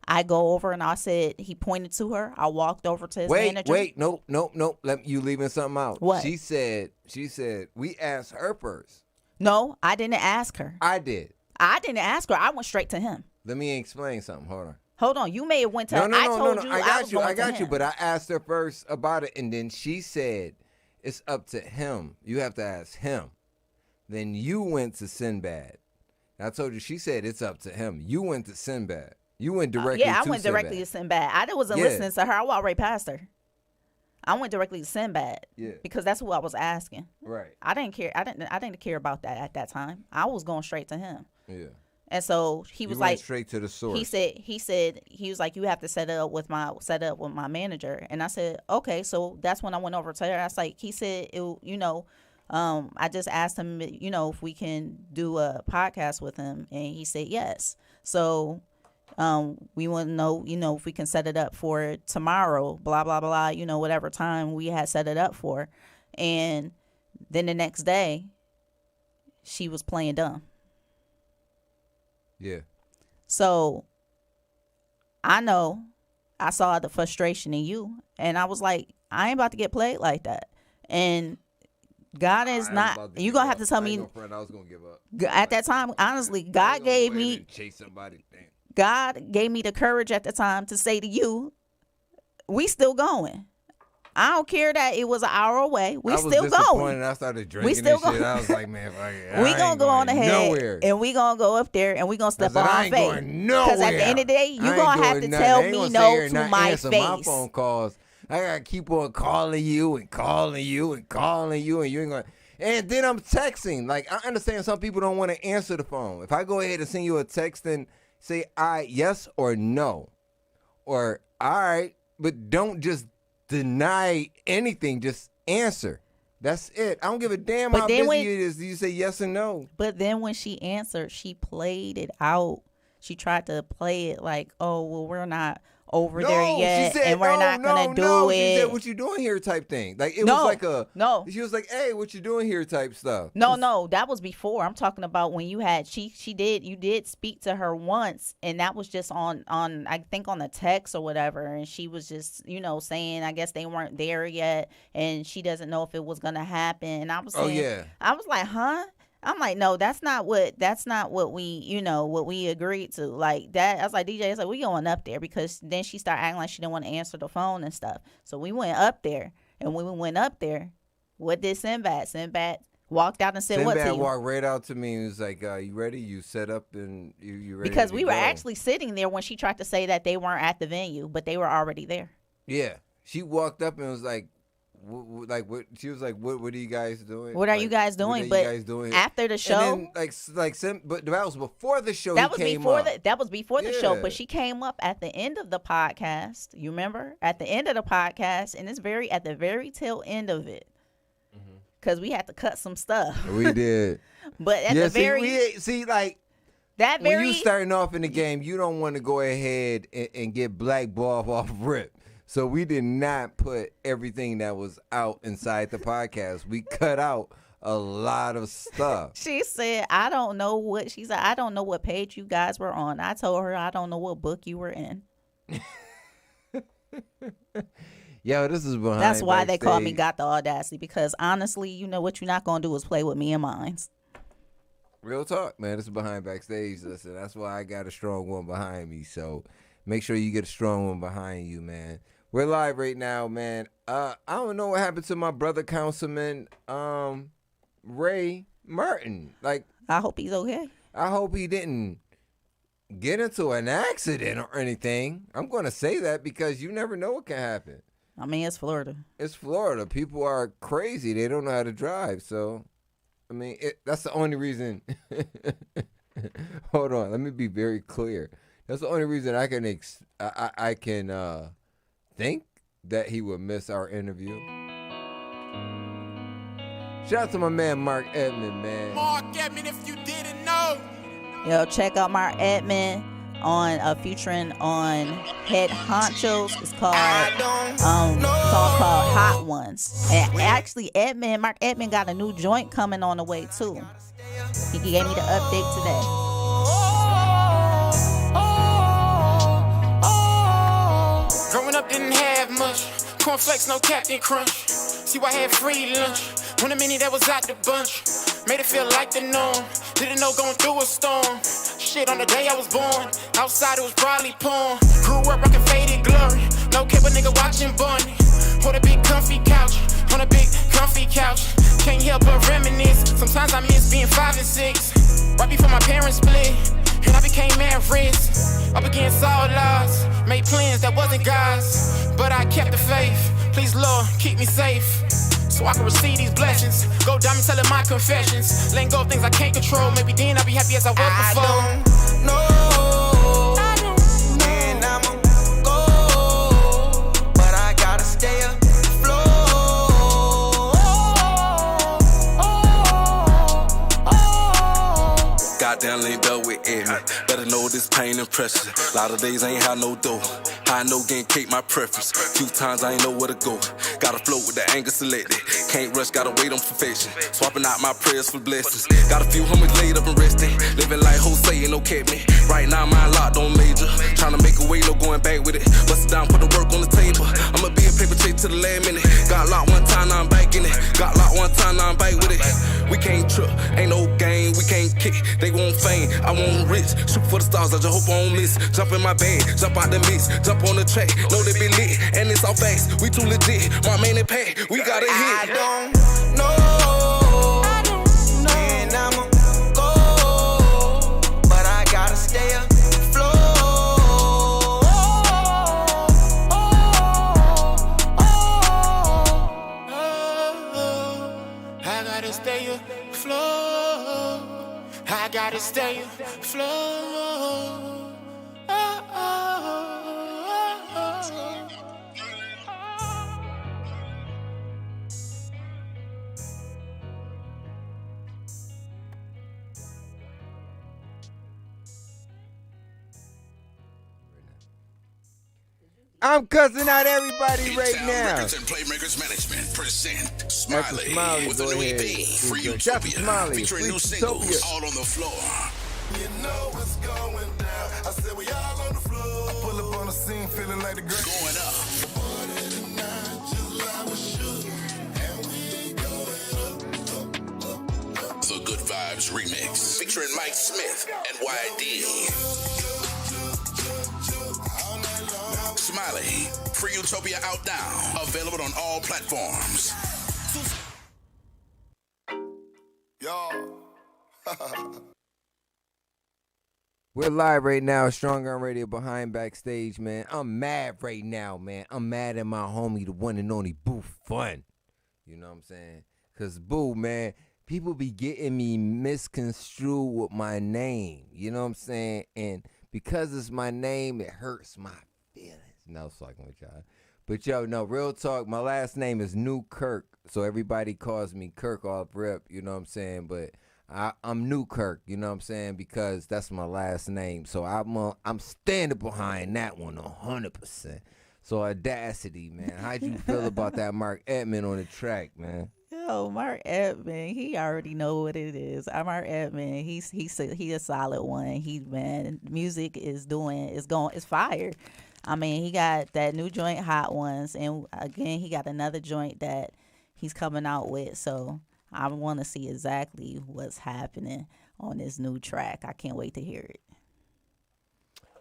I go over and I said, he pointed to her. I walked over to his manager. Wait. No. You leaving something out. What? She said, we asked her first. No, I didn't ask her. I did. I didn't ask her. I went straight to him. Let me explain something. Hold on. You may have went to her. I told you I got you. But I asked her first about it, and then she said, it's up to him. You have to ask him. Then you went to Sinbad. I told you, she said it's up to him. You went to Sinbad. You went directly to Sinbad. Yeah, I went directly to Sinbad. I wasn't listening to her. I walked right past her. I went directly to Sinbad because that's who I was asking. Right. I didn't care. I didn't care about that at that time. I was going straight to him. Yeah. And so he was like, straight to the source. He said he was like, you have to set up with my manager. And I said, okay. So that's when I went over to her. I was like, he said, I just asked him, if we can do a podcast with him, and he said yes. So we want to know, if we can set it up for tomorrow, blah, blah, blah, whatever time we had set it up for. And then the next day, she was playing dumb. Yeah. So I know I saw the frustration in you, and I was like, I ain't about to get played like that. And God is not. You gonna have to tell me. I was gonna give up. At that time, honestly, God gave me. Chase somebody. Damn. God gave me the courage at the time to say to you, we still going. I don't care that it was an hour away. We still going. I started drinking we still and shit. I was like, man, fuck it. We gonna go on ahead nowhere. and we gonna go up there and we gonna step on our face. Because at the end of the day, you gonna have to tell me no to my face. My phone calls. I gotta keep on calling you and calling you and calling you, and you ain't gonna. And then I'm texting. Like, I understand some people don't want to answer the phone. If I go ahead and send you a text and say, yes or no, or all right, but don't just deny anything. Just answer. That's it. I don't give a damn how busy it is. You say yes or no. But then when she answered, she played it out. She tried to play it like, oh, well, we're not over there yet, she said, and we're not gonna do it. She said, "What you doing here?" type thing. Like it was like a no. She was like, "Hey, what you doing here?" type stuff. No, that was before. I'm talking about when you had you did speak to her once, and that was just on I think on the text or whatever, and she was just saying I guess they weren't there yet, and she doesn't know if it was gonna happen. And I was saying, I was like, huh? I'm like, no, that's not what we, what we agreed to. Like that, I was like, DJ, it's like, we going up there, because then she started acting like she didn't want to answer the phone and stuff. So we went up there, and when we went up there, what did Sinbad? Sinbad walked out and said what to you? Sinbad walked right out to me and was like, you ready? You set up and you ready? Because we were actually sitting there when she tried to say that they weren't at the venue, but they were already there. Yeah. She walked up and was like, what she was like, what are you guys doing? What are you guys doing? But after the show, and then, but that was before the show. That was before the show. But she came up at the end of the podcast. You remember at the end of the podcast, and it's at the very tail end of it, because we had to cut some stuff. We did, but at the very that when you starting off in the game, you don't want to go ahead and get blackballed off rip. So we did not put everything that was out inside the podcast. We cut out a lot of stuff. She said, I don't know what page you guys were on. I told her, I don't know what book you were in. Yo, this is Behind That's why Backstage. They call me Got the Audacity, because honestly, what you're not going to do is play with me and mines. Real talk, man. This is Behind Backstage. Listen, that's why I got a strong one behind me. So make sure you get a strong one behind you, man. We're live right now, man. I don't know what happened to my brother, Councilman Ray Martin. Like, I hope he's okay. I hope he didn't get into an accident or anything. I'm going to say that because you never know what can happen. I mean, it's Florida. It's Florida. People are crazy. They don't know how to drive. So, I mean, that's the only reason. Hold on. Let me be very clear. That's the only reason I can think that he would miss our interview. Shout out to my man Mark Edmond, man. Mark Edmond, if you didn't know. Yo, check out Mark Edmond on featuring on Head Honchos. It's called song called Hot Ones. And actually, Mark Edmond got a new joint coming on the way too. He gave me the update today. Growing up didn't have much. Cornflakes, no Captain Crunch. See, I had free lunch. When a minute that was out the bunch. Made it feel like the norm. Didn't know going through a storm. Shit, on the day I was born. Outside it was probably porn. Grew up rockin' faded glory. No cable nigga watching Bunny. On a big comfy couch. On a big comfy couch. Can't help but reminisce. Sometimes I miss being 5 and 6. Right before my parents split. And I became mad rich. Up against all odds. Made plans that wasn't God's. But I kept the faith. Please, Lord, keep me safe. So I can receive these blessings. Go down and telling my confessions. Letting go of things I can't control. Maybe then I'll be happy as I was before. I don't know. And I'ma go. But I gotta stay afloat. know this pain and pressure. A lot of days I ain't had no dough. I know getting cake my preference. 2 times I ain't know where to go. Gotta float with the anger selected. Can't rush, gotta wait on perfection. Swapping out my prayers for blessings. Got a few homies laid up and resting. Living like Jose and no kept me. Right now mine locked on major. Tryna make a way, no going back with it. Bust it down, put the work on the table. I'ma be a paper chase to the last minute. Got locked one time, now I'm back in it. Got locked one time, now I'm back with it. We can't trip, ain't no game, we can't kick. They want fame, I want rich. Shoot for the stars, I just hope I don't miss. Jump in my bag, jump out the mix. Jump on the track, know they be lit. And it's all fast, we too legit. My main and pack, we got a hit. I don't know. And I'ma go, but I gotta stay afloat. I gotta stay afloat. I gotta stay afloat. I'm cussing out everybody right now. Records and Playmakers Management present Smiley with the go new ahead. EP, Free Shout to Utopia, Smiley, featuring Free new singles Utopia. all on the floor. You know what's going down. I said we all on the floor. I pull up on the scene feeling like the great. Going up. The Good Vibes Remix, featuring Mike Smith and YD. Smiley, Free Utopia out now. Available on all platforms. Y'all. We're live right now, Strong Arm Radio Behind Backstage, man. I'm mad right now, man. I'm mad at my homie, the one and only Buffon. You know what I'm saying? Because, Boo, man, people be getting me misconstrued with my name. You know what I'm saying? And because it's my name, it hurts my feelings. No, it's fucking with y'all. But, yo, no, real talk, my last name is Newkirk, so everybody calls me Kirk off rip, you know what I'm saying? But I'm Newkirk, you know what I'm saying? Because that's my last name. So I'm standing behind that one 100%. So Audacity, man. How'd you feel about that Mark Edmond on the track, man? Yo, Mark Edmond, he already know what it is. Mark Edmond, he's a solid one. Music is it's fire. I mean, he got that new joint, Hot Ones, and again, he got another joint that he's coming out with. So I want to see exactly what's happening on this new track. I can't wait to hear it.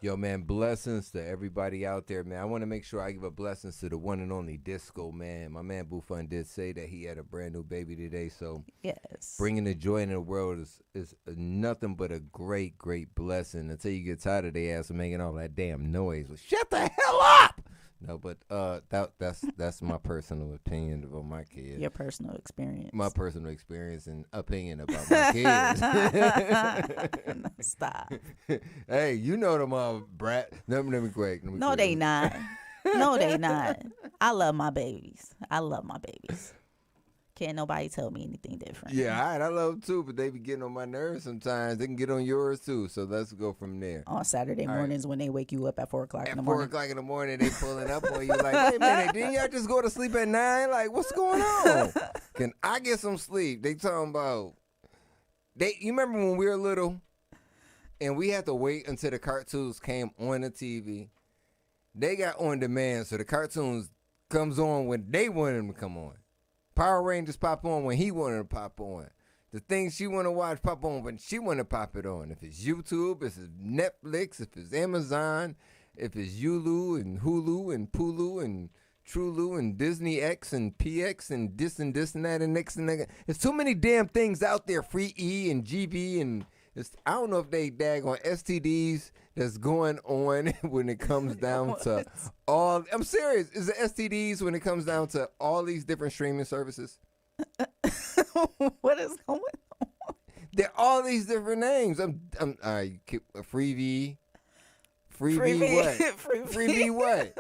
Yo, man, blessings to everybody out there, man. I want to make sure I give a blessings to the one and only Disco, man. My man Buffon did say that he had a brand new baby today, so yes, bringing the joy in the world is nothing but a great, great blessing. Until you get tired of their ass of making all that damn noise. Well, shut the hell up! No, but that's my personal opinion about my kids. Your personal experience. My personal experience and opinion about my kids. No, stop. Hey, you know them brat. Let me quick. No, they not. No, they not. I love my babies. Can't nobody tell me anything different. Yeah, all right, I love them too, but they be getting on my nerves sometimes. They can get on yours too, so let's go from there. On Saturday mornings when they wake you up at 4 o'clock in the morning. At 4 o'clock in the morning, they pulling up on you like, wait a minute, didn't y'all just go to sleep at 9? Like, what's going on? Can I get some sleep? They talking about, you remember when we were little and we had to wait until the cartoons came on the TV? They got on demand, so the cartoons comes on when they want them to come on. Power Rangers pop on when he wanted to pop on. The things she want to watch pop on when she want to pop it on. If it's YouTube, if it's Netflix, if it's Amazon, if it's Yulu and Hulu and Pulu and Trulu and Disney X and PX and this and that and next and that. There's too many damn things out there, free E and GB and I don't know if they daggone STDs that's going on when it comes down to all. I'm serious. Is it STDs when it comes down to all these different streaming services? What is going on? They're all these different names. I'm all right. Free what? Free V what?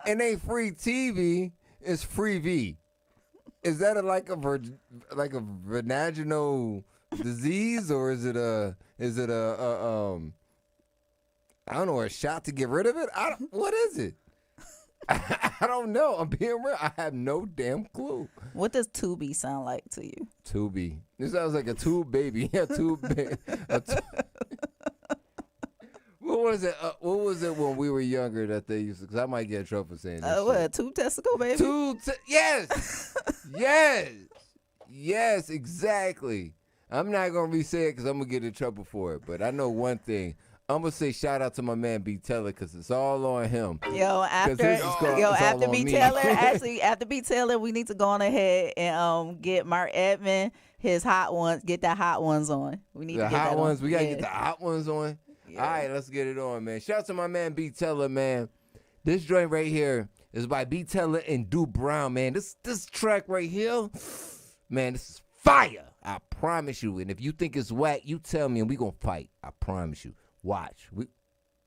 And ain't free TV. It's free V. Is that like a vaginal disease or is it a I don't know, a shot to get rid of it? What is it? I don't know. I'm being real. I have no damn clue. What does Tubi sound like to you? Tubi. This sounds like a tube baby. Yeah, tube baby. What was it? What was it when we were younger that they used to? Because I might get in trouble for saying this. What? Tube testicle, baby? Yes. Yes. Yes, exactly. I'm not going to re-say it because I'm going to get in trouble for it. But I know one thing. I'm going to say shout out to my man B. Taylor because it's all on him. After B. Taylor, actually, after B. Taylor, we need to go on ahead and get Mark Edmond, his hot ones, get that hot ones on. We need to get hot that ones. on. We got to get the hot ones on. Yeah. All right, let's get it on, man. Shout out to my man B. Taylor, man. This joint right here is by B. Taylor and Du Brown, man. This track right here, man, this is fire. I promise you. And if you think it's whack, you tell me and we going to fight. I promise you. Watch.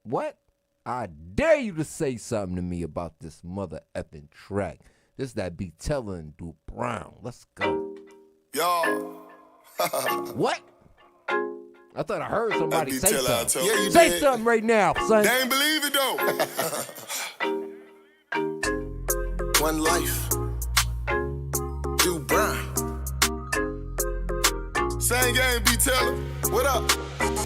What? I dare you to say something to me about this mother effing track. This is that B. Taylor and Du Brown. Let's go. Y'all. What? I thought I heard somebody say something. Yeah, you say did. something right now, son. They ain't believe it, though. One life. Du Brown. Same game, B. Taylor. What up?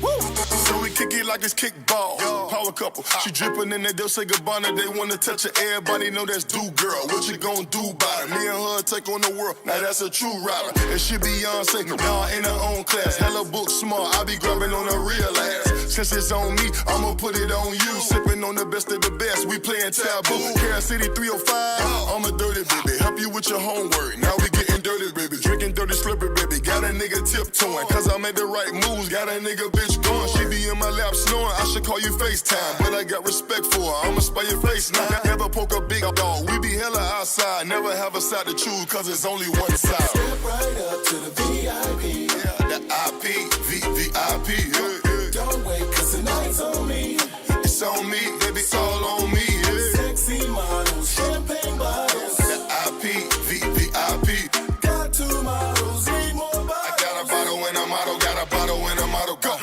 Woo. So we kick it like it's kickball. Power couple. She drippin' in that Dolce Gabbana. They wanna touch her. Everybody know that's Do Girl. What you gon' do about it? Me and her take on the world. Now that's a true rider. And she Beyonce. Nah, in her own class. Hella book smart. I be grabbing on her real ass. Since it's on me, I'ma put it on you. Sippin' on the best of the best. We playin' taboo. Kansas City 305. I'm a dirty baby. Help you with your homework. Now we getting dirty, baby. Drinking dirty slippery, baby. Got a nigga tiptoeing. Cause I made the right moves. Got a nigga bitch going. She be in my lap snoring. I should call you FaceTime. But I got respect for her. I'ma spy your face now. Never poke a big dog. We be hella outside. Never have a side to choose. Cause it's only one side. Step right up to the VIP. Yeah, the IP. VIP. Yeah. Don't wait, cause tonight's on me. It's on me, baby. It's all on me. Yeah. Sexy models, champagne bottles. The IP. VIP. Got two models, need more bottles. I got a bottle and a model. Got a bottle and a model. Go.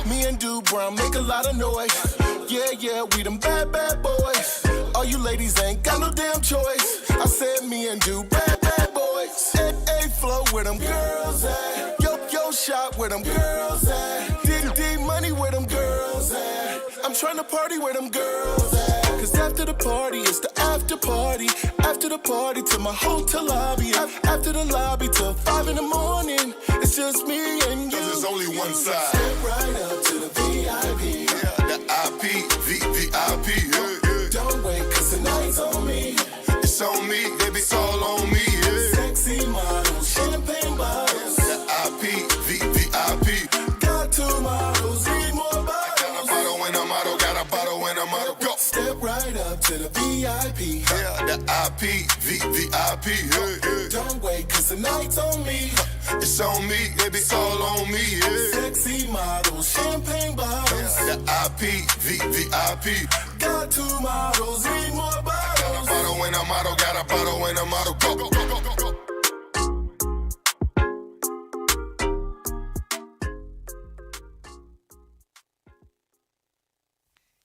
Me and Du Brown make a lot of noise. Yeah, we them bad boys. All you ladies ain't got no damn choice. I said me and Du bad boys. A flow where them girls at. Yo shot where them girls at. D money where them girls at. I'm trying to party where them girls at. Cause after the party, it's the after party. After the party to my hotel lobby. After the lobby till 5 in the morning. It's just me and you. Cause it's only one side. Step right up to the VIP. Yeah, the IP, VIP. Yeah. Don't wait, cause tonight's on me. It's on me, baby, it's all on me. Yeah. Sexy models, champagne bottles. The IP, VIP. Got two models, need more bottles. I got a bottle and a model, got a bottle and a model. Go. Step right up to the VIP. Yeah, the IP, VIP. Yeah. Don't wait, cause tonight's on me. It's on me, baby, it's all on me. Yeah. Sexy models, champagne bottles. Yeah, the IP, VIP. Got two models, need more bottles. Got a bottle and a model, got a bottle and a model. Go, go, go, go, go.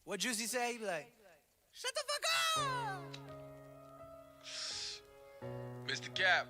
What Juicy say? He be like, shut the fuck up! Mr. Cap.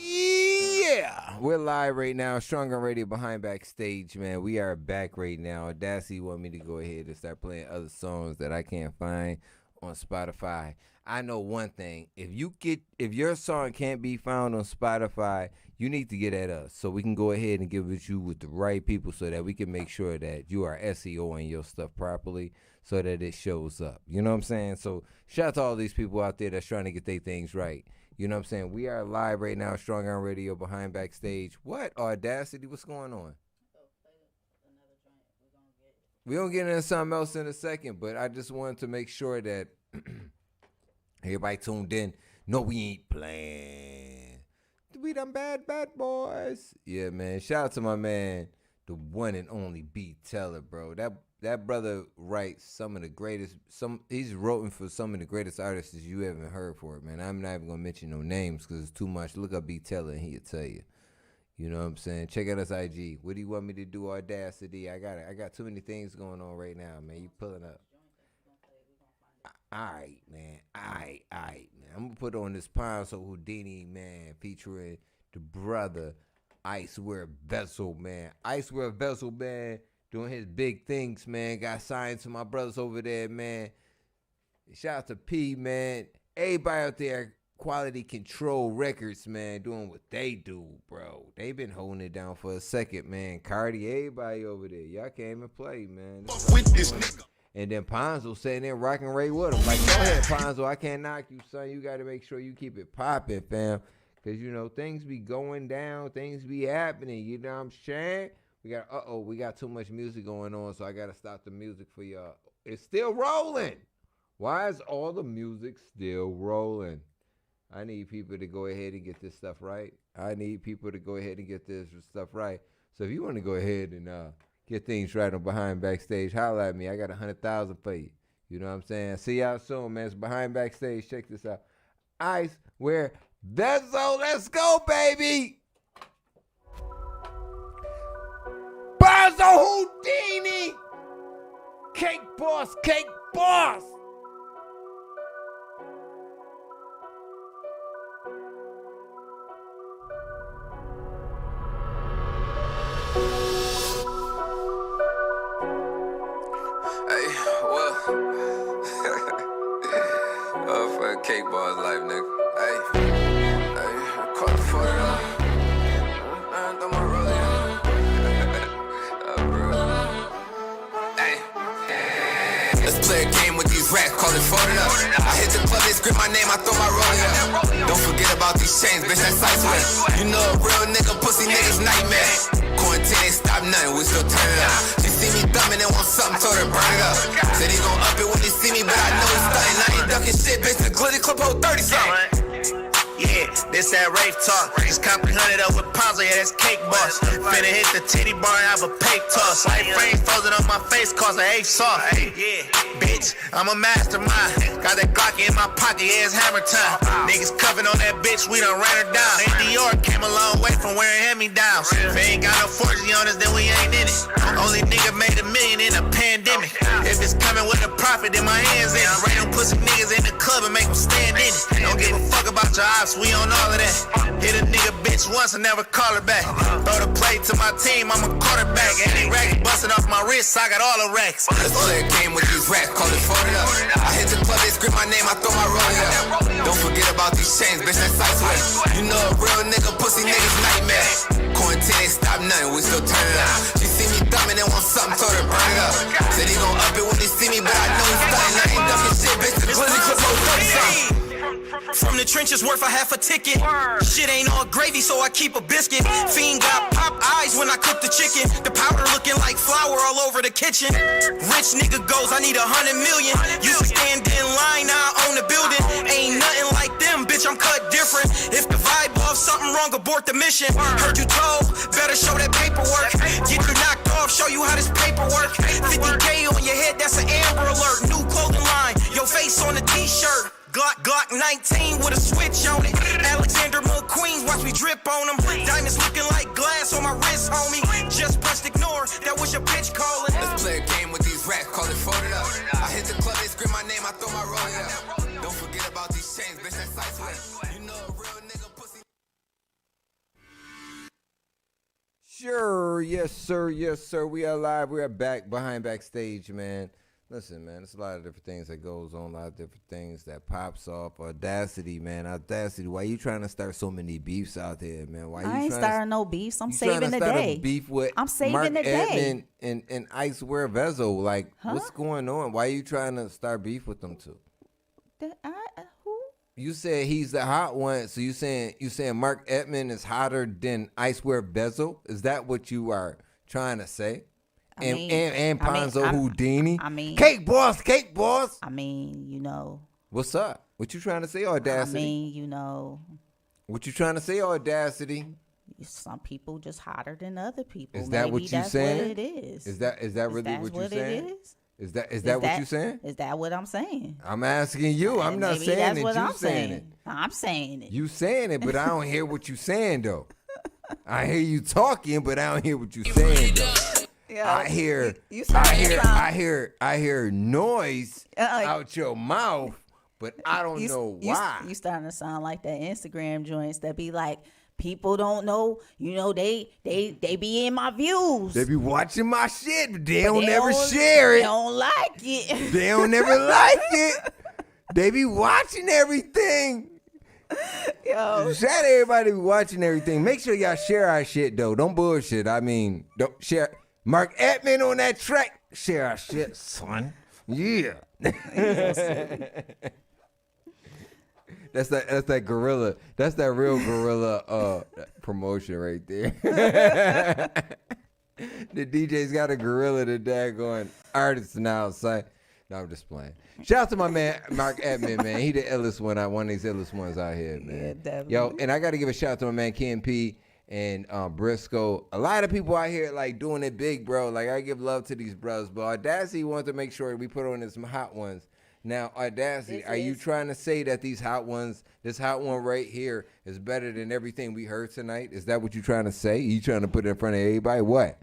Yeah. We're live right now. Strong on Radio Behind Backstage, man. We are back right now. Audacity want me to go ahead and start playing other songs that I can't find on Spotify. I know one thing. If your song can't be found on Spotify, you need to get at us so we can go ahead and give it you with the right people so that we can make sure that you are SEOing your stuff properly so that it shows up. You know what I'm saying? So shout out to all these people out there that's trying to get their things right. You know what I'm saying? We are live right now, Strong on Radio, Behind Backstage. What? Audacity? What's going on? We're going to get into something else in a second, but I just wanted to make sure that everybody tuned in. No, we ain't playing. We them bad boys. Yeah, man. Shout out to my man, the one and only B. Taylor, bro. That brother writes some of the greatest. He's written for some of the greatest artists you ever heard for it, man. I'm not even gonna mention no names because it's too much. Look up B. Taylor and he'll tell you. You know what I'm saying? Check out his IG. What do you want me to do? Audacity. I got too many things going on right now, man. You pulling up. All right, man. I'm going to put on this Ponzo Houdini, man, featuring the brother, Icewear Vessel, man. Icewear Vessel, man, doing his big things, man. Got signed to my brothers over there, man. Shout out to P, man. Everybody out there, Quality Control Records, man, doing what they do, bro. They been holding it down for a second, man. Cardi, everybody over there. Y'all can't even play, man. And then Ponzo sitting there rocking Ray with him. Like, go ahead, Ponzo. I can't knock you, son. You got to make sure you keep it popping, fam. Because, you know, things be going down. Things be happening. You know what I'm saying? We got too much music going on, so I got to stop the music for y'all. It's still rolling. Why is all the music still rolling? I need people to go ahead and get this stuff right. So if you want to go ahead and get things right on Behind Backstage, holla at me. I got 100,000 for you. You know what I'm saying? See y'all soon, man. It's Behind Backstage. Check this out. Icewear Vessel. Let's go, baby. Ponzo Houdini. Cake boss. For cake boss life, nigga. Caught the photo. Throw my roll Let's play a game with these racks, call it folded up. I hit the club, they scream my name, I throw my roll. Don't forget about these chains, bitch, that's Icewear. You know a real nigga, pussy niggas nightmare. Quarantine ain't stop nothing, we still turn it up. She see me thumbing and want something, told her burn it up. Said he gon' up it when he see me, but I know he's stunning. I ain't ducking shit, bitch, the glitty clip hold 30 something. Yeah, this that rave talk. Just comprehended up with Ponzo, yeah, that's cake boss. Finna hit the titty bar and have a pay toss. Like frames frozen on my face, cause I ate soft. Yeah, bitch, I'm a mastermind. Got that Glock in my pocket, yeah, it's hammer time. Niggas cuffing on that bitch, we done ran her down. And Dior came a long way from wearing hand-me-downs. If we ain't got no fortune on us, then we ain't in it. Only nigga made $1 million in a pandemic. If it's coming with a profit, then my hands in it. Bring them pussy niggas in the club and make them stand in it. Don't give a fuck about your ops, we on all of that. Hit a nigga bitch once and never call her back. Throw the play to my team, I'm a quarterback. Any racks busting off my wrist, I got all the racks. Let's play a game with these racks, call it folded up. I hit the club, they scream my name, I throw my roll up. Don't forget about these chains, bitch, that's Icewear. You know a real nigga, pussy niggas nightmare. Quarantine ain't stop nothing, we still turn it up. She see me thumbing and want something, told her burn it up. Said he gon' up it when he see me, but I know he's stunning. I ain't ducking shit, bitch, the glizzy clip hold 30 something. From the trenches worth a half a ticket. Shit ain't all gravy, so I keep a biscuit. Fiend got pop eyes when I cook the chicken. The powder looking like flour all over the kitchen. Rich nigga goes, I need 100 million. You stand in line, now I own the building. Ain't nothing like them, bitch, I'm cut different. If the vibe off, something wrong, abort the mission. Heard you told, better show that paperwork. Get you knocked off, show you how this paper work. 50K on your head, that's an Amber Alert. New clothing line, your face on the t-shirt. Glock 19 with a switch on it. Alexander McQueen, watch me drip on them. Diamonds looking like glass on my wrist, homie. Just pressed ignore, that was your bitch calling. Let's play a game with these racks, call it folded up. I hit the club, they scream my name, I throw my roll up. Don't forget about these chains, bitch, that's Icewear. You know a real nigga, pussy. Sure, yes, sir. We are live. We are back Behind Backstage, man. Listen, man, there's a lot of different things that goes on, a lot of different things that pops off. Audacity, man. Audacity. Why you trying to start so many beefs out there, man? Why I you ain't starting no beefs. I'm you saving the day. Beef with I'm saving Mark the day. Edmond and Icewear Vessel. Like, what's going on? Why you trying to start beef with them two? Who? You said he's the hot one, so you saying Mark Edmond is hotter than Icewear Vessel? Is that what you are trying to say? And Ponzo Houdini. Cake boss. I mean, you know. What's up? What you trying to say, Audacity? I mean, you know. What you trying to say, Audacity? Some people just hotter than other people. Is that what you saying? What it is. Is that really what you saying? It is? Is that what you saying? Is that what I'm saying? I'm asking you. I'm not saying that's it. What you I'm saying it. I'm saying it. You saying it, but I don't hear what you saying though. I hear you talking, but I don't hear what you're saying, though. Yeah, I hear noise out your mouth, but I don't know why. You starting to sound like that Instagram joints that be like, people don't know, they be in my views. They be watching my shit, but they don't never share it. They don't like it. They don't never like it. They be watching everything. Yo. Shout everybody be watching everything. Make sure y'all share our shit, though. Don't bullshit. I mean, don't share. Mark Edmond on that track. Share our shit, son. Yeah. That's that gorilla. That's that real gorilla promotion right there. The DJ's got a gorilla, the daggone artist now, son. No, I'm just playing. Shout out to my man Mark Edmond, man. He the illest one of these illest ones out here, man. Yeah, definitely. Yo, and I got to give a shout out to my man Ken P and Briscoe. A lot of people out here like doing it big, bro. Like I give love to these brothers, but Audacity wants to make sure we put on some hot ones. Now, Audacity, are you trying to say that this hot one right here is better than everything we heard tonight? Is that what you're trying to say? You trying to put it in front of everybody? What?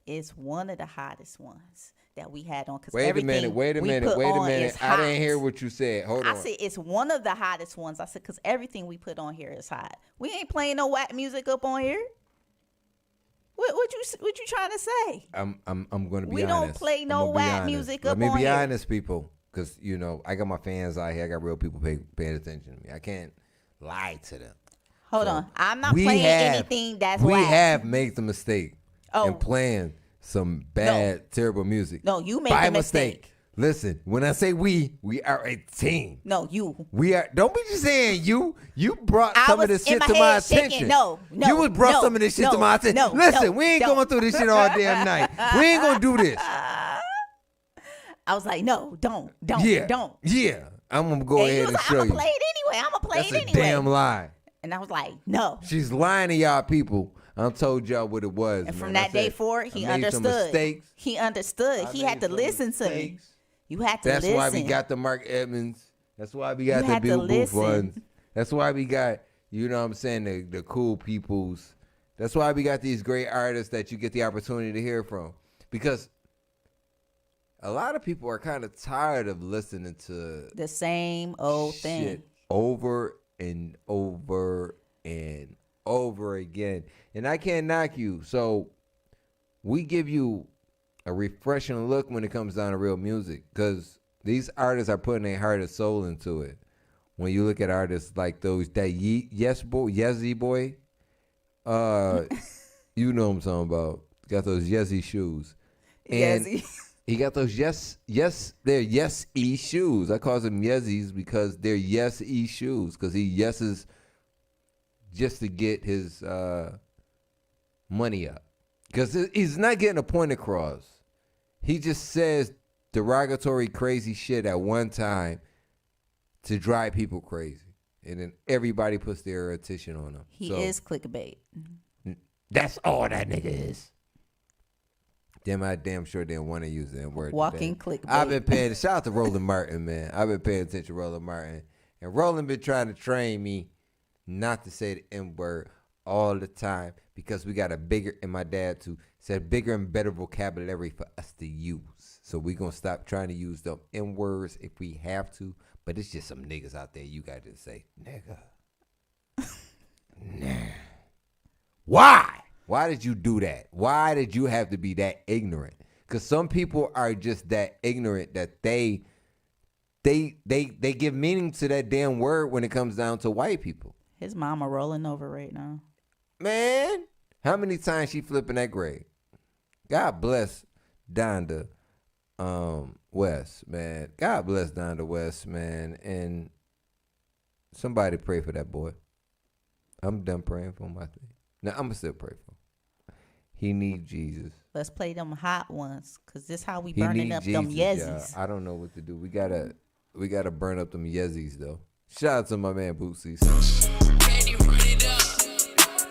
It's one of the hottest ones that we had on. Wait a minute. I didn't hear what you said. Hold on. I said it's one of the hottest ones. I said because everything we put on here is hot. We ain't playing no whack music up on here. What you trying to say? I'm going to be honest. We don't play no whack music up on here. Let me be honest, people. Because, I got my fans out here. I got real people paying attention to me. I can't lie to them. Hold on. I'm not playing anything that's whack. We have made the mistake in playing some bad, terrible music. No, you made the mistake. Listen, when I say we are a team. No, you. We are. Don't be just saying you. You brought some of this shit to my attention. You brought some of this shit to my attention. Listen, we ain't going through this shit all damn night. We ain't going to do this. I was like, no, don't. Yeah. I'm going to go ahead and show you. I'm going to play it anyway. That's a damn lie. And I was like, no. She's lying to y'all people. I told y'all what it was. And from that day forward, he understood. He understood. He had to listen to me. You had to listen. That's why we got the Mark Edmonds. That's why we got the Bill Buffons. That's why we got, the cool peoples. That's why we got these great artists that you get the opportunity to hear from. Because a lot of people are kind of tired of listening to the same old thing over and over and over again. And I can't knock you. So we give you a refreshing look when it comes down to real music because these artists are putting their heart and soul into it. When you look at artists like Yezzys boy, you know what I'm talking about. Got those Yezzys shoes. And he got those they're Yezzys shoes. I call them Yezzys because they're Yezzys shoes because he yeses just to get his money up. Because he's not getting a point across. He just says derogatory, crazy shit at one time to drive people crazy. And then everybody puts their attention on him. He is clickbait. That's all that nigga is. I damn sure didn't want to use that word. Walking clickbait. I've been paying, shout out to Roland Martin, man. I've been paying attention to Roland Martin. And Roland been trying to train me not to say the N-word all the time because we got and my dad too, said bigger and better vocabulary for us to use. So we going to stop trying to use them N-words if we have to. But it's just some niggas out there you got to say, nigga. Nah. Why? Why did you do that? Why did you have to be that ignorant? Because some people are just that ignorant that they give meaning to that damn word when it comes down to white people. His mama rolling over right now. Man, how many times she flipping that grave? God bless Donda West, man. God bless Donda West, man. And somebody pray for that boy. I'm done praying for him, I think. Now, I'm going to still pray for him. He need Jesus. Let's play them hot ones, because this how we burning up them Yezzys. I don't know what to do. We gotta burn up them Yezzys, though. Shout out to my man Bootsy.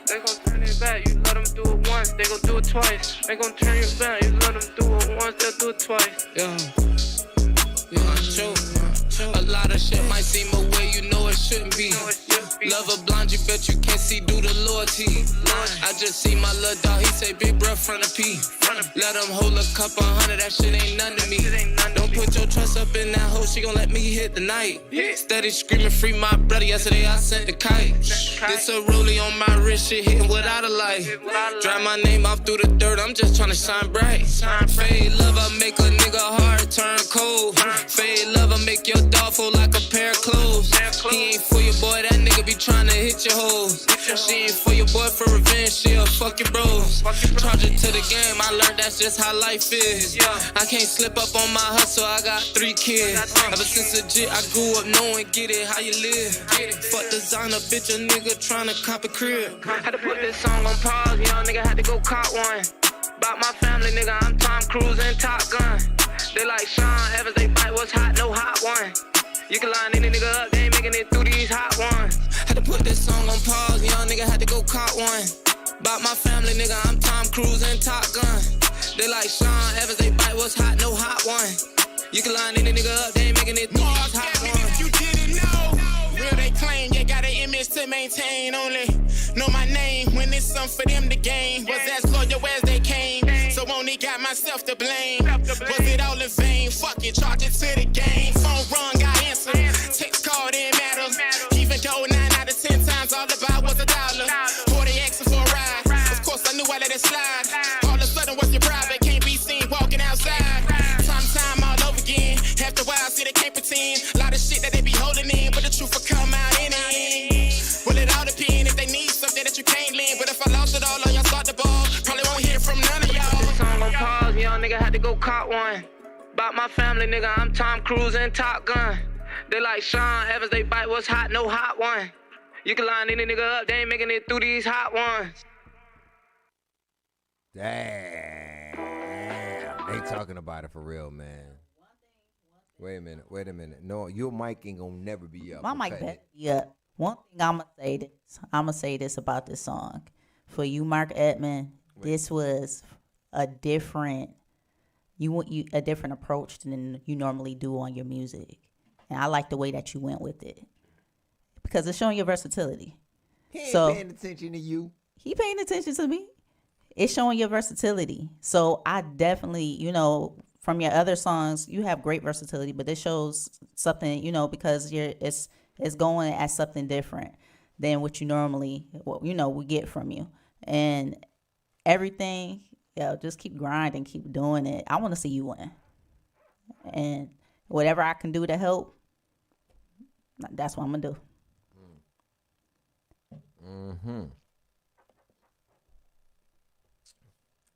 They gon' turn it back, you let them do it once, they gon' do it twice. They gon' turn your back, you let them do it once, they'll do it twice. Yeah, true. A lot of shit might seem a way you know it shouldn't be. Love a blonde, you bet you can't see due to loyalty. I just see my little dog, he say big bruh front of P. Let him hold a couple hundred, that shit ain't none to me. Don't put your trust up in that hoe, she gon' let me hit the night. Steady screaming free my brother, yesterday I sent the kite. This a rollie on my wrist, shit hitting without a light. Drive my name off through the dirt, I'm just tryna shine bright. Fade love, I make a nigga heart turn cold. Fade love, I make your dog feel like a pair of clothes. He ain't for your boy, that nigga be tryna hit your hoes. She ain't for your boy for revenge, she a fucking bros. Charge it to the game, I learned that's just how life is. I can't slip up on my hustle, I got 3 kids. Ever since legit, I grew up knowing, get it, how you live. Fuck designer, bitch, a nigga tryna cop a crib. Had to put this song on pause, young nigga had to go cop one. About my family, nigga, I'm Tom Cruise and Top Gun. They like Sean Evans, they bite what's hot, no hot one. You can line any nigga up, they ain't making it through these hot ones. Had to put this song on pause, young nigga had to go cop one. About my family, nigga, I'm Tom Cruise and Top Gun. They like Sean Evans, they bite what's hot, no hot one. You can line any nigga up, they ain't making it through these hot ones. If you didn't know, real they claim, you got an image to maintain. Only know my name when it's something for them to gain. Was as loyal as they came, so only got myself to blame. Was it all in vain? Fuck it, charge it to the game. Phone rung, I answer. Text call didn't matter. Even though 9 out of 10 times all about was $1. Or they asking for a ride. Of course I knew I let it slide. All of a sudden what's your private? Can't be seen walking outside. Time all over again. After a while, see they can't pretend. A lot of shit that they be holding in, but the truth will come out in the end. Well, it all depends if they need something that you can't lend. But if I lost it all on y'all start the ball, probably won't hear from none of y'all. This song on pause, young nigga had to go cop one. About my family, nigga, I'm Tom Cruise and Top Gun. They like Sean Evans, they bite what's hot, no hot one. You can line any nigga up, they ain't making it through these hot ones. Damn. They talking about it for real, man. Wait a minute. No, your mic ain't gonna never be up. My mic better be up. One thing I'm gonna say this about this song. For you, Mark Edmond, this was a different a different approach than you normally do on your music. And I like the way that you went with it. Because it's showing your versatility. He ain't paying attention to you. He paying attention to me. It's showing your versatility. So I definitely, from your other songs, you have great versatility, but this shows something, because it's going at something different than what you normally, we get from you. And everything, just keep grinding, keep doing it. I want to see you win. And whatever I can do to help, that's what I'm going to do. Mm-hmm.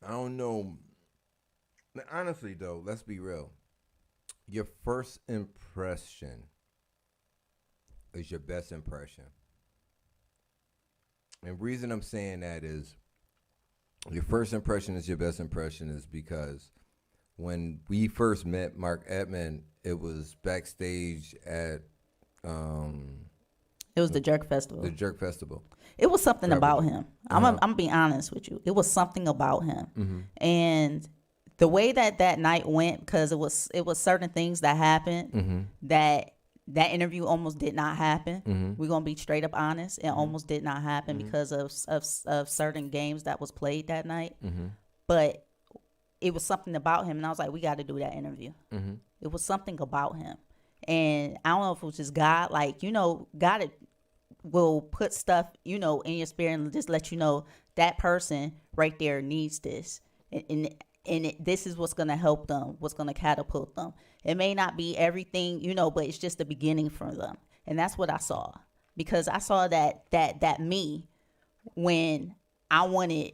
I don't know. Honestly, though, let's be real. Your first impression is your best impression. And the reason I'm saying that is your first impression is your best impression is because when we first met Mark Edmond, it was backstage at it was the Jerk Festival. The Jerk Festival. It was something about him. I'm being honest with you. It was something about him. Mm-hmm. And the way that night went, because it was certain things that happened that interview almost did not happen. Mm-hmm. We're gonna be straight up honest. It almost did not happen because of certain games that was played that night. Mm-hmm. But it was something about him, and I was like, we got to do that interview. Mm-hmm. It was something about him, and I don't know if it was just God, God will put stuff, in your spirit and just let you know that person right there needs this. And this is what's going to help them, what's going to catapult them. It may not be everything, but it's just the beginning for them. And that's what I saw. Because I saw that me when I wanted,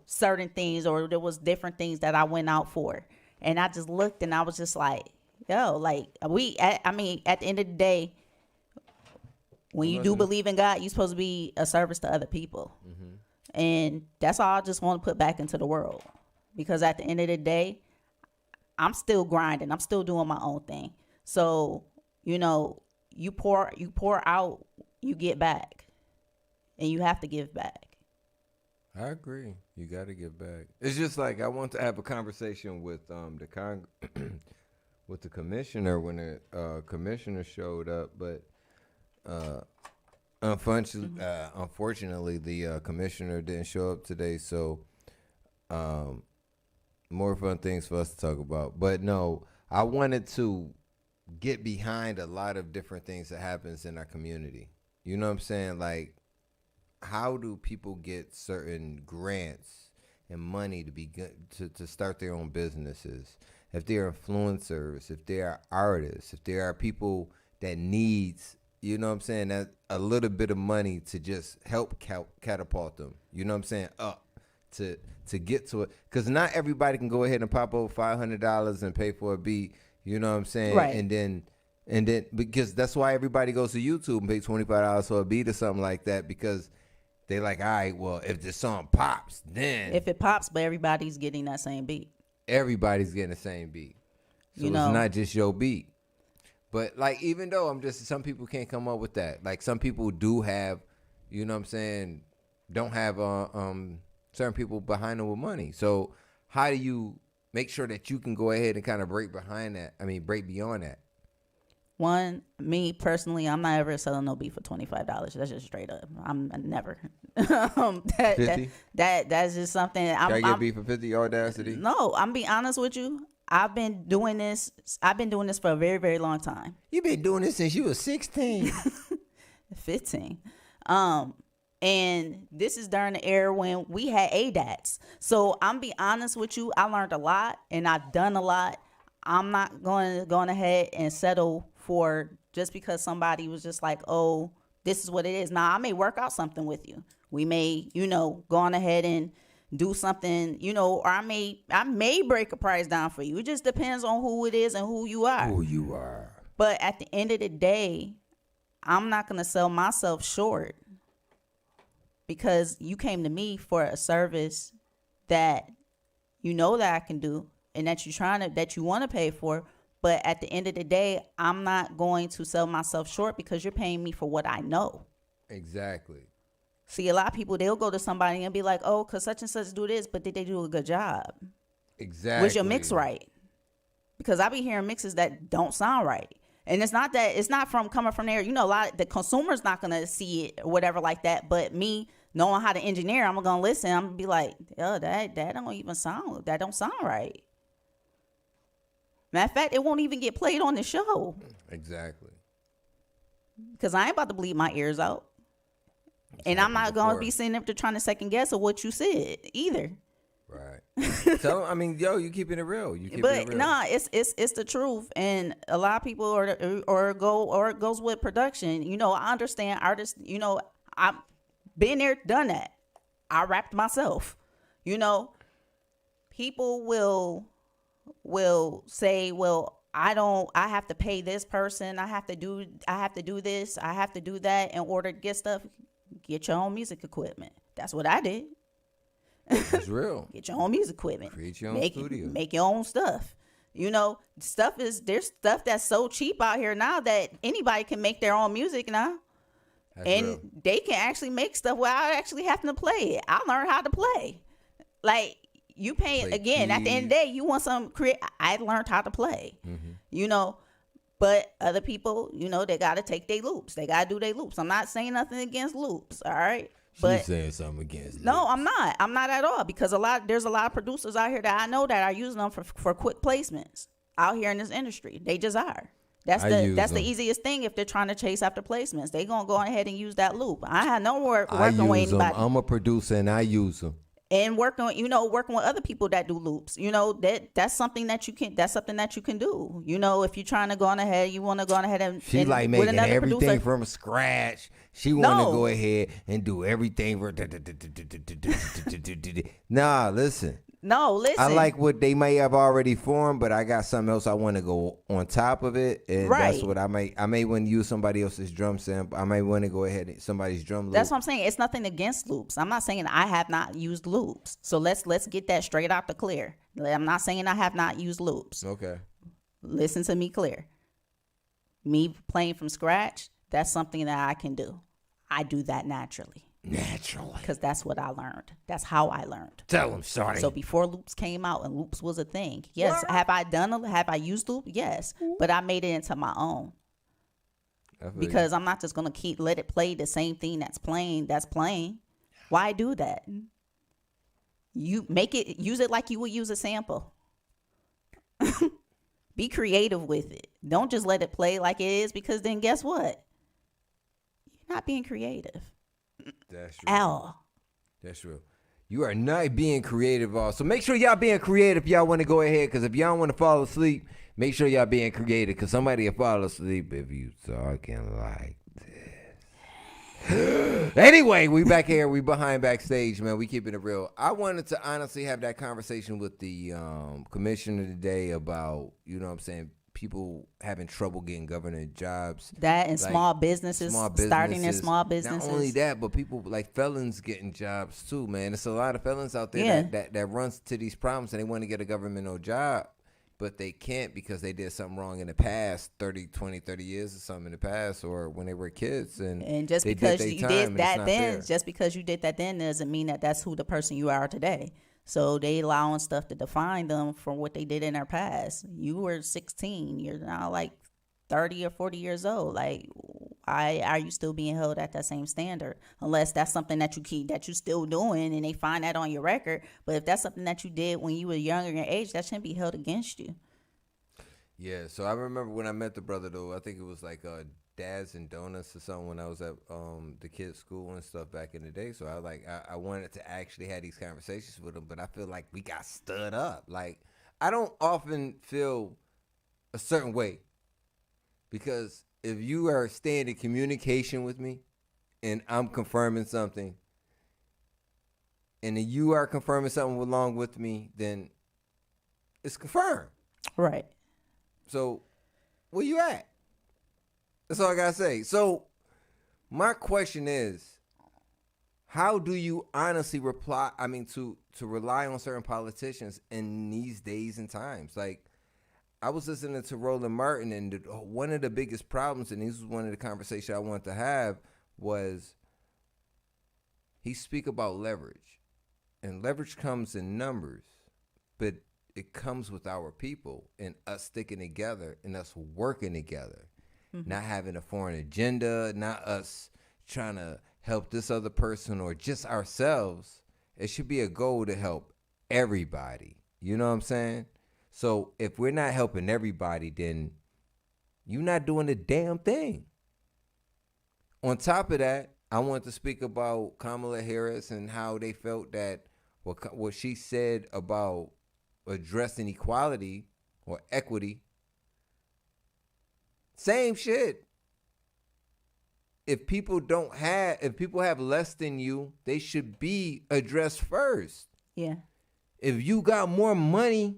certain things, or there was different things that I went out for. And I just looked and I was just like, at the end of the day, when you do believe in God, you're supposed to be a service to other people. Mm-hmm. And that's all I just want to put back into the world. Because at the end of the day, I'm still grinding. I'm still doing my own thing. So, you pour out, you get back. And you have to give back. I agree. You got to give back. It's just like I want to have a conversation with with the commissioner when the commissioner showed up, but Unfortunately, the commissioner didn't show up today, so more fun things for us to talk about. But no, I wanted to get behind a lot of different things that happens in our community. You know what I'm saying? Like, how do people get certain grants and money to be to start their own businesses? If they're influencers, if they are artists, if there are people that needs, you know what I'm saying, that a little bit of money to just help catapult them, you know what I'm saying, up to get to it. Because not everybody can go ahead and pop over $500 and pay for a beat, you know what I'm saying? Right. And then because that's why everybody goes to YouTube and pay $25 for a beat or something like that, because they like, all right, well, if the song pops, then. If it pops, but everybody's getting that same beat. Everybody's getting the same beat. So it's not just your beat. But, like, even though some people can't come up with that. Like, some people do have, you know what I'm saying, don't have certain people behind them with money. So how do you make sure that you can go ahead and kind of break beyond that? One, me personally, I'm not ever selling no beat for $25. That's just straight up. I'm never. 50? That's just something. Can I get beat for 50? Audacity? No, I'm being honest with you. I've been doing this for a very, very long time. You've been doing this since you were 16. 15. And this is during the era when we had ADATs. So I'm be honest with you, I learned a lot and I've done a lot. I'm not going ahead and settle for just because somebody was just like, oh, this is what it is. Now, I may work out something with you. We may, go on ahead and do something, or I may break a price down for you. It just depends on who it is and who you are. But at the end of the day, I'm not going to sell myself short because you came to me for a service that that I can do and that you want to pay for. But at the end of the day, I'm not going to sell myself short because you're paying me for what I know. Exactly. See, a lot of people, they'll go to somebody and be like, oh, because such and such do this, but did they do a good job? Exactly. Was your mix right? Because I be hearing mixes that don't sound right. And it's not coming from there. A lot, the consumer's not going to see it or whatever like that. But me knowing how to engineer, I'm going to listen. I'm going to be like, oh, that don't sound right. Matter of fact, it won't even get played on the show. Exactly. Because I ain't about to bleed my ears out. And I'm not going to be sitting up there trying to second guess of what you said either. Right. So, you keeping it real. Nah, it's the truth. And a lot of people or it goes with production. I understand artists, I've been there, done that. I rapped myself. People will say, well, I have to pay this person. I have to do this. I have to do that in order to get stuff. Get your own music equipment. That's what I did. It's real. Get your own music equipment. Create your own studio. Make your own stuff. There's stuff that's so cheap out here now that anybody can make their own music now. That's and real. They can actually make stuff without actually having to play it. I learned how to play. Like, you pay again, at the end of the day, you want some create. I learned how to play. Mm-hmm. But other people, they got to take their loops. They got to do their loops. I'm not saying nothing against loops, all right? She's saying something against loops. No, I'm not. I'm not at all, because there's a lot of producers out here that I know that are using them for quick placements out here in this industry. They just are. That's the easiest thing if they're trying to chase after placements. They gonna go ahead and use that loop. I have no working with anybody. I'm a producer and I use them. And working with other people that do loops, that's something that you can. That's something that you can do. If you're trying to go on ahead, you want to go on ahead and she like making everything producer. From scratch. She want to go ahead and do everything. Nah, listen. No, listen. I like what they may have already formed, but I got something else I want to go on top of it, and that's what I may want to use somebody else's drum sample. I may want to go ahead and somebody's drum loop. That's what I'm saying. It's nothing against loops. I'm not saying I have not used loops. So let's get that straight out the clear. I'm not saying I have not used loops. Okay. Listen to me clear. Me playing from scratch, that's something that I can do. I do that naturally. Because that's what I learned. That's how I learned. Tell them, sorry. So before loops came out and loops was a thing, yes. Have I used loop? Yes. But I made it into my own. Because I'm not just gonna let it play the same thing that's playing. Why do that? You use it like you would use a sample. Be creative with it. Don't just let it play like it is, because then guess what? You're not being creative. That's true. At all. That's true. You are not being creative at all. So make sure y'all being creative if y'all want to go ahead, because if y'all want to fall asleep, make sure y'all being creative, because somebody will fall asleep if you talking like this. Anyway, we back here. We behind backstage, man. We keeping it real. I wanted to honestly have that conversation with the commissioner today about, you know what I'm saying, people having trouble getting government jobs. That and like small businesses, starting their small businesses. Not only that, but people like felons getting jobs too, man. There's a lot of felons out there that runs to these problems, and they want to get a governmental job, but they can't because they did something wrong in the past, 30 years or something in the past, or when they were kids. And just because you did that then, doesn't mean that that's who the person you are today. So they allowing stuff to define them for what they did in their past. You were 16. You're now like 30 or 40 years old. Like, why are you still being held at that same standard? Unless that's something that you're still doing and they find that on your record. But if that's something that you did when you were younger in age, that shouldn't be held against you. Yeah, so I remember when I met the brother, though, I think it was like Dads and Donuts or something when I was at the kids' school and stuff back in the day. So I wanted to actually have these conversations with him, but I feel like we got stood up. Like, I don't often feel a certain way, because if you are staying in communication with me and I'm confirming something, and then you are confirming something along with me, then it's confirmed. Right. So where you at? That's all I gotta say. So my question is, how do you honestly to rely on certain politicians in these days and times? Like, I was listening to Roland Martin, and one of the biggest problems, and this was one of the conversations I wanted to have, was he speak about leverage. And leverage comes in numbers, but it comes with our people and us sticking together and us working together. Mm-hmm. Not having a foreign agenda, not us trying to help this other person or just ourselves. It should be a goal to help everybody. You know what I'm saying? So if we're not helping everybody, then you're not doing the damn thing. On top of that, I want to speak about Kamala Harris and how they felt that what she said about addressing equality or equity. Same shit. If people have less than you, they should be addressed first. Yeah. If you got more money,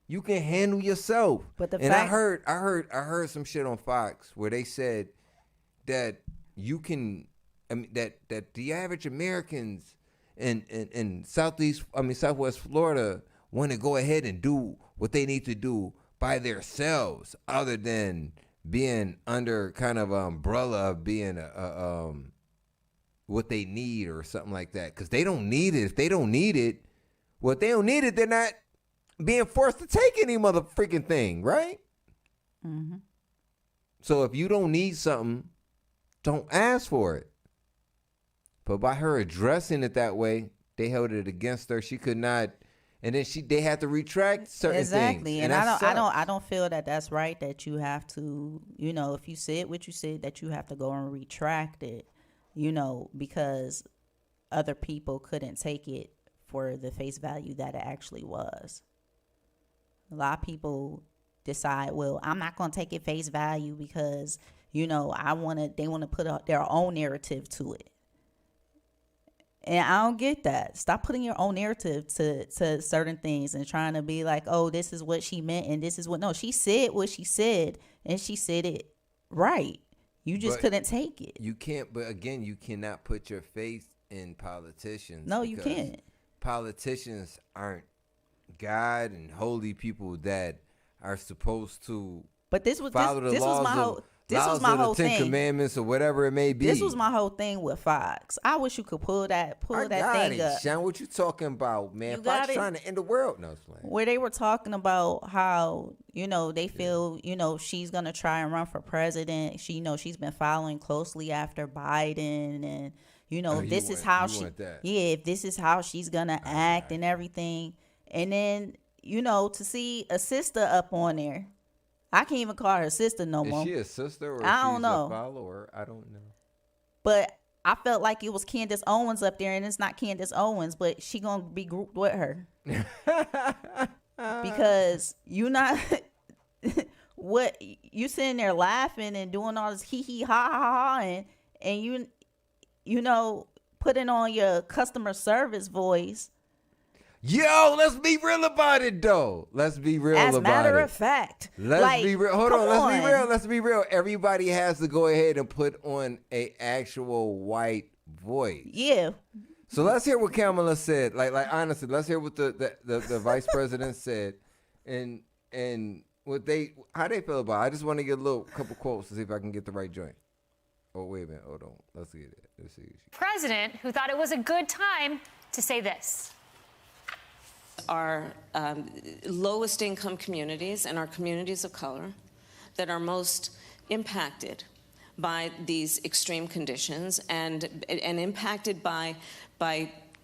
you can handle yourself. But I heard some shit on Fox where they said that that the average Americans in Southwest Florida want to go ahead and do what they need to do by themselves, other than being under kind of umbrella of being what they need or something like that. Because they don't need it. If they don't need it, they're not being forced to take any mother freaking thing, right? Mm-hmm. So if you don't need something, don't ask for it. But by her addressing it that way, they held it against her. She could not. And then they had to retract certain things. Exactly. And I don't feel that that's right, that you have to, if you said what you said, that you have to go and retract it, because other people couldn't take it for the face value that it actually was. A lot of people decide, well, I'm not going to take it face value because, they want to put their own narrative to it. And I don't get that. Stop putting your own narrative to certain things and trying to be like, oh, this is what she meant and this is what. No, she said what she said and she said it right. You just couldn't take it. You can't. But again, you cannot put your faith in politicians. No, you can't. Politicians aren't God and holy people that are supposed to follow the laws This was my whole the Ten thing. Commandments or whatever it may be. This was my whole thing with Fox. I wish you could pull that thing up. Sean, what you talking about, man? You Fox got it? trying to end the world. No, it's playing. Where they were talking about how, they feel, she's going to try and run for president. She's been following closely after Biden and, this is how if this is how she's going to act and everything. And then, to see a sister up on there. I can't even call her sister no more. Is she a sister or I don't know. A follower? I don't know. But I felt like it was Candace Owens up there, and it's not Candace Owens, but she gonna be grouped with her because you not what you sitting there laughing and doing all this hee hee ha ha ha and you putting on your customer service voice. Yo, let's be real about it, though. Let's be real about it. As a matter of fact. Let's be real. Hold on. Let's be real. Everybody has to go ahead and put on a actual white voice. Yeah. So let's hear what Kamala said. Like honestly, let's hear what the vice president said and how they feel about it. I just want to get a couple quotes to see if I can get the right joint. Oh, wait a minute. Hold on. Let's see it. Let's see. President who thought it was a good time to say this. Our lowest income communities and our communities of color that are most impacted by these extreme conditions and impacted by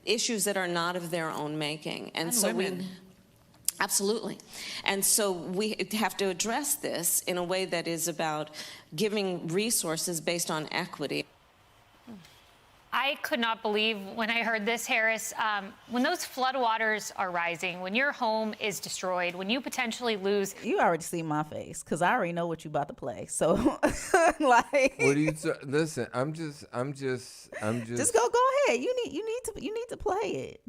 issues that are not of their own making. And so women. Absolutely. And so we have to address this in a way that is about giving resources based on equity. I could not believe when I heard this, Harris. When those floodwaters are rising, when your home is destroyed, when you potentially lose. You already see my face because I already know what you about to play. So, like. What do you listen? I'm just. Just go ahead. You need to play it.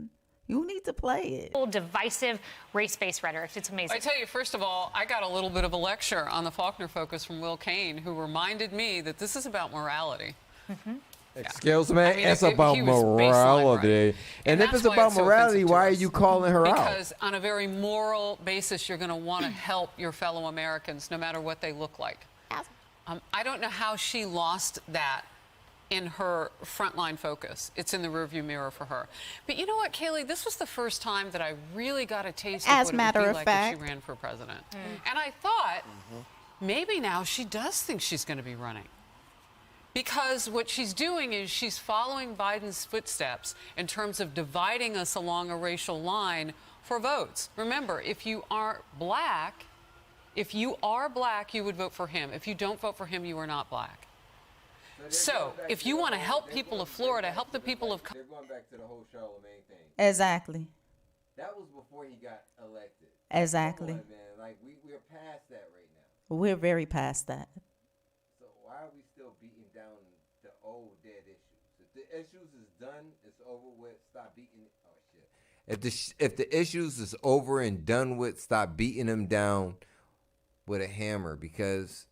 You need to play it. Divisive race-based rhetoric. It's amazing. I tell you, first of all, I got a little bit of a lecture on the Faulkner Focus from Will Kane, who reminded me that this is about morality. Mm-hmm. Excuse me, it's about morality. Right. And if it's about morality, why are you calling her out? Because on a very moral basis, you're going to want to help your fellow Americans, no matter what they look like. I don't know how she lost that in her frontline focus. It's in the rearview mirror for her. But you know what, Kaylee? This was the first time that I really got a taste of what it would be like if she ran for president. And I thought, maybe now she does think she's going to be running. Because what she's doing is she's following Biden's footsteps in terms of dividing us along a racial line for votes. Remember, if you are black, you would vote for him. If you don't vote for him, you are not black. So if you want to help people of Florida, help the people of... They're going back to the whole Charlemagne thing. Exactly. That was before he got elected. Exactly. Come on, man. Like, we're past that right now. We're very past that. So why are we still beating down the old dead issues? If the issues is done, it's over with, stop beating it. Oh, shit. If the issues is over and done with, stop beating them down with a hammer because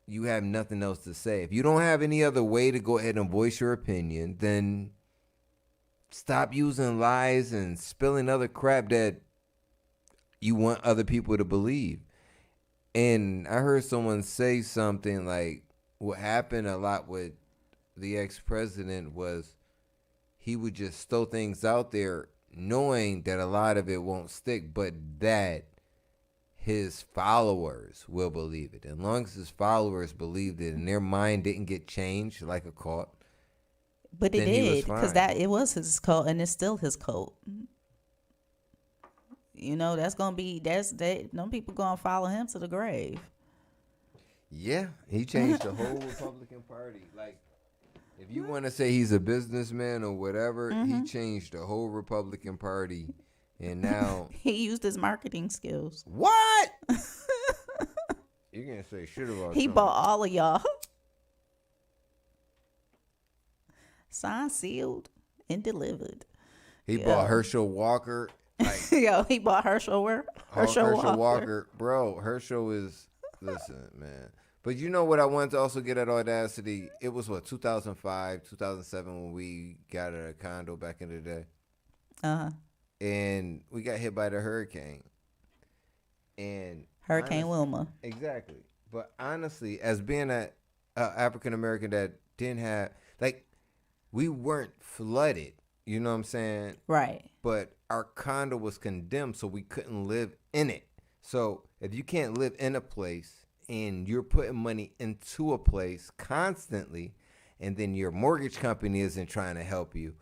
you have nothing else to say. If you don't have any other way to go ahead and voice your opinion, then stop using lies and spilling other crap that you want other people to believe. And I heard someone say something like what happened a lot with the ex-president was he would just throw things out there knowing that a lot of it won't stick, but that his followers will believe it. As long as his followers believed it and their mind didn't get changed like a cult. But it did, because it was his cult and it's still his cult. That's gonna be no people gonna follow him to the grave. Yeah, he changed the whole Republican Party. Like, if you want to say he's a businessman or whatever, he changed the whole Republican Party. And now he used his marketing skills. What? You can't say shit about He bought all of y'all. Signed, sealed, and delivered. He bought Herschel Walker. Like, he bought Herschel Walker. Bro, Herschel is, listen, man. But you know what I wanted to also get at Audacity? It was, 2005, 2007 when we got a condo back in the day. Uh-huh. And we got hit by the hurricane. And Hurricane Wilma. Exactly. But honestly, as being a African American that didn't have, like, we weren't flooded. You know what I'm saying? Right. But our condo was condemned, so we couldn't live in it. So if you can't live in a place and you're putting money into a place constantly, and then your mortgage company isn't trying to help you,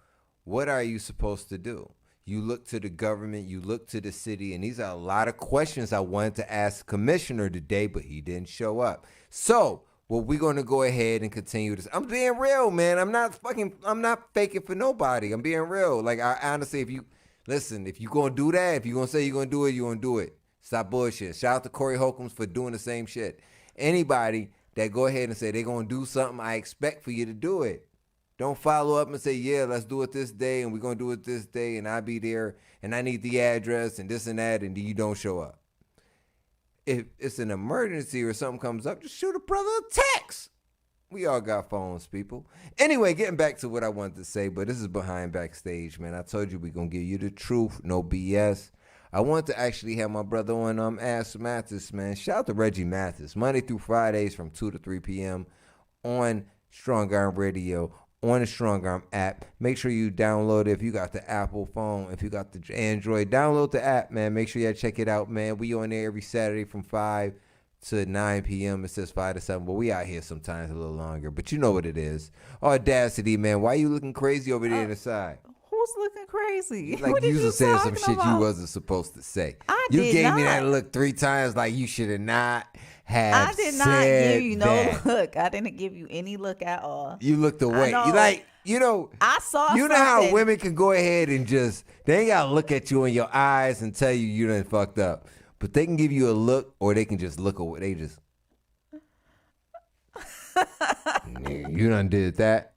what are you supposed to do? You look to the government, you look to the city, and these are a lot of questions I wanted to ask the commissioner today, but he didn't show up. So, well, we're going to go ahead and continue this. I'm being real, man. I'm not faking for nobody. I'm being real. Like, I honestly, if you're going to do that, if you're going to say you're going to do it, you're going to do it. Stop bullshit. Shout out to Corey Holcombs for doing the same shit. Anybody that go ahead and say they're going to do something, I expect for you to do it. Don't follow up and say, yeah, let's do it this day, and we're going to do it this day, and I'll be there, and I need the address, and this and that, and you don't show up. If it's an emergency or something comes up, just shoot a brother a text. We all got phones, people. Anyway, getting back to what I wanted to say, but this is Behind Backstage, man. I told you we're going to give you the truth, no BS. I want to actually have my brother on Ask Mathis, man. Shout out to Reggie Mathis. Monday through Fridays from 2 to 3 p.m. on Strong Arm Radio, on the Strong Arm app. Make sure you download it if you got the Apple phone. If you got the Android, download the app, man. Make sure you check it out, man. We on there every Saturday from 5 to 9 p.m. It says 5 to 7, but we out here sometimes a little longer. But you know what it is. Audacity, man. Why you looking crazy over there on the side? Who's looking crazy? Like you was saying some shit you wasn't supposed to say. You gave me that look 3 times like you should have not have I did said not give you no that. look. I didn't give you any look at all. You looked away. I know. You like, you know, I saw you know how something. women can go ahead and just, they ain't got to look at you in your eyes and tell you done fucked up. But they can give you a look or they can just look away. They just, you done did that.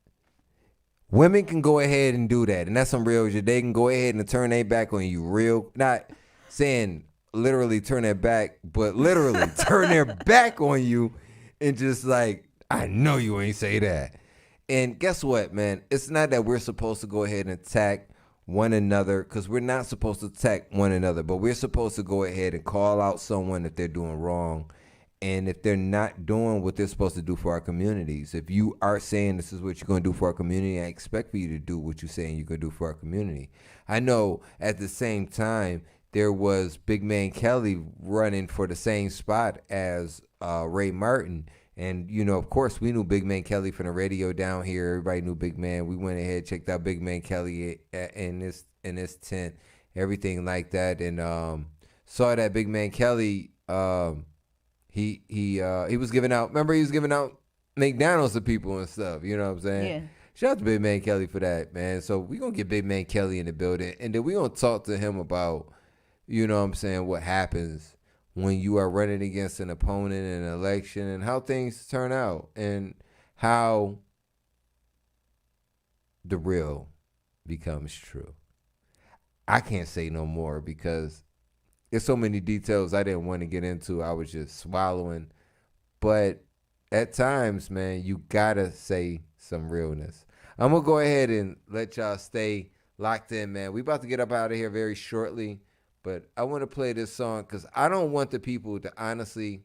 Women can go ahead and do that. And that's some real shit. They can go ahead and turn their back on you real, not saying literally turn their back, but literally turn their back on you and just like, I know you ain't say that. And guess what, man? It's not that we're supposed to go ahead and attack one another, because we're not supposed to attack one another, but we're supposed to go ahead and call out someone if they're doing wrong. And if they're not doing what they're supposed to do for our communities, if you are saying this is what you're going to do for our community, I expect for you to do what you're saying you're going to do for our community. I know at the same time, there was Big Man Kelly running for the same spot as Ray Martin. And, you know, of course, we knew Big Man Kelly from the radio down here. Everybody knew Big Man. We went ahead, checked out Big Man Kelly in this tent, everything like that. And saw that Big Man Kelly... He was giving out, remember he was giving out McDonald's to people and stuff, you know what I'm saying? Yeah. Shout out to Big Man Kelly for that, man. So we're going to get Big Man Kelly in the building, and then we're going to talk to him about, you know what I'm saying, what happens when you are running against an opponent in an election and how things turn out and how the real becomes true. I can't say no more because there's so many details I didn't want to get into. I was just swallowing. But at times, man, you got to say some realness. I'm going to go ahead and let y'all stay locked in, man. We about to get up out of here very shortly. But I want to play this song because I don't want the people to honestly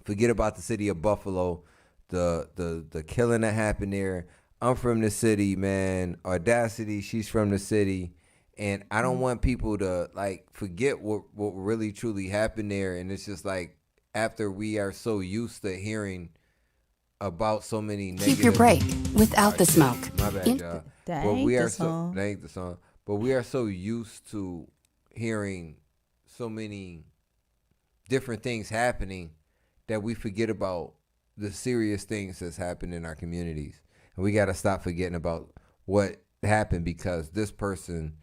forget about the city of Buffalo, the killing that happened there. I'm from the city, man. Audacity, she's from the city. And I don't want people to like forget what really truly happened there. And it's just like after we are so used to hearing about so many negative. Keep your break without the smoke. My bad, y'all. That But ain't we the are song. that ain't the song. But we are so used to hearing so many different things happening that we forget about the serious things that's happened in our communities. And we got to stop forgetting about what happened because this person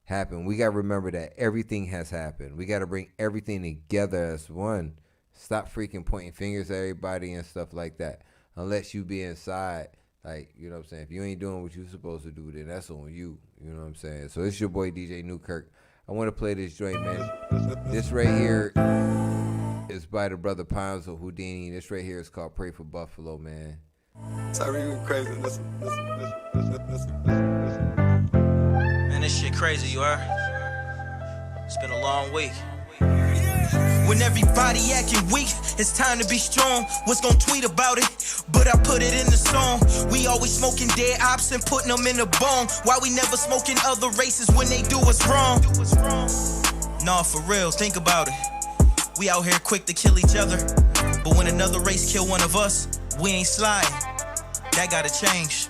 happened. We got to remember that everything has happened. We got to bring everything together as one. Stop freaking pointing fingers at everybody and stuff like that. Unless you be inside, like, you know what I'm saying? If you ain't doing what you're supposed to do, then that's on you. You know what I'm saying? So it's your boy DJ Newkirk. I want to play this joint, man. This right here is by the brother Ponzo Houdini. This right here is called Pray for Buffalo, man. Sorry, you crazy. Listen. Man, this shit crazy, you are. It's been a long week. When everybody acting weak, it's time to be strong. Was gon' tweet about it, but I put it in the song. We always smoking dead ops and putting them in the bone. Why we never smoking other races when they do us wrong? Nah, for real, think about it. We out here quick to kill each other, but when another race kill one of us, we ain't sliding. That gotta change.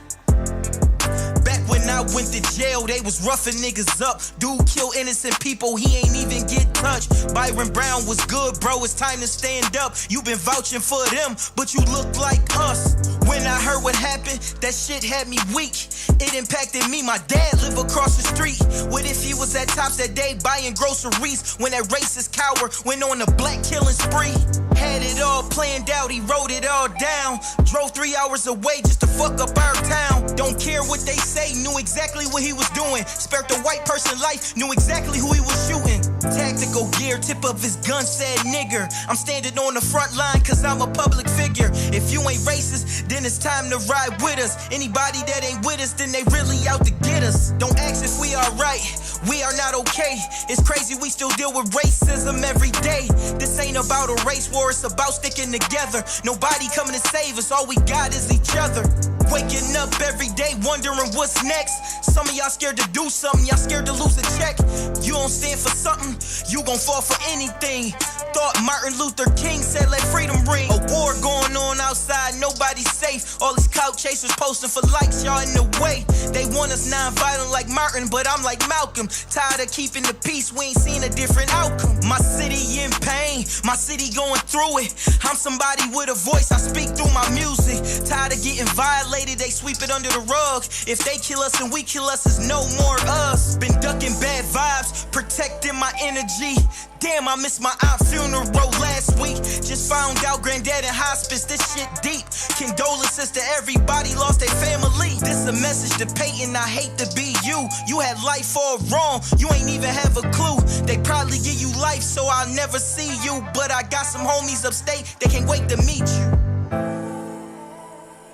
Back when I went to jail, they was roughing niggas up. Dude kill innocent people, he ain't even get touched. Byron Brown was good, bro, it's time to stand up. You been vouching for them, but you look like us. When I heard what happened, that shit had me weak. It impacted me, my dad lived across the street. What if he was at Tops that day buying groceries when that racist coward went on a black killing spree? Had it all planned out, he wrote it all down. Drove 3 hours away just to fuck up our town. Don't care what they say, knew exactly what he was doing. Spared the white person life, knew exactly who he was shooting. Tactical gear, tip of his gun said nigger. I'm standing on the front line cause I'm a public figure. If you ain't racist, then it's time to ride with us. Anybody that ain't with us, then they really out to get us. Don't ask if we are right, we are not okay. It's crazy we still deal with racism every day. This ain't about a race war, it's about sticking together. Nobody coming to save us, all we got is each other. Waking up every day wondering what's next. Some of y'all scared to do something, y'all scared to lose a check. You don't stand for something, you gon' fall for anything. Thought Martin Luther King said let freedom ring. A war going on outside, nobody's safe. All these clout chasers posting for likes, y'all in the way. They want us non-violent like Martin, but I'm like Malcolm. Tired of keeping the peace, we ain't seen a different outcome. My city in pain, my city going through it. I'm somebody with a voice, I speak through my music. Tired of getting violated, they sweep it under the rug. If they kill us and we kill us, it's no more us. Been ducking bad vibes, protecting my energy. Damn, I missed my aunt's funeral last week. Just found out granddad in hospice, this shit deep. Condolences to everybody lost their family. This a message to Peyton, I hate to be you. You had life all wrong, you ain't even have a clue. They probably give you life so I'll never see you. But I got some homies upstate, they can't wait to meet you.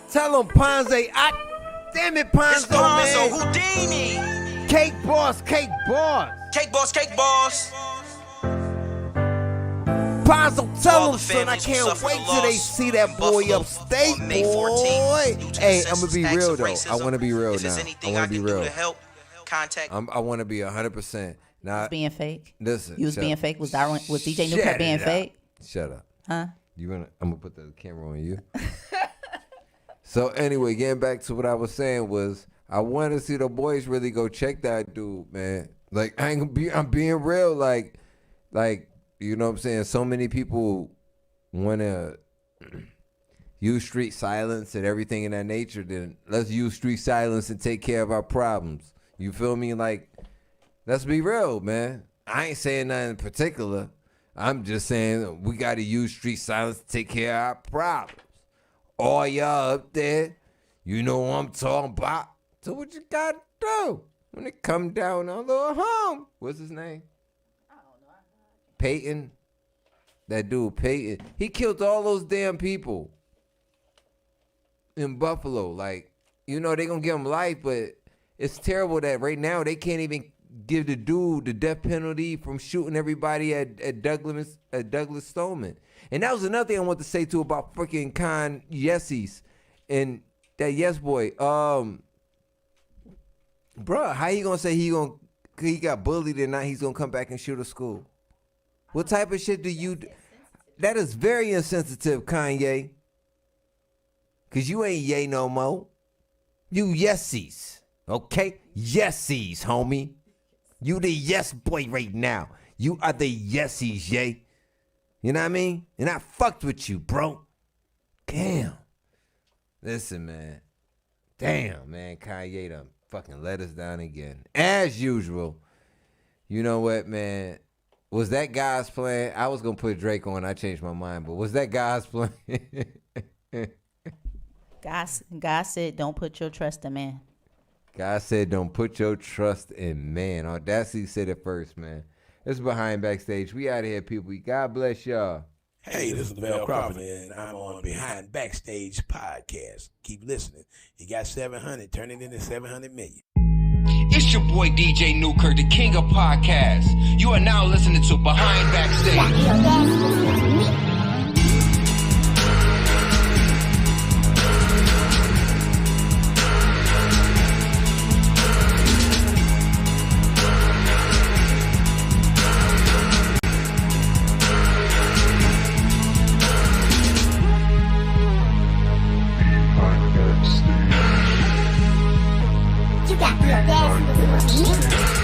Tell them Ponze, damn it Ponzo, it's Ponzo, man. Houdini. Cake boss, cake boss. Cake boss, cake boss. Ponzo, tell them, son, I can't wait till they see that boy upstate, boy. Hey, I'm gonna be real though. I want to be real now. I want to be real. I want to be 100%. Now, being fake. Listen, you was being fake. Was DJ Newkirk being fake? Shut up. Huh? I'm gonna put the camera on you. So anyway, getting back to what I was saying was I want to see the boys really go check that dude, man. Like I'm being real, like. You know what I'm saying? So many people want to use street silence and everything in that nature. Then let's use street silence and take care of our problems. You feel me? Like, let's be real, man. I ain't saying nothing in particular. I'm just saying we got to use street silence to take care of our problems. All y'all up there, you know what I'm talking about. So what you got to do when it come down on little home? What's his name? Peyton, that dude Peyton, he killed all those damn people in Buffalo. Like, you know, they gonna give him life, but it's terrible that right now they can't even give the dude the death penalty from shooting everybody at Douglas Stoneman. And that was another thing I want to say too about freaking Yezzys and that Yes boy. Bruh, how you gonna say he got bullied and now he's gonna come back and shoot a school? What type of shit do you do? That is very insensitive, Kanye. Because you ain't Ye no more. You Yezzys, okay? Yezzys, homie. You the yes boy right now. You are the Yezzys, Ye. You know what I mean? And I fucked with you, bro. Damn. Listen, man. Damn, man. Kanye done fucking let us down again. As usual. You know what, man? Was that God's plan? I was going to put Drake on. I changed my mind. But was that God's plan? God said, don't put your trust in man. God said, don't put your trust in man. Audacity said it first, man. This is Behind Backstage. We out of here, people. God bless y'all. Hey, this is Lavelle Crawford, and I'm on Behind Backstage podcast. Keep listening. You got 700. Turn it into 700 million. It's It's your boy DJ Newkirk, the king of podcasts. You are now listening to Behind Backstage. You got the audacity to